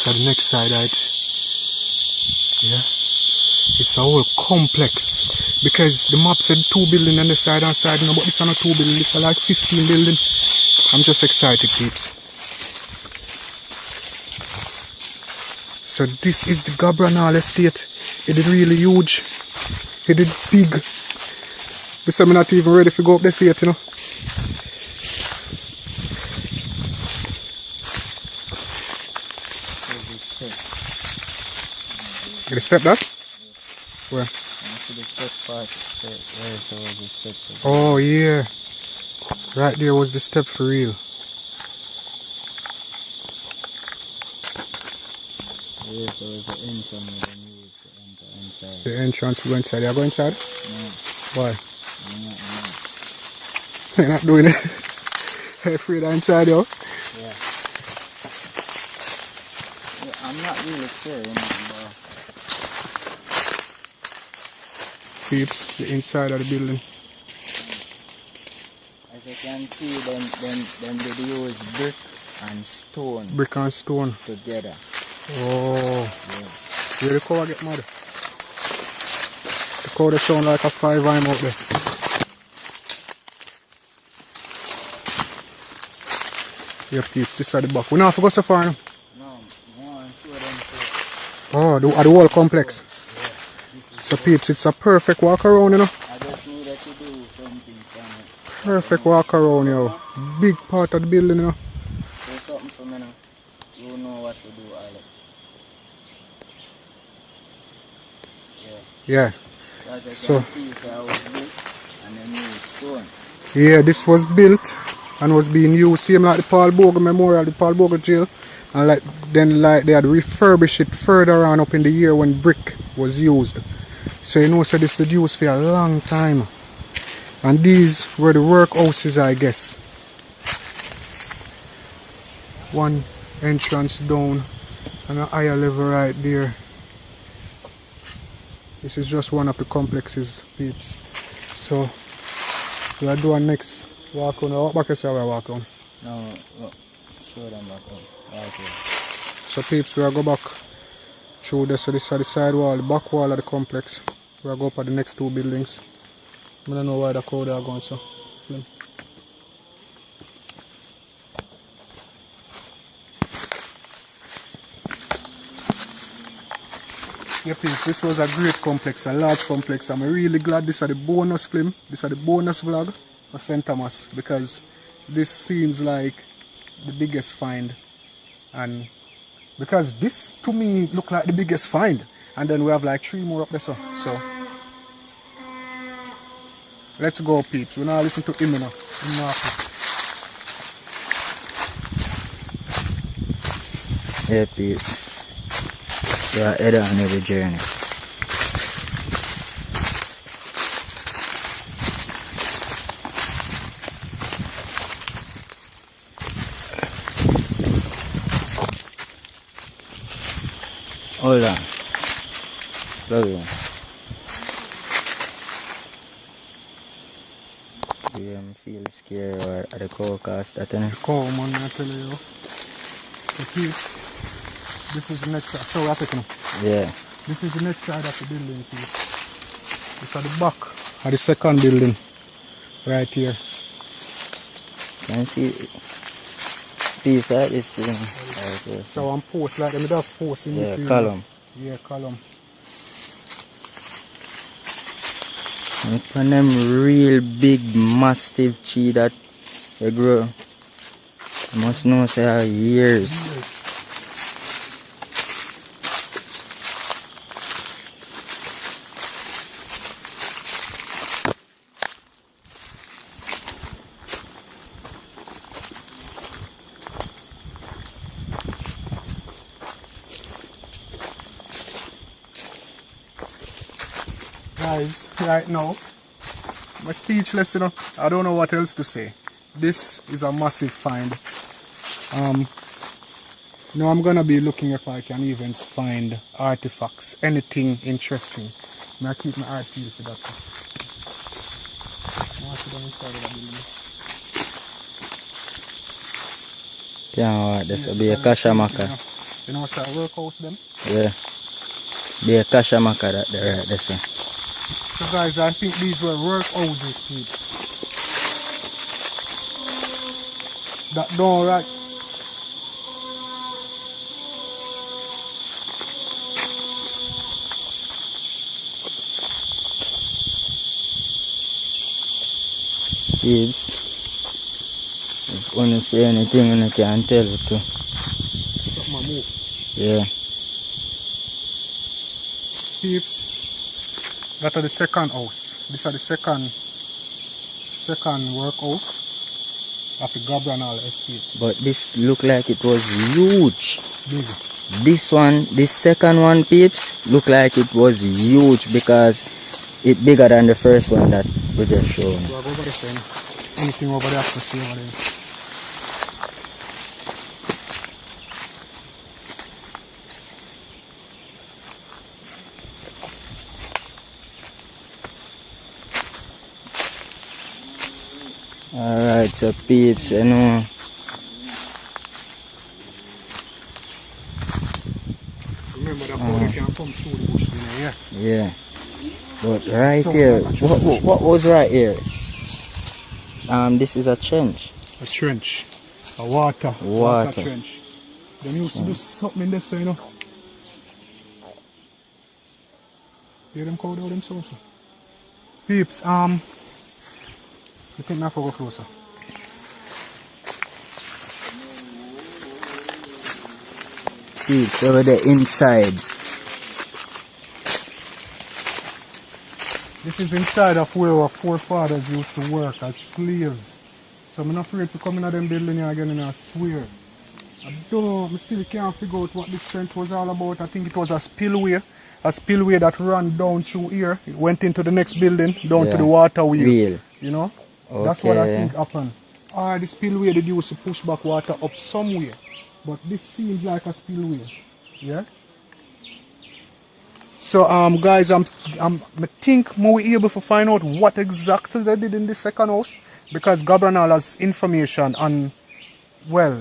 So the next side, right? Yeah. It's a whole complex because the map said 2 buildings on the side and side, no, but this is not 2 buildings, this is like 15 buildings. I'm just excited, peeps. So this is the Gaban estate. It is really huge. It is big. This I'm not even ready to go up this yet, you know. Get a step that? Where? Oh yeah. Right there was the step for real. Yeah, so it's the entrance we use to enter inside. The entrance to go inside. You go inside? No. Why? No. You're not doing it. You're afraid of inside, yo? Yeah. I'm not really sure, you know, but... Peeps, the inside of the building. As you can see, then they use brick and stone Brick and stone. together. Oh. Yeah. Where the cow get mad? The cow that sound like a 5 I'm out there. Yeah, peeps, this is the back. We not have to go so far now. No, and show them first. Oh, the whole complex. So peeps, it's a perfect walk around, you know. I just needed to do something from it. Perfect walk around, yo. Big part of the building, you know. Do something for me now. You know what to do, Alex. Yeah. As you So- can see, so I was brick and then use stone. Yeah, this was built and was being used, same like the Paul Bogle Memorial, the Paul Bogle Jail. And then they had refurbished it further on up in the year when brick was used. So you know, so this was used for a long time. And these were the workhouses, I guess. One entrance down and a higher level right there. This is just one of the complexes, peeps. So we are doing next walk on. What back is our walk on? No, show them back up. Okay. So peeps, we are go back through this. So this is the side wall, the back wall of the complex. We are go up at the next 2 buildings. I don't know why the crowd are going, so film. Yeah, peeps, this was a great complex, a large complex. I'm really glad this is the bonus film. This is the bonus vlog for St. Thomas because this seems like the biggest find. And because this to me look like the biggest find. And then we have like 3 more up there, so let's go, peeps. We're not listen to him now. Yeah, peeps. We are headed on the journey. Hold on. Love you. Do you feel scared or at the cow cast that any? Cow, man, I tell you. So, peeps, this is the next side. So, we're taking Yeah. This is the next side of the building, peeps. It's at the back of the second building. Right here. Can you see piece like this thing? Okay. So, I'm post like them. They have post in Yeah, between. column. Yeah, column. And for them real big massive tree that they grow. You must know say years. Guys, right now, I'm speechless, you know. I don't know what else to say. This is a massive find. Now I'm gonna be looking if I can even find artifacts, anything interesting. I keep my eye peeled for that. Now I sit down inside of the building. Yeah, this will be a kashamaka. You know, it's a workhouse then. Yeah. Be a kashamaka that there right this one. So guys, I think these were workhouses, people. That door right. Thieves. If you want to say anything, you can tell it too. Something move. Yeah. Peeps. That are the second house. This is the second workhouse of the Gaban estate. But this look like it was huge. Big. This second one, peeps, look like it was huge because it bigger than the first one that we just showed. We'll go over the same. Anything over there to see over there. Alright, so peeps, you know. Remember that powder can come through the bush in here. Yeah. But right So here, like a what was right here? This is a trench. A trench. A water trench. Then you used to do something in this, you know. Hear them cow down them sounds. Peeps, I think I have to go closer. Peeps, over the inside. This is inside of where our forefathers used to work as slaves. So I'm not afraid to come in them building here again and I swear. I still can't figure out what this trench was all about. I think it was a spillway that ran down through here. It went into the next building, down to the waterway. Real. You know? Okay. That's what I think happened. The spillway they used to push back water up somewhere. But this seems like a spillway. Yeah? So guys, I think we're able to find out what exactly they did in the second house, because Gaban has information on, well,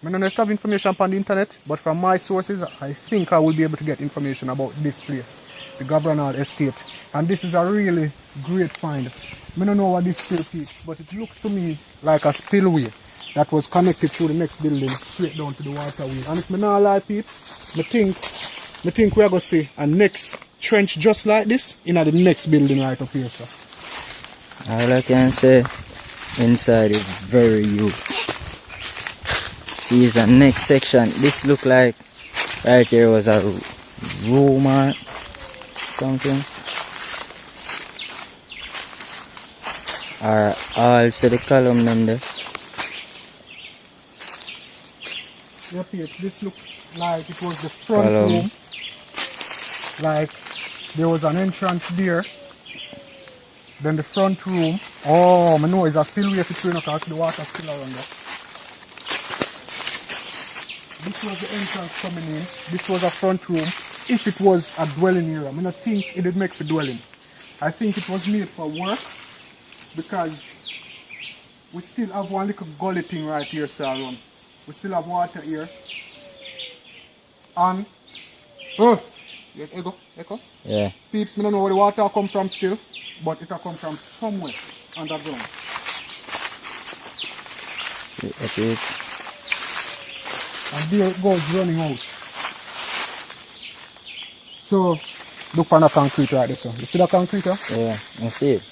I don't have information on the internet, but from my sources, I think I will be able to get information about this place, the Gaban estate. And this is a really great find. I don't know what this still is, but it looks to me like a spillway that was connected through the next building straight down to the waterway. And if I not lie, peeps, I think we are going to see a next trench just like this in the next building right up here, sir. All I can say, inside is very huge. See, the next section. This look like right here was a room or something. Or also the column them there. Yeah, peeps, this looks like it was the front room. Like there was an entrance there. Then the front room. Oh, I know it's a spillway between us because the water still around there. This was the entrance coming in. This was a front room. If it was a dwelling area, I don't think it did make for dwelling. I think it was made for work because we still have one little gully thing right here, sir. We still have water here. And echo. Yeah. Peeps, I don't know where the water come from still, but it will come from somewhere underground. Okay. And there it goes running out. So Look on the concrete right there, so. You see that concrete here? Yeah, I see it.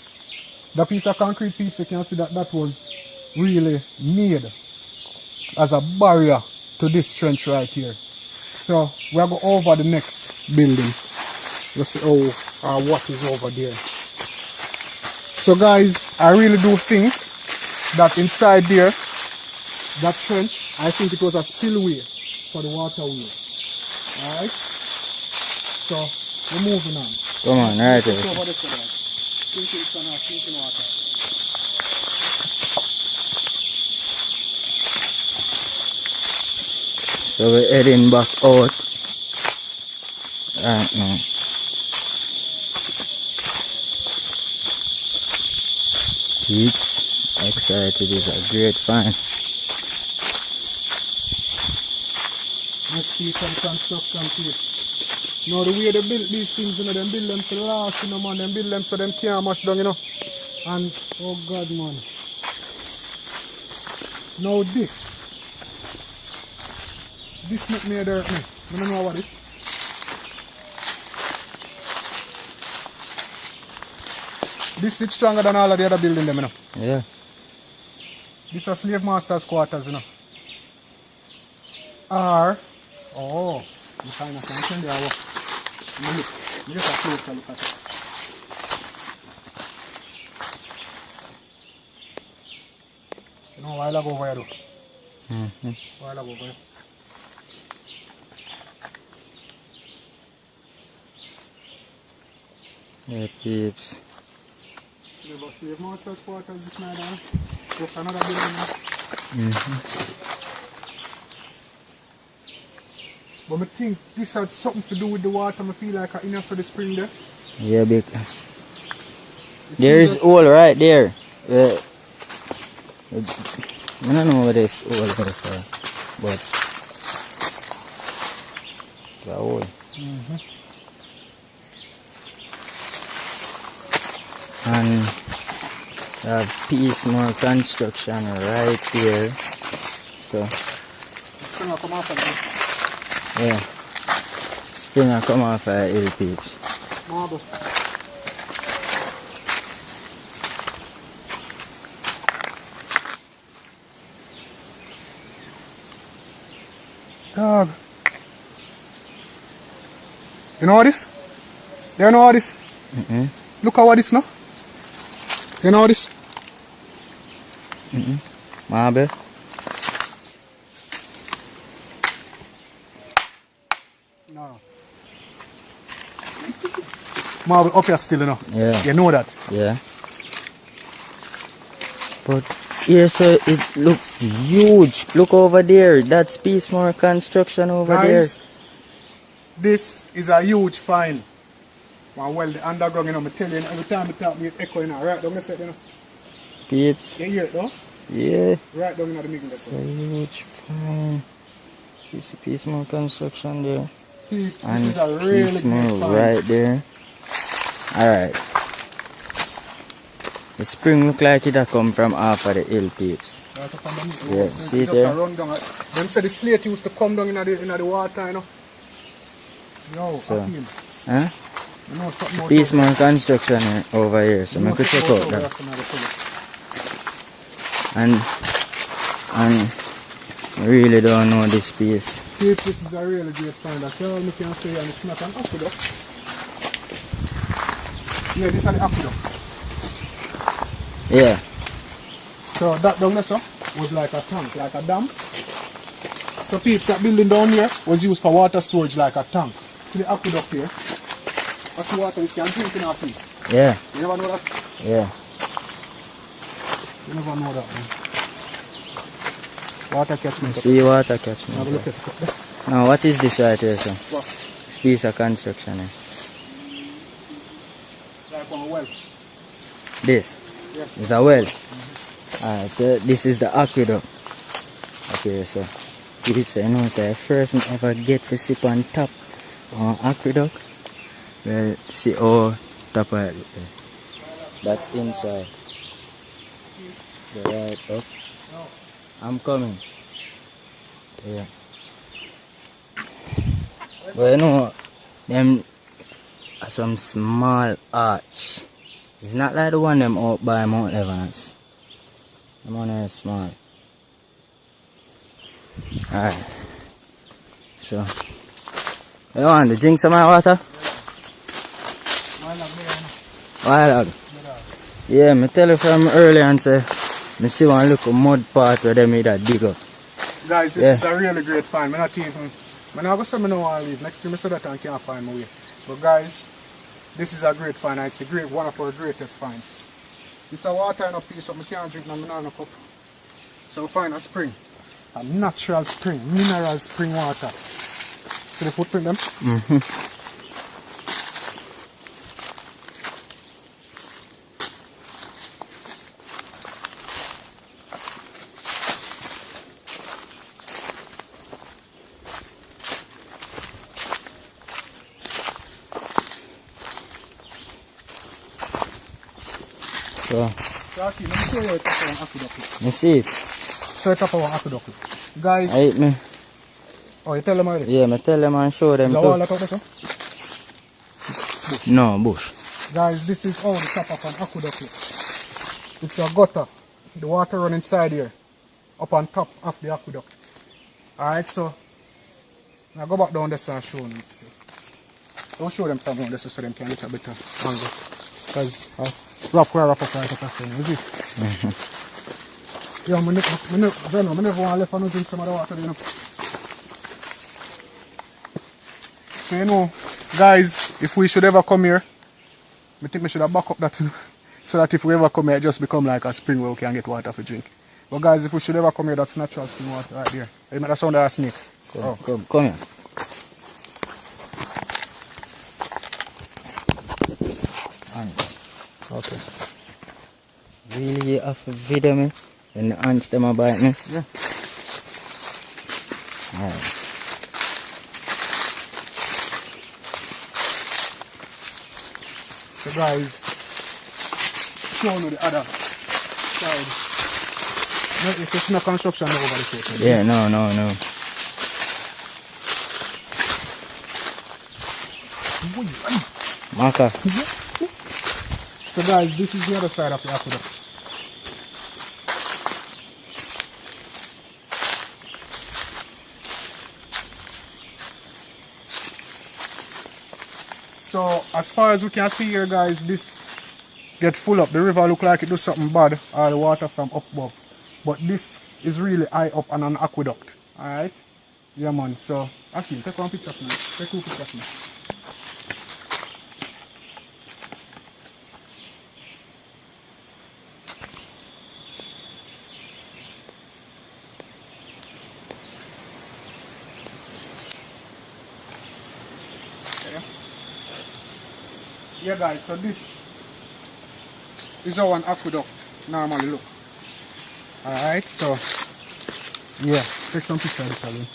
The piece of concrete, peeps, you can see that that was really made as a barrier to this trench right here. So we'll go over the next building. Let's see how what is over there. So guys, I really do think that inside there, that trench, I think it was a spillway for the waterway. Alright? So we're moving on. Come on, right there. Let's go over this side. Sinking water. So we're heading back out right now. Peeps, excited is a great find. Next piece of construction, peeps. Now the way they build these things, you know, them build them to last, you know, man. Them build them so them can't mash down, you know. And, oh God, man. Now this make me hurt me. I don't know what this. This is stronger than all of the other building them, you know. Yeah. This is slave master's quarters, you know. Or, oh, you kind of can there. Look, you just a closer look at it. You know, a while ago over here, though. Mm-hmm. A while ago over here. Yeah, peeps. Never slave master's quarters this night, huh? Just another building. Mm-hmm. But I think this had something to do with the water. I feel like I inner the spring there. Yeah, big. There is hole right there. I don't know what this hole is for, but it's a hole. Mm-hmm. And we have piece more construction right here. So Spring come off of this. yeah, springer come off of hill, peeps. Marble. Dog. You know what this? You know what this? Mm-mm. Look at what this now. You know what this? Mm-mm. Marble. No. Marble up here still, you know. Yeah. You know that. Yeah. But here, so it look huge. Look over there. That's piece more construction over Guys, this is a huge find. Well, the underground, you know, I tell you, every time I talk, me echoing out. Right down the set, you know. there. Peeps. You hear it, though? Yeah. Right down in the middle, It's a there. huge find. Keeps a piece more construction there. Peeps, And this is a really piece great more find. right there. Alright. The spring look like it a come from off of the hill, peeps. Right up on the middle. Yeah, It's see it just there? a run down. Them say the slate used to come down in the water, you know. Yo, So, Akeem, huh? you know something about Piece that. more construction over here, so You I know could check something out about that. that from the public. And I really don't know this piece. Peeps, this is a really great find. That's all I can say, and it's not an aqueduct. Yeah, this is the aqueduct. Yeah. So that down there, so, was like a tank, like a dam. So peeps, that building down here was used for water storage like a tank. See the aqueduct here? That's the water this can drink in our tea. Yeah. You never know that? Yeah. You never know that, man. Water catchment. See water catchment. Have a look at it. Now what is this right here, sir? What? This piece of construction here. Like on a well. This Yeah. is a well. Alright, so this is the aqueduct. Okay, so peeps, I know, so first I ever get to sip on top on aqueduct. Well, see how top of it. That's inside. Go right up. I'm coming. Yeah. But you know, them some small arch. It's not like the one them out by Mount Evans. The one is small. Alright. So, you want to drink some of my water? Why log? Yeah, me tell you from earlier and say, me see one little mud part where they made that dig up. Guys, this is a really great find. I'm not even, I'm not going to say I don't want to leave. Next time I say that I can't find my way. But guys, this is a great find. It's the great, one of our greatest finds. It's a water in a piece, so I can't drink no banana cup. So we find a spring. A natural spring, mineral spring water. See the footprint them? So, Let me show you a top of an aqueduct. you see it? So a top of an aqueduct. Guys, I hate me. oh, you tell them already? Yeah, me tell them and show them Is a too. wall like this, huh? No, bush. Guys, this is how the top of an aqueduct looks. It's a gutter. The water run inside here, up on top of the aqueduct. Alright, so now go back down this and show them it still. Don't show them from down this so them can get a better angle. Because wrap up right up after them, you see? Yeah, I never want to left and drink some of the water, you know. So you know, guys, if we should ever come here, I think we should have back up that so that if we ever come here, it just become like a spring where we can get water for drink. But guys, if we should ever come here, that's natural spring water right there. You make that sound like a snake. Come here. Ants. Okay. Really, you have to video me when the ants them are bite me? Yeah. Alright. So guys, show you the other side. No, it's no construction over the place. Yeah, no. Maka. So guys, this is the other side of the aqueduct. So as far as we can see here guys, this get full up. The river look like it do something bad, or the water from up above. But this is really high up on an aqueduct. Alright? Yeah man, so actually take one picture of me. Take two pictures of me. Yeah guys, so this is how an aqueduct normally look. Alright, so yeah, take some pictures of this again.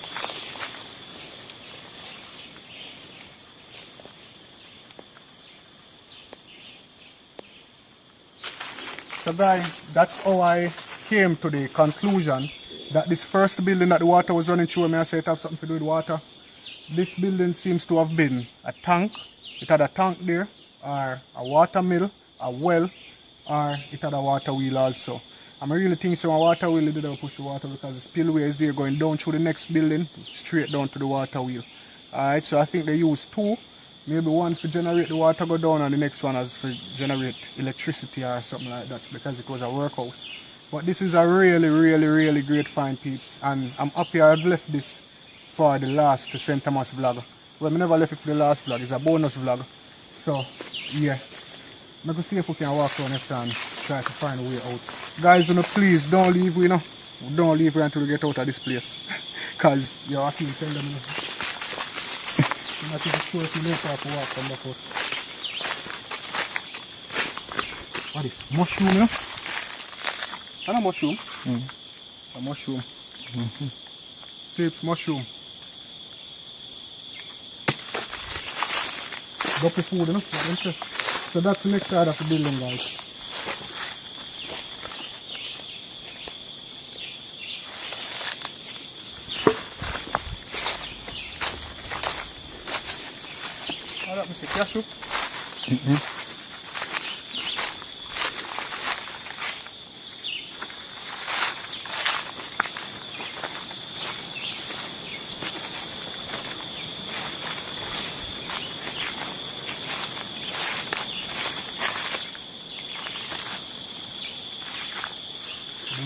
So guys, that's how I came to the conclusion that this first building that the water was running through, I say it have something to do with water. This building seems to have been a tank. It had a tank there, or a water mill, a well, or it had a water wheel also. And I really think so a water wheel didn't push the water because the spillway is there going down through the next building, straight down to the water wheel. Alright, so I think they used two. Maybe one to generate the water go down and the next one as for generate electricity or something like that because it was a workhouse. But this is a really great find, peeps. And I'm happy I've left this for the last St. Thomas vlog. Well, I never left it for the last vlog. It's a bonus vlog. So, yeah. I'm going to see if we can walk around this and try to find a way out. Guys, please don't leave, Don't leave until we get out of this place. Because you're actually telling them, I'm not even sure if you know how to walk from back out. What is this? Mushroom, you know? Is that a mushroom? A mushroom. Peeps, mushroom. Duppy food, you know? So that's the next side of the building, guys. Alright, Mr. Cashew. The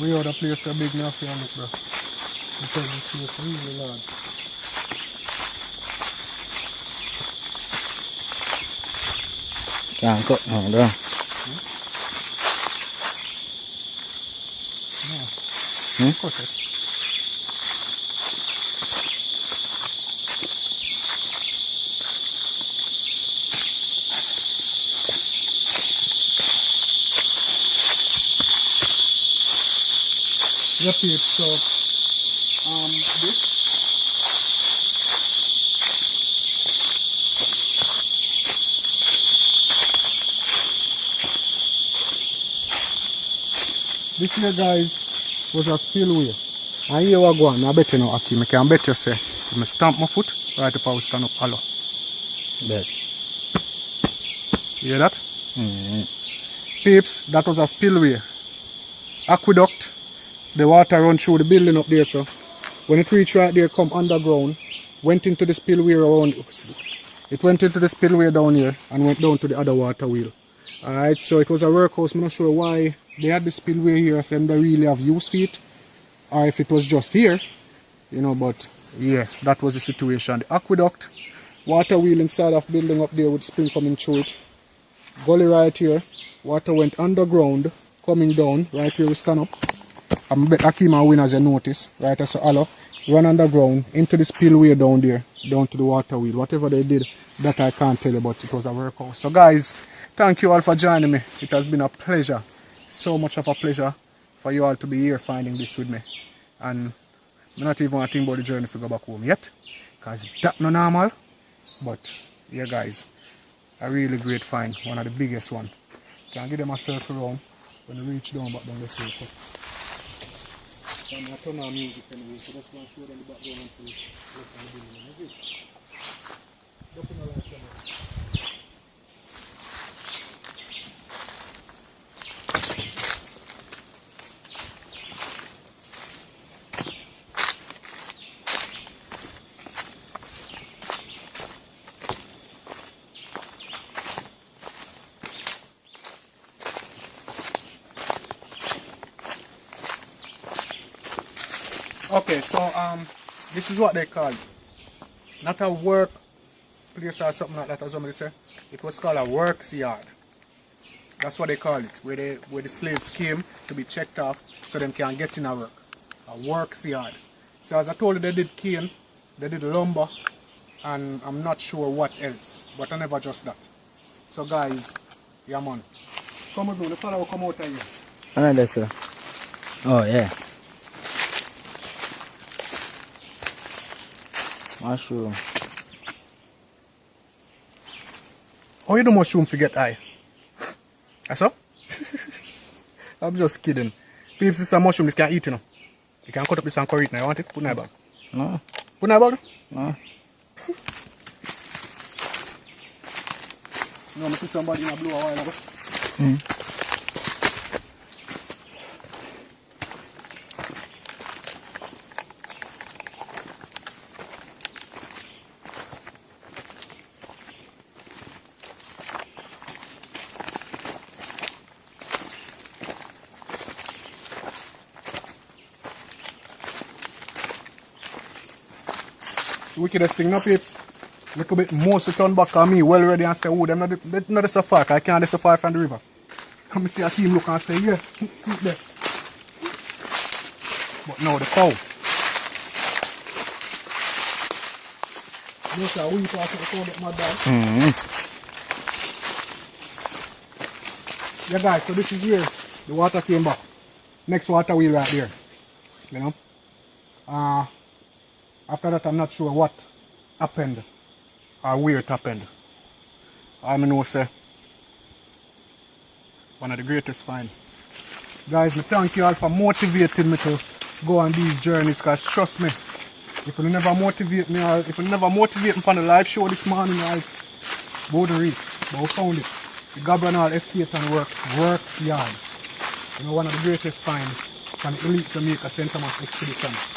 way other place are big enough here, look, bro. You tell me it's really large. Can't cut now, though. Cut it. Repeat, so this here, guys, was a spillway. And here we go on. I bet you know, Aki, I can bet you say, if I stamp my foot, right up I will stand up hollow. Bet. You hear that? Peeps, that was a spillway. Aqueduct, the water run through the building up there, so when it reached right there, come underground, went into the spillway around, it went into the spillway down here and went down to the other water wheel. Alright, so it was a workhouse. I'm not sure why they had the spillway here, if them they really have use for it, or if it was just here, you know, but yeah, that was the situation. The aqueduct, water wheel inside of building up there with spring coming through it. Gully right here, water went underground, coming down, right where we stand up. I bet Akima win, as you notice, right as a hollow, run underground into the spillway down there, down to the water wheel. Whatever they did, that I can't tell you, but it was a workhouse. So guys, thank you all for joining me. It has been a pleasure, so much of a pleasure for you all to be here finding this with me. And I'm not even thinking about the journey to go back home yet, because that's not normal. But yeah guys, a really great find, one of the biggest one. Can give them a circle around when they reach down back down the circle. So I'm going to turn on music anyway, so that's going to show them the background and to look at the building. Is it? Definitely like that. Okay, so this is what they call it. Not a work place or something like that, as somebody say. It was called a works yard. That's what they call it, where the slaves came to be checked off so them can get in a work. A works yard. So as I told you, they did cane, they did lumber, and I'm not sure what else, but I never just that. So guys, yeah man, come on, the fellow will come out of here. Another, sir. Oh, yeah. Mushroom. How you do mushroom forget I? That's all? I'm just kidding. Peeps, this is a mushroom, this can't eat, you know. You can cut up this and curry it now. You want it? Put in a bag. No. Put in a bag? No. No, I see somebody in a blue a while ago. The wickedest thing, no peeps. Little bit more to turn back on me, well ready, and say, oh, them not so far, I can't so far from the river. Come see a team look and say, yeah, see it there. But no, the cow. Look at we pass the cow get mad dog. Yeah guys, so this is where the water came back. Next water wheel right there. You know? After that, I'm not sure what happened or where it happened. I know say one of the greatest find. Guys, I thank you all for motivating me to go on these journeys, because trust me, if you never motivate me or if you never motivate me on the live show this morning, like, Border Reef, but we found it. The Gaban Estate and Works Yard. You know, one of the greatest finds from the Elite Jamaica St. Thomas expedition.